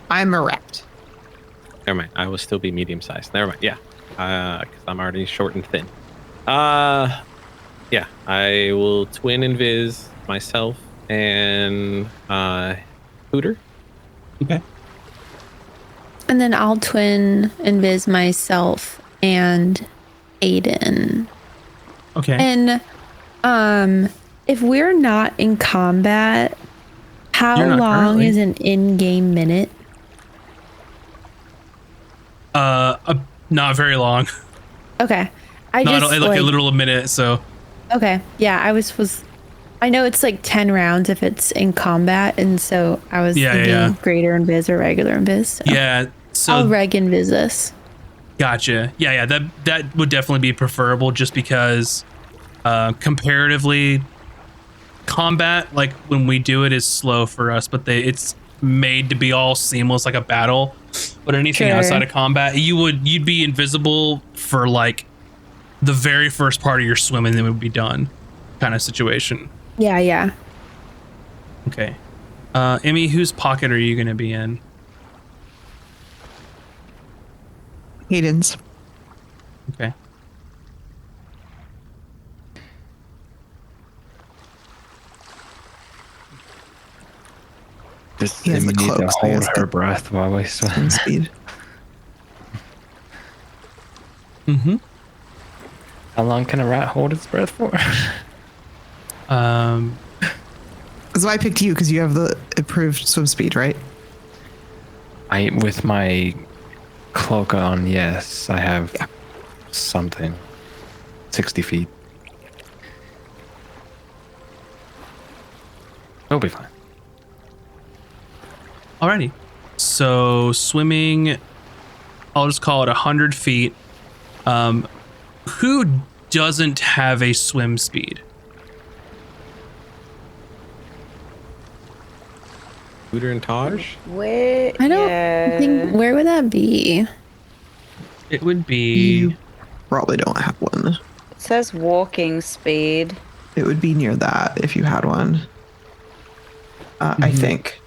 I'm erect. Never mind. I will still be medium sized. Never mind. Yeah. Because I'm already short and thin. Yeah. I will twin invis myself and Hooter. Okay. And then I'll twin invis myself and Aiden. Okay. And if we're not in combat, how You're not long currently. is an in-game minute? Not very long. Okay. I Not just like a literal minute. So okay. Yeah, I know it's like 10 rounds if it's in combat, and so I was thinking yeah. greater invis or regular invis. So yeah. So I'll reg invis this. Gotcha. Yeah. That would definitely be preferable, just because comparatively, combat, like when we do it, is slow for us, but it's made to be all seamless like a battle. But anything Sure. outside of combat, you'd be invisible for like the very first part of your swim, and then it would be done, kind of situation. Yeah. Okay. Emmy, whose pocket are you gonna be in? Hayden's. Okay. Just He has we the need cloak, to so he hold has her to- breath while we swim. Speed. Mm-hmm. How long can a rat hold its breath for? So I picked you because you have the improved swim speed, right? With my cloak on, yes, I have something. 60 feet. It'll be fine. Alrighty. So swimming, I'll just call it 100 feet. Who doesn't have a swim speed? Hooter and Taj. Where? I don't think, where would that be? It would be. You probably don't have one. It says walking speed. It would be near that if you had one. I think.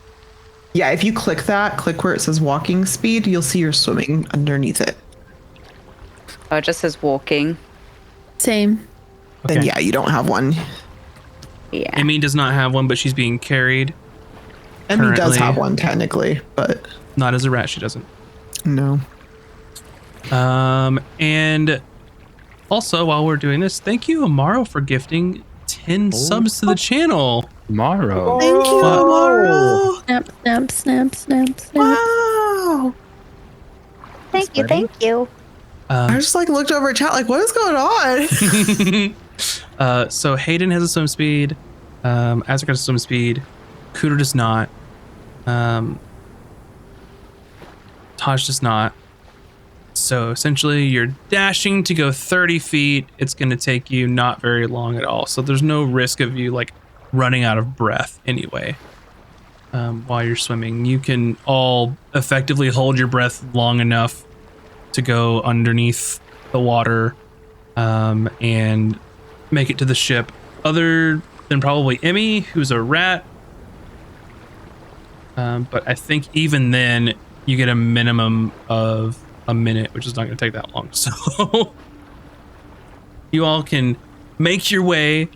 Yeah, if you click where it says walking speed, you'll see you're swimming underneath it. Oh, it just says walking. Same. Then Okay. yeah, you don't have one. Yeah. Emmy does not have one, but she's being carried. Emmy does Currently- have one technically, but Not as a rat, she doesn't. no. And also, while we're doing this, thank you, Amaro, for gifting 10 subs to the channel. Tomorrow. Thank you, Amaro. Snap. Wow. Thank you. Thank you. I just like looked over at chat like, what is going on? So Hayden has a swim speed. Azric has a swim speed. Cooter does not. Taj does not. So essentially, you're dashing to go 30 feet. It's going to take you not very long at all. So there's no risk of you like running out of breath anyway. While you're swimming, you can all effectively hold your breath long enough to go underneath the water and make it to the ship. Other than probably Emmy, who's a rat. But I think even then, you get a minimum of a minute, which is not going to take that long. So you all can make your way.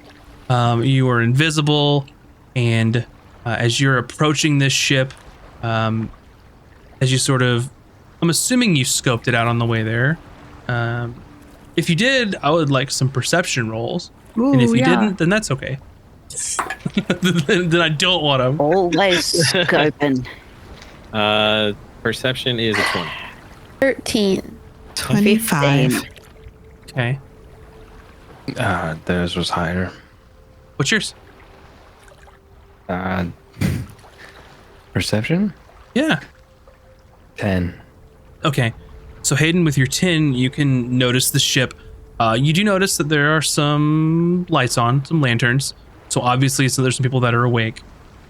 You are invisible, and as you're approaching this ship, as you sort of, I'm assuming you scoped it out on the way there. If you did, I would like some perception rolls. Ooh, and if you yeah. didn't, then that's okay. then I don't want them. Always scoping. Perception is a 20. 13. 25. 15. Okay. Theirs was higher. What's yours? Perception? Yeah. 10. Okay. So Hayden, with your 10, you can notice the ship. You do notice that there are some lights on, some lanterns. So obviously, there's some people that are awake.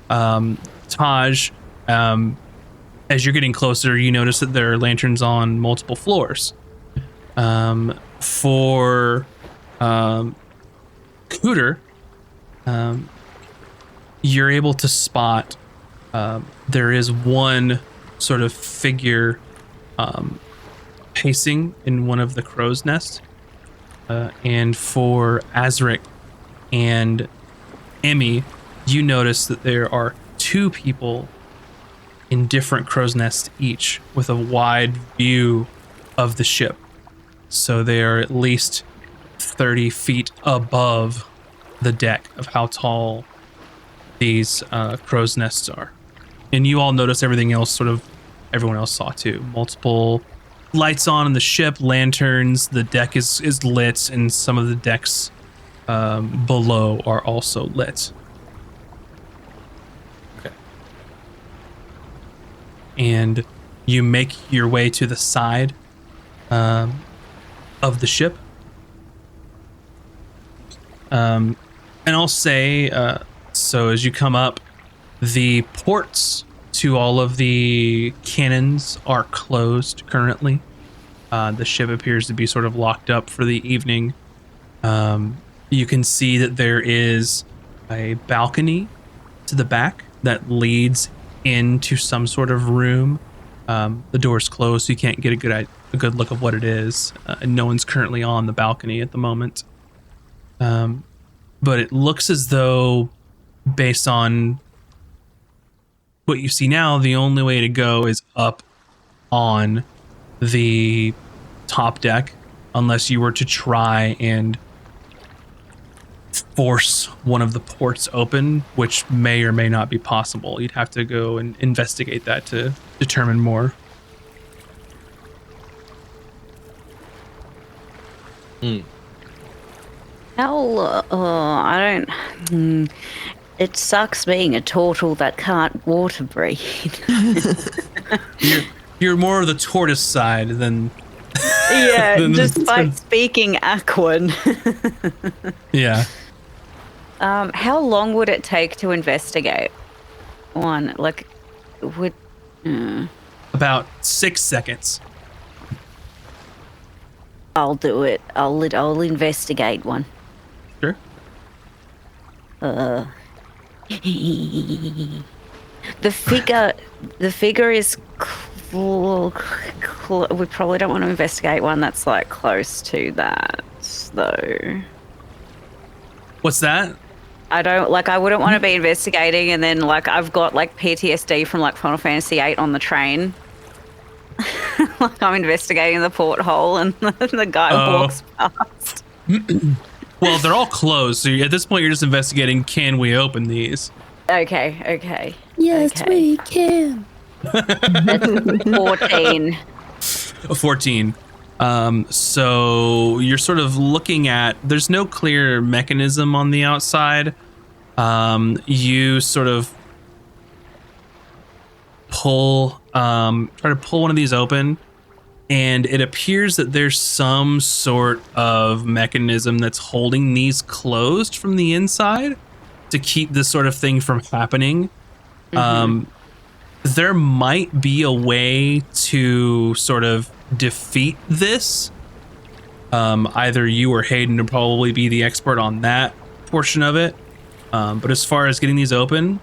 Taj, as you're getting closer, you notice that there are lanterns on multiple floors. For Cooter, you're able to spot there is one sort of figure pacing in one of the crow's nests. And for Azric and Emmy, you notice that there are two people in different crow's nests each with a wide view of the ship. So they are at least 30 feet above the deck of how tall these crow's nests are. And you all notice everything else, sort of everyone else saw too. Multiple lights on in the ship, lanterns, the deck is lit, and some of the decks below are also lit. Okay. And you make your way to the side of the ship. And I'll say, so as you come up, the ports to all of the cannons are closed currently. The ship appears to be sort of locked up for the evening. You can see that there is a balcony to the back that leads into some sort of room. The door's closed, so you can't get a good look of what it is. And no one's currently on the balcony at the moment. But it looks as though, based on what you see now, the only way to go is up on the top deck, unless you were to try and force one of the ports open, which may or may not be possible. You'd have to go and investigate that to determine more. How, I don't... It sucks being a turtle that can't water breathe. You're more of the tortoise side than... Yeah, than despite speaking Aquan. Yeah. How long would it take to investigate one? Like, would... About 6 seconds. I'll do it. I'll investigate one. Sure. The figure is we probably don't want to investigate one that's like close to that though. What's that? I wouldn't want to be investigating and then like I've got like PTSD from like Final Fantasy VIII on the train. Like I'm investigating the porthole and the guy walks past. Well, they're all closed, so at this point you're just investigating, can we open these? Okay. Yes, Okay. we can. That's 14. 14. So you're sort of looking at, there's no clear mechanism on the outside. You sort of try to pull one of these open, and it appears that there's some sort of mechanism that's holding these closed from the inside to keep this sort of thing from happening. There might be a way to sort of defeat this. Either you or Hayden would probably be the expert on that portion of it. But as far as getting these open,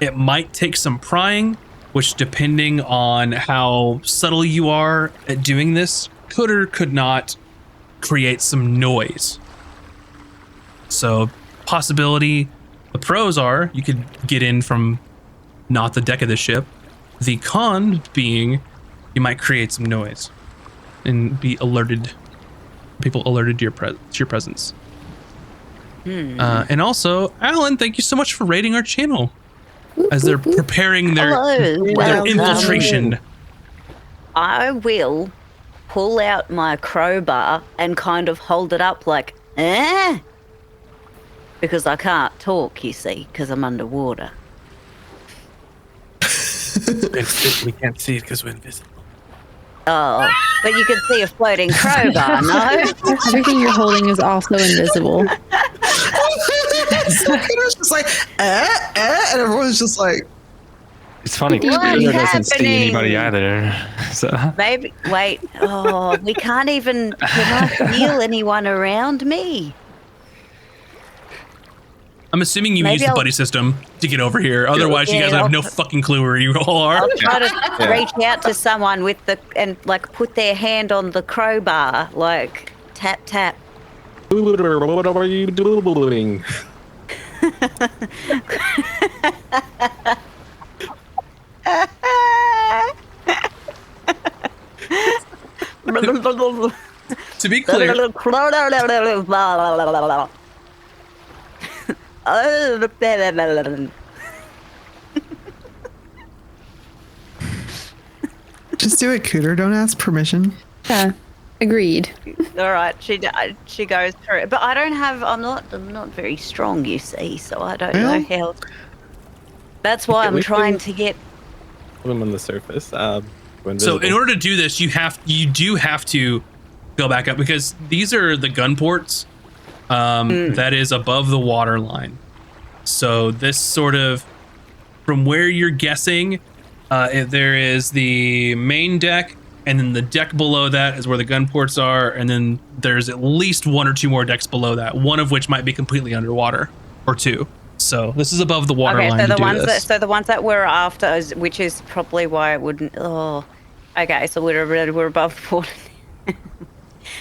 it might take some prying, which, depending on how subtle you are at doing this, could or could not create some noise. So, possibility, the pros are you could get in from not the deck of the ship. The con being you might create some noise and be alerted, people alerted to your presence. And also, Alan, thank you so much for raiding our channel as they're preparing their infiltration. I will pull out my crowbar and kind of hold it up like, because I can't talk, you see, because I'm underwater. We can't see it because we're invisible. Oh, but you can see a floating crowbar, no? Everything you're holding is also invisible. So Peter's just like, and everyone's just like, It's funny because What Peter is doesn't see anybody happening? either. So Maybe, wait, oh, we can't even, can I feel anyone around me? I'm assuming you Maybe use the I'll- buddy system to get over here. Otherwise, you Yeah, guys have I'll- no fucking clue where you all are. I'll try to reach out to someone with and like put their hand on the crowbar, like tap, tap. What are you doing? To be clear, just do it, Cooter. Don't ask permission. Yeah, agreed. All right, she goes through it, but I don't have. I'm not very strong, you see, so I don't know how. That's why I'm trying to get. Them on the surface. so in order to do this, you do have to go back up because these are the gun ports that is above the water line. So this sort of, from where you're guessing, there is the main deck, and then the deck below that is where the gun ports are, and then there's at least one or two more decks below that, one of which might be completely underwater, or two. So this is above the water line. So to do this. the ones that we're after, which is probably why it wouldn't. Oh, okay. So we're above the water.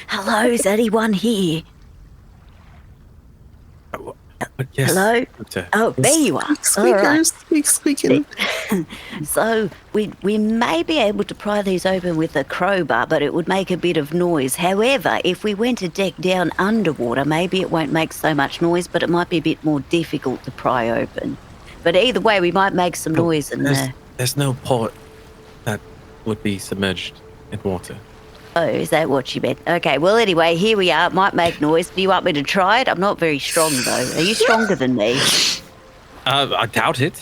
Hello, is anyone here? Yes. Hello? Oh, there you are. All right. Squeaking. So we may be able to pry these open with a crowbar, but it would make a bit of noise. However, if we went a deck down underwater, maybe it won't make so much noise, but it might be a bit more difficult to pry open. But either way, we might make some noise in there. There's no port that would be submerged in water. Oh, is that what you meant? Okay, well, anyway, here we are. It might make noise. Do you want me to try it? I'm not very strong, though. Are you stronger than me? I doubt it.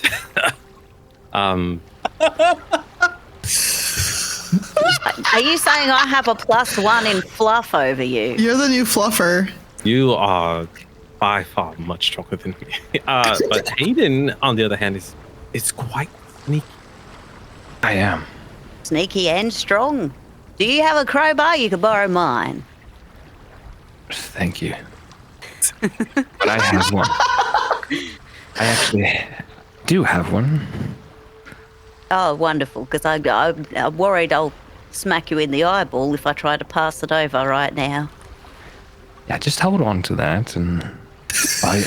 Are you saying I have a +1 in fluff over you? You're the new fluffer. You are by far much stronger than me. But Hayden, on the other hand, is quite sneaky. I am. Sneaky and strong. Do you have a crowbar? You could borrow mine. Thank you. But I have one. I actually do have one. Oh, wonderful, because I'm worried I'll smack you in the eyeball if I try to pass it over right now. Yeah, just hold on to that and I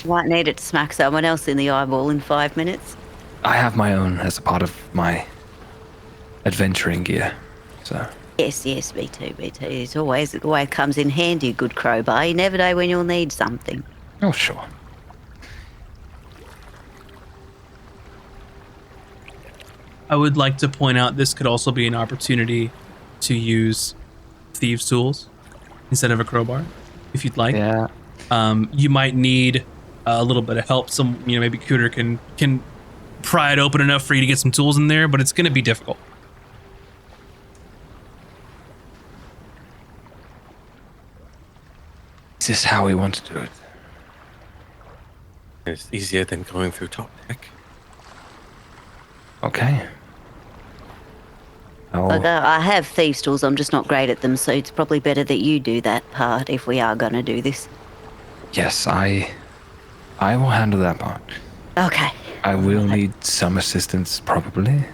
Might need it to smack someone else in the eyeball in 5 minutes. have my own as a part of my adventuring gear. So Yes, me too. It's always the way it comes in handy, a good crowbar. You never know when you'll need something. oh sure. I would like to point out this could also be an opportunity to use thieves' tools instead of a crowbar, if you'd like. Yeah. You might need a little bit of help. Maybe Cooter can pry it open enough for you to get some tools in there, but it's going to be difficult. Is this how we want to do it? It's easier than going through top deck. Okay. Look, I have thieves' tools, I'm just not great at them, so it's probably better that you do that part if we are going to do this. Yes, I will handle that part. Okay. I will need some assistance, probably.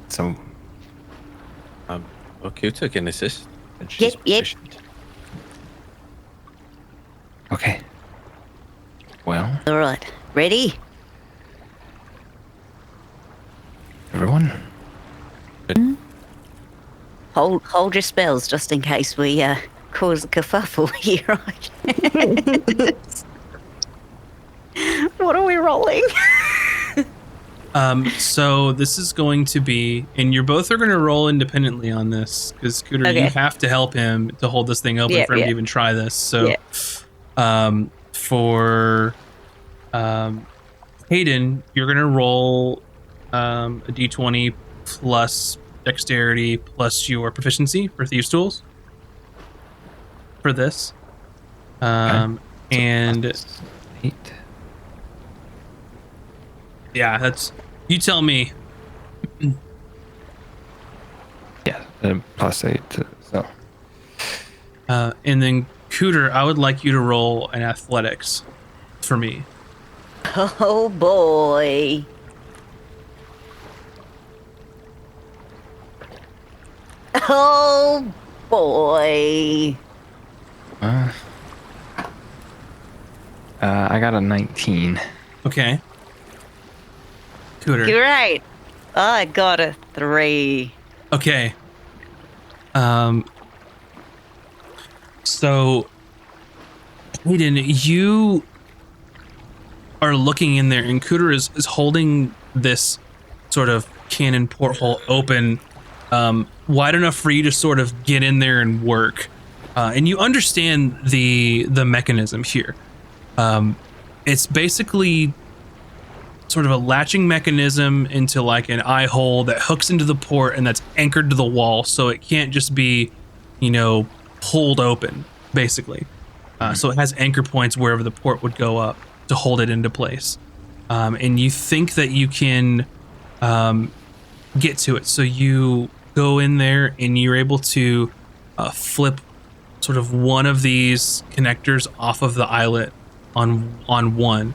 So, Okuta can assist. And she's Yep. proficient. okay. Well, All right. Ready? everyone, Hold your spells just in case we cause a kerfuffle here. What are we rolling? So this is going to be, and you're both are going to roll independently on this because Cooter, Okay. you have to help him to hold this thing open for him to even try this. So, for Hayden, you're going to roll a d20 plus dexterity plus your proficiency for thieves tools for this. And eight. yeah, that's, you tell me. Yeah, +8. So, And then Cooter, I would like you to roll an athletics for me. Oh boy. Oh boy. I got a 19. Okay. Cooter. You're right. I got a 3. Okay. So, Hayden, you are looking in there, and Cooter is holding this sort of cannon porthole open, wide enough for you to sort of get in there and work. And you understand the mechanism here. It's basically sort of a latching mechanism into like an eye hole that hooks into the port and that's anchored to the wall, so it can't just be, pulled open, basically. So it has anchor points wherever the port would go up to hold it into place. And you think that you can get to it. So you go in there and you're able to flip sort of one of these connectors off of the eyelet on one.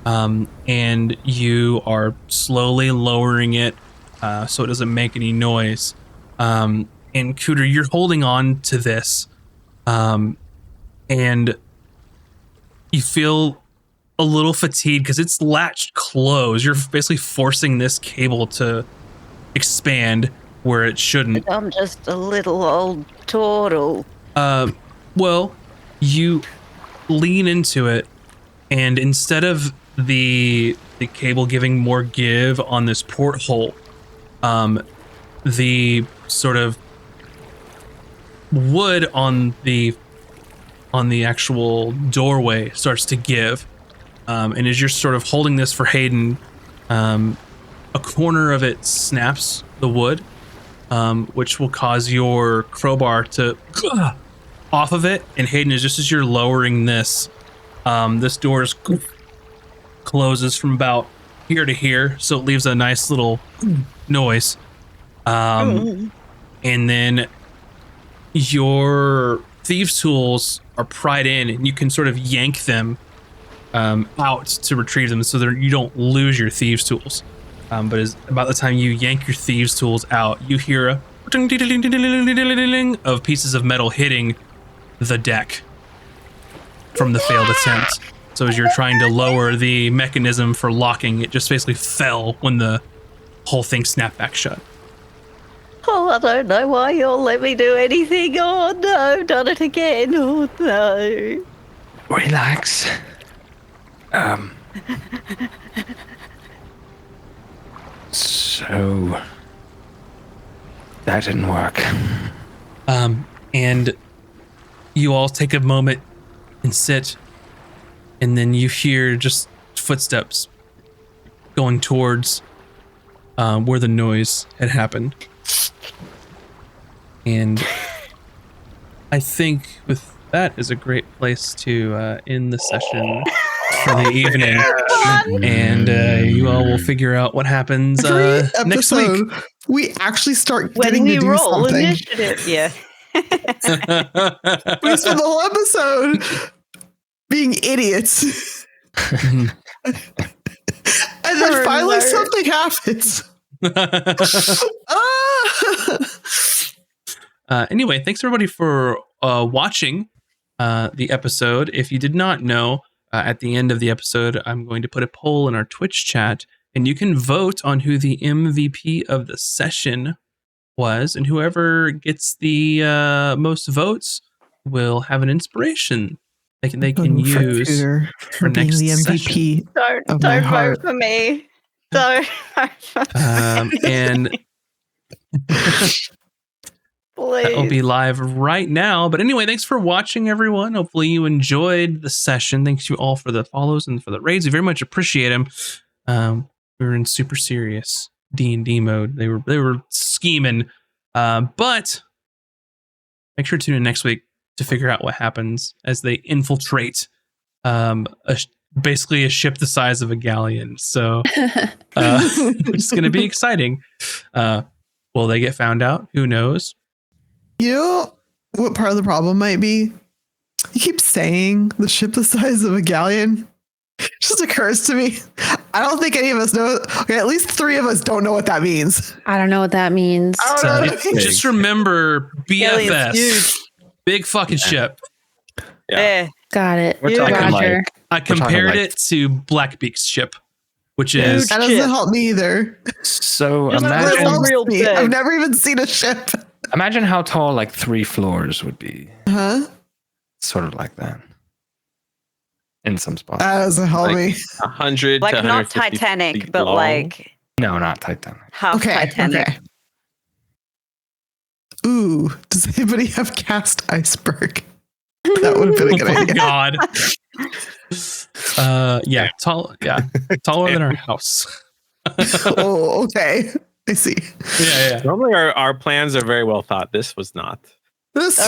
And you are slowly lowering it so it doesn't make any noise. And Cooter, you're holding on to this, and you feel a little fatigued because it's latched closed. You're basically forcing this cable to expand where it shouldn't. I'm just a little old turtle. Well, you lean into it, and instead of the cable giving more give on this porthole, the sort of wood on the actual doorway starts to give, and as you're sort of holding this for Hayden, a corner of it snaps the wood, which will cause your crowbar to off of it. And Hayden, is just as you're lowering this, this door closes from about here to here, so it leaves a nice little noise. And then your thieves' tools are pried in, and you can sort of yank them out to retrieve them, so that you don't lose your thieves' tools. But as about the time you yank your thieves' tools out, you hear a of pieces of metal hitting the deck from the failed attempt. So as you're trying to lower the mechanism for locking, it just basically fell when the whole thing snapped back shut. Oh, I don't know why you'll let me do anything. Oh no, done it again. Oh no. Relax. So that didn't work. And you all take a moment and sit, and then you hear just footsteps going towards where the noise had happened. And I think with that is a great place to end the session for the evening. And you all will figure out what happens next week. We actually start When getting we to do roll something. initiative, yeah. We spent the whole episode being idiots. And then Oh, finally no. something happens. Ah! Anyway, thanks everybody for watching the episode. If you did not know, at the end of the episode, I'm going to put a poll in our Twitch chat, and you can vote on who the MVP of the session was, and whoever gets the most votes will have an inspiration they can For use Cooter, for being next the session. MVP of Don't my vote heart. for me. Don't vote for me. And Please. that will be live right now. But anyway, thanks for watching, everyone. Hopefully you enjoyed the session. Thanks you all for the follows and for the raids. We very much appreciate them. We were in super serious D&D mode. They were scheming. But make sure to tune in next week to figure out what happens as they infiltrate basically a ship the size of a galleon. So it's going to be exciting. Will they get found out? Who knows? You know what part of the problem might be? You keep saying the ship the size of a galleon. It just occurs to me. I don't think any of us know. Okay, at least 3 of us don't know what that means. I don't know what that means. I don't know what that means. Just remember Gallion's BFS. huge. Big fucking ship. Yeah. Got it. We're talking Roger. I talking compared like- it to Blackbeak's ship, which is That doesn't help me either. So Just That Imagine- helps real me. big. I've never even seen a ship. imagine how tall like 3 floors would be. Huh? Sort of like that. In some spots. That doesn't help Like- me. 100 Like to not 150 Titanic, feet but long. like No, not Titanic. half Okay. Titanic. Okay. Ooh, does anybody have cast iceberg? That would have been a good oh idea. god. Taller than our house. Oh, okay. I see. Yeah. Normally our plans are very well thought. This was not. This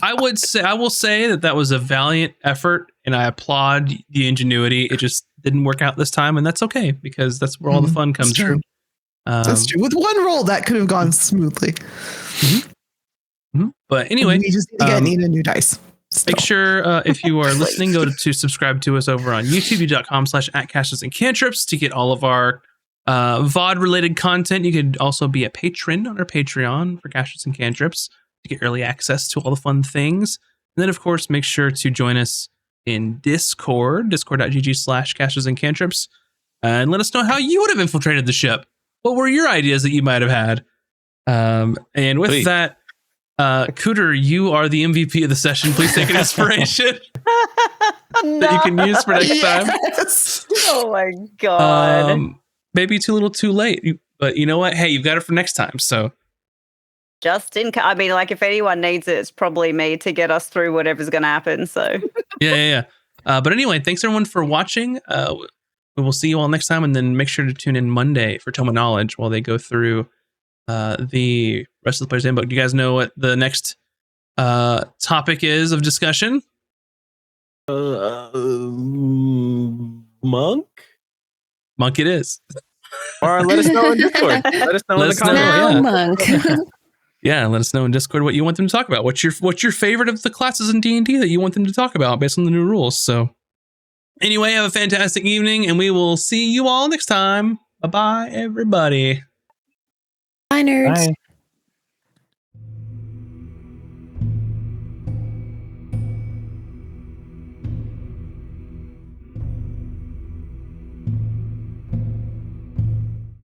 I will say that was a valiant effort, and I applaud the ingenuity. It just didn't work out this time, and that's okay because that's where all the fun comes true. from. That's true. With one roll, that could have gone smoothly. But anyway, we just need a new dice. make Still. sure if you are listening, go to subscribe to us over on youtube.com/@castles and cantrips to get all of our VOD related content. You could also be a patron on our Patreon for Castles and Cantrips to get early access to all the fun things. And then, of course, make sure to join us in Discord, discord.gg/Castles and Cantrips, and let us know how you would have infiltrated the ship. What were your ideas that you might have had? And with Please. that, Cooter, you are the MVP of the session. Please take an inspiration that you can use for next time. Yes. Oh my god. Maybe too little too late, but you know what? Hey, you've got it for next time. So Just in case. I mean, like, if anyone needs it, it's probably me to get us through whatever's going to happen. So, yeah. But anyway, thanks everyone for watching. We will see you all next time, and then make sure to tune in Monday for Tome of Knowledge while they go through the rest of the player's handbook. Do you guys know what the next topic is of discussion? Monk? Monk it is. Or let us know in Discord. Let us know in Let the us know, comments. yeah. Now, monk. Yeah, let us know in Discord what you want them to talk about. What's your favorite of the classes in D&D that you want them to talk about based on the new rules? So anyway, have a fantastic evening, and we will see you all next time. Bye-bye, everybody. Bye, nerds. Bye.